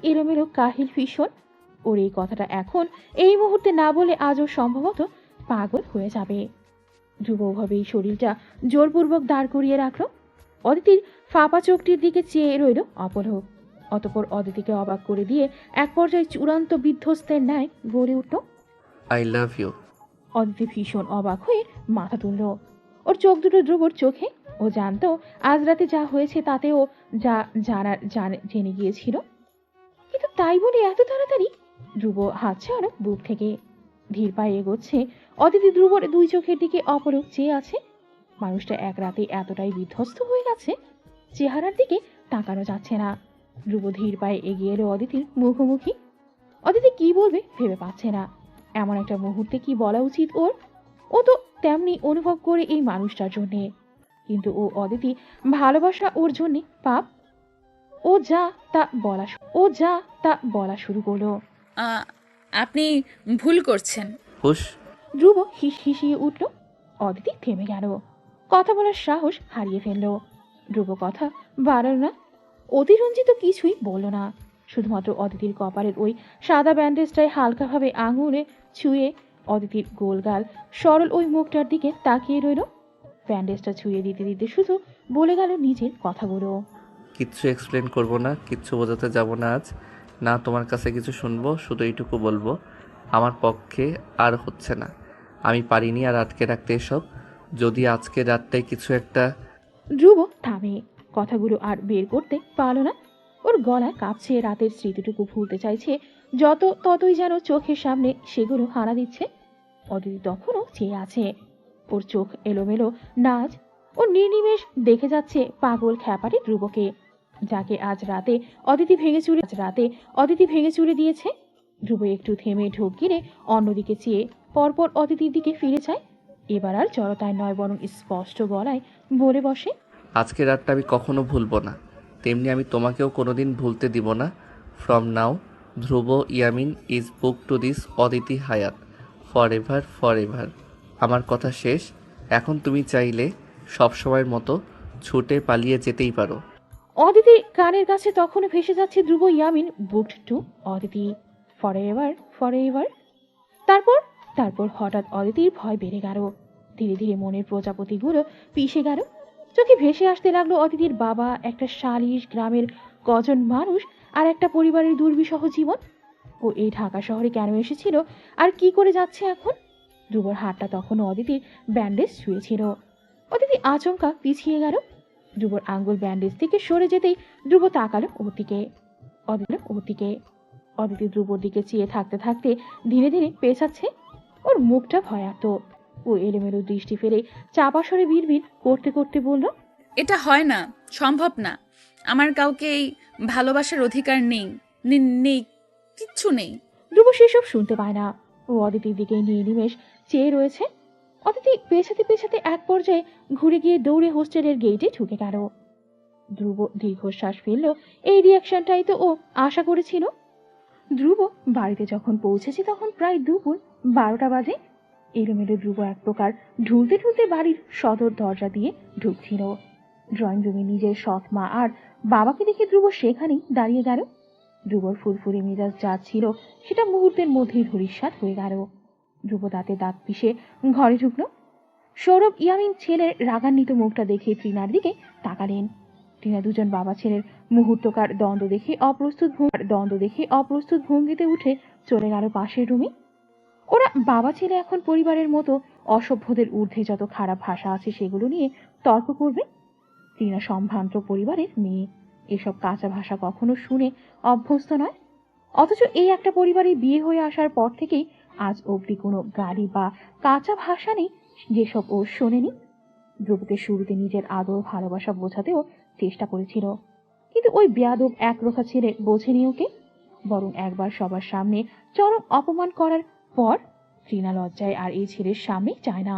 এলোমেলো কাহিল ভীষণ। ওর এই কথাটা এখন এই মুহূর্তে না বলে আজও সম্ভবত পাগল হয়ে যাবে। ধ্রুব ওভাবেই শরীরটা জোরপূর্বক দাঁড় করিয়ে রাখলো। অদিতির ফাঁপা চোখটির দিকে চেয়ে রইল অপলক। অতপর অদিতিকে অবাক করে দিয়ে এক পর্যায়ে চূড়ান্ত বিধ্বস্তের ন্যায় গড়ে উঠল। I love you. অদিতি ভীষণ অবাক হয়ে মাথা তুলল। ওর চোখ দুটো ধ্রুবর চোখে। ও জানতো আজ রাতে যা হয়েছে তাতে ও যা জেনে গিয়েছিল, কিন্তু তাই বলে এত তাড়াতাড়ি? ধ্রুব হাত ছাড়ানো বুক থেকে ধীর পায়ে এগোচ্ছে। অদিতি ধ্রুবর দুই চোখের দিকে অপলক চেয়ে আছে। মানুষটা এক রাতে এতটাই বিধ্বস্ত হয়ে গেছে, চেহারার দিকে তাকানো যাচ্ছে না। ধ্রুব ধীর পায়ে এগিয়ে এলো অদিতির মুখোমুখি। অদিতি কি বলবে ভেবে পাচ্ছে না। এমন একটা মুহূর্তে কি বলা উচিত ওর? ও তো তেমনি অনুভব করে এই মানুষটার জন্যে, কিন্তু ও অদিতি ভালোবাসা ওর জন্যে পাপ। ও যা তা বলা শুরু করলো। আপনি ভুল করছেন। হুশ। ধ্রুব হিসিয়ে উঠল। অদিতি থেমে গেল, কথা বলার সাহস হারিয়ে ফেলল। ধ্রুব কথা বাড়াল না, অতিরঞ্জিত কিছুই বলল না। শুধুমাত্র অদিতির কপালের ওই সাদা ব্যান্ডেজটায় হালকাভাবে আঙুলে ছুঁয়ে অদিতির গোলগাল সরল ওই মুখটার দিকে তাকিয়ে রইল। ব্যান্ডেজটা ছুঁয়ে দিতে দিতে শুধু বলে গেল নিজের কথাগুলো। কিচ্ছু এক্সপ্লেন করব না, কিচ্ছু বোঝাতে যাব না আজ। না তোমার কাছে কিছু শুনবো, শুধু এইটুকু বলবো, আমার পক্ষে আর হচ্ছে না। আমি পারিনি আর আটকে রাখতে এসব। যদি আজকে রাতটাই কিছু একটা। ধ্রুব থামে, কথাগুলো আর বের করতে পারল না। ওর গলা কাঁপছে, রাতের স্মৃতিটুকু ভুলতে চাইছে ততই যেন চোখের সামনে সেগুলো হানা দিচ্ছে। অদিতি তখনও চেয়ে আছে। ওর চোখ এলোমেলো নাচ। ও নির্নিমেষ দেখে যাচ্ছে পাগল খ্যাপাটে ধ্রুবকে, যাকে আজ রাতে অদিতি ভেঙে চুরে দিয়েছে। ধ্রুব একটু থেমে ঢোক গিরে অন্যদিকে চেয়ে পরপর অদিতির দিকে ফিরে যায়। এবার আর জড়তায় নয়, বরং স্পষ্ট গলায় বলে বসে, আজকে রাতটা আমি কখনো ভুলবো না, তেমনি আমি তোমাকেও কোনোদিন ভুলতে দিব না। From now Dhruv Yamin is book to this Aditi Hayat for ever for ever. আমার কথা শেষ। এখন তুমি চাইলে সব সময়ের মতো ছুটে পালিয়ে যেতেই পারো। অদিতির কানের কাছে তখনও ভেসে যাচ্ছে ধ্রুব ইয়ামিন booked to Aditi for ever. তারপর হঠাৎ অদিতির ভয় বেড়ে গেল। ধীরে ধীরে মনের প্রজাপতিগুলো পিষে গেল। চোখে ভেসে আসতে লাগলো অদিতির বাবা, একটা শালিশ, গ্রামের কজন মানুষ, আর একটা পরিবারের দুর্বিষহ জীবন। ও এই ঢাকা শহরে কেন এসেছিল আর কি করে যাচ্ছে এখন? ধ্রুবর হাতটা তখনও অদিতির ব্যান্ডেজ ছুঁয়েছিল। অদিতি আচমকা পিছিয়ে গেল। ধ্রুবর আঙ্গুল ব্যান্ডেজ থেকে সরে যেতেই ধ্রুব তাকালো ওর দিকে। অদিতি ধ্রুবর দিকে চেয়ে থাকতে থাকতে ধীরে ধীরে পেছাচ্ছে। ওর মুখটা ভয়ার্ত। ও এলোমেলো দৃষ্টি ফেলে চাপা স্বরে বিড়বিড় করতে করতে বলল, এটা হয় না, সম্ভব না। আমার কাউকে এই ভালোবাসার অধিকার নেই, নেই, কিচ্ছু নেই। ধ্রুব সেসব শুনতে পায় না। ও অদিতির দিকে নির্নিমেষ চেয়ে রয়েছে। অদিতি পেছাতে পেছাতে এক পর্যায়ে ঘুরে গিয়ে দৌড়ে হোস্টেলের গেটে ঢুকে গেল। ধ্রুব দীর্ঘশ্বাস ফেলল। এই রিয়াকশনটাই তো ও আশা করেছিল। ধ্রুব বাড়িতে যখন পৌঁছেছে তখন প্রায় দুপুর 12টা বাজে। এলোমেলো ধ্রুব এক প্রকার ঢুলতে ঢুলতে বাড়ির সদর দরজা দিয়ে ঢুকছিল। ড্রয়িং রুমে নিজের সৎ মা আর বাবাকে দেখে ধ্রুব সেখানেই দাঁড়িয়ে গেল। ধ্রুবর ফুরফুরে মেজাজ যা ছিল সেটা মুহূর্তের মধ্যেই ধূলিসাৎ হয়ে গেল। ধ্রুব দাঁতে দাঁত পিষে ঘরে ঢুকলো। সৌরভ ইয়ামিন ছেলের রাগান্বিত মুখটা দেখে তৃণার দিকে তাকালেন। তৃণা দুজন বাবা ছেলের মুহূর্তকার দ্বন্দ্ব দেখে অপ্রস্তুত ভঙ্গিতে উঠে চলে গেল পাশের রুমে। ওরা বাবা ছেলে এখন পরিবারের মতো অসভ্যদের ঊর্ধ্বে যত খারাপ ভাষা আছে সেগুলো নিয়ে তর্ক করবে। তৃণা সম্ভ্রান্ত পরিবারের মেয়ে, এসব কাঁচা ভাষা কখনো শুনে অভ্যস্ত নয়। অথচ এই একটা পরিবারে বিয়ে হয়ে আসার পর থেকেই আজ অবধি কোনো গালি বা কাঁচা ভাষা নেই যেসব ও শোনেনি। ধ্রুবকে শুরুতে নিজের আদর ভালোবাসা বোঝাতেও চেষ্টা করেছিল, কিন্তু ওই বেয়াদব একরোখা ছেলে বোঝেনি ওকে। বরং একবার সবার সামনে চরম অপমান করার পর তৃণা লজ্জায় আর এই ছেলের সামনে চায় না।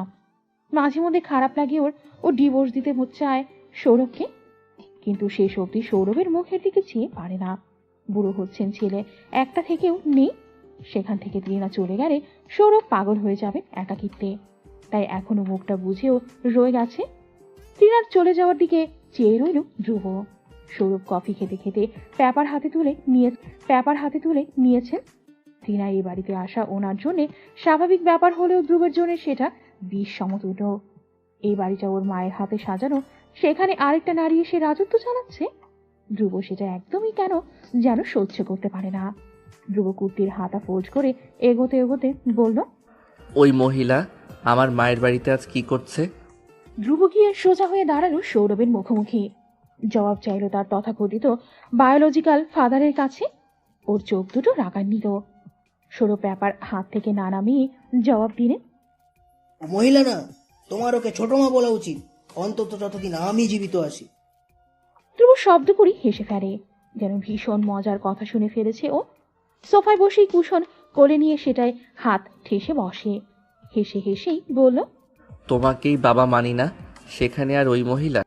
মাঝে মধ্যে খারাপ লাগে ও ডিভোর্স দিতে চায় সৌরভকে, কিন্তু শেষ অবধি সৌরভের মুখের দিকে চেয়ে পারে না। বুড়ো হচ্ছেন ছেলে একটা থেকেও নেই। সেখান থেকে তৃণা চলে গেলে সৌরভ পাগল হয়ে যাবে একাকিত্বে, তাই এখনো মুখটা বুঝেও রয়ে গেছে। তৃণার চলে যাওয়ার দিকে চেয়ে রইল ধ্রুব। সৌরভ কফি খেতে খেতে পেপার হাতে তুলে নিয়েছেন। তৃণা এই বাড়িতে আসা ওনার জন্য স্বাভাবিক ব্যাপার হলেও ধ্রুবের জন্য সেটা বিষ সমতুল্য। এই বাড়িটা ওর মায়ের হাতে সাজানো, সেখানে আরেকটা নারী এসে রাজত্ব চালাচ্ছে। ধ্রুব সেটা একদমই কেন যেন সহ্য করতে পারে না। ধ্রুব কুর্তির হাতা ফোল্ড করে এগোতে এগোতে বলল, ওই মহিলা আমার মায়ের বাড়িতে আজ কি করছে? ধ্রুব গিয়ে সোজা হয়ে দাঁড়ালো সৌরভের মুখোমুখি। জবাব চাইল তার তথাকথিত বায়োলজিক্যাল ফাদারের কাছে। ওর চোখ দুটো রাগান্বিত। সৌরভ পেপার হাত থেকে না নামিয়ে জবাব দিলেন, ও মহিলা না, তোমার ওকে ছোট মা বলা উচিত, অন্তত যতদিন আমি জীবিত আছি। ধ্রুব শব্দ করে হেসে ফেলে, যেন ভীষণ মজার কথা শুনে ফেলেছে ও। সোফায় বসেই কুশন কোলে নিয়ে সেটায় হাত ঠেসে বসে। হেসেই বলল, তোমাকেই বাবা মানি না, সেখানে আর ওই মহিলা?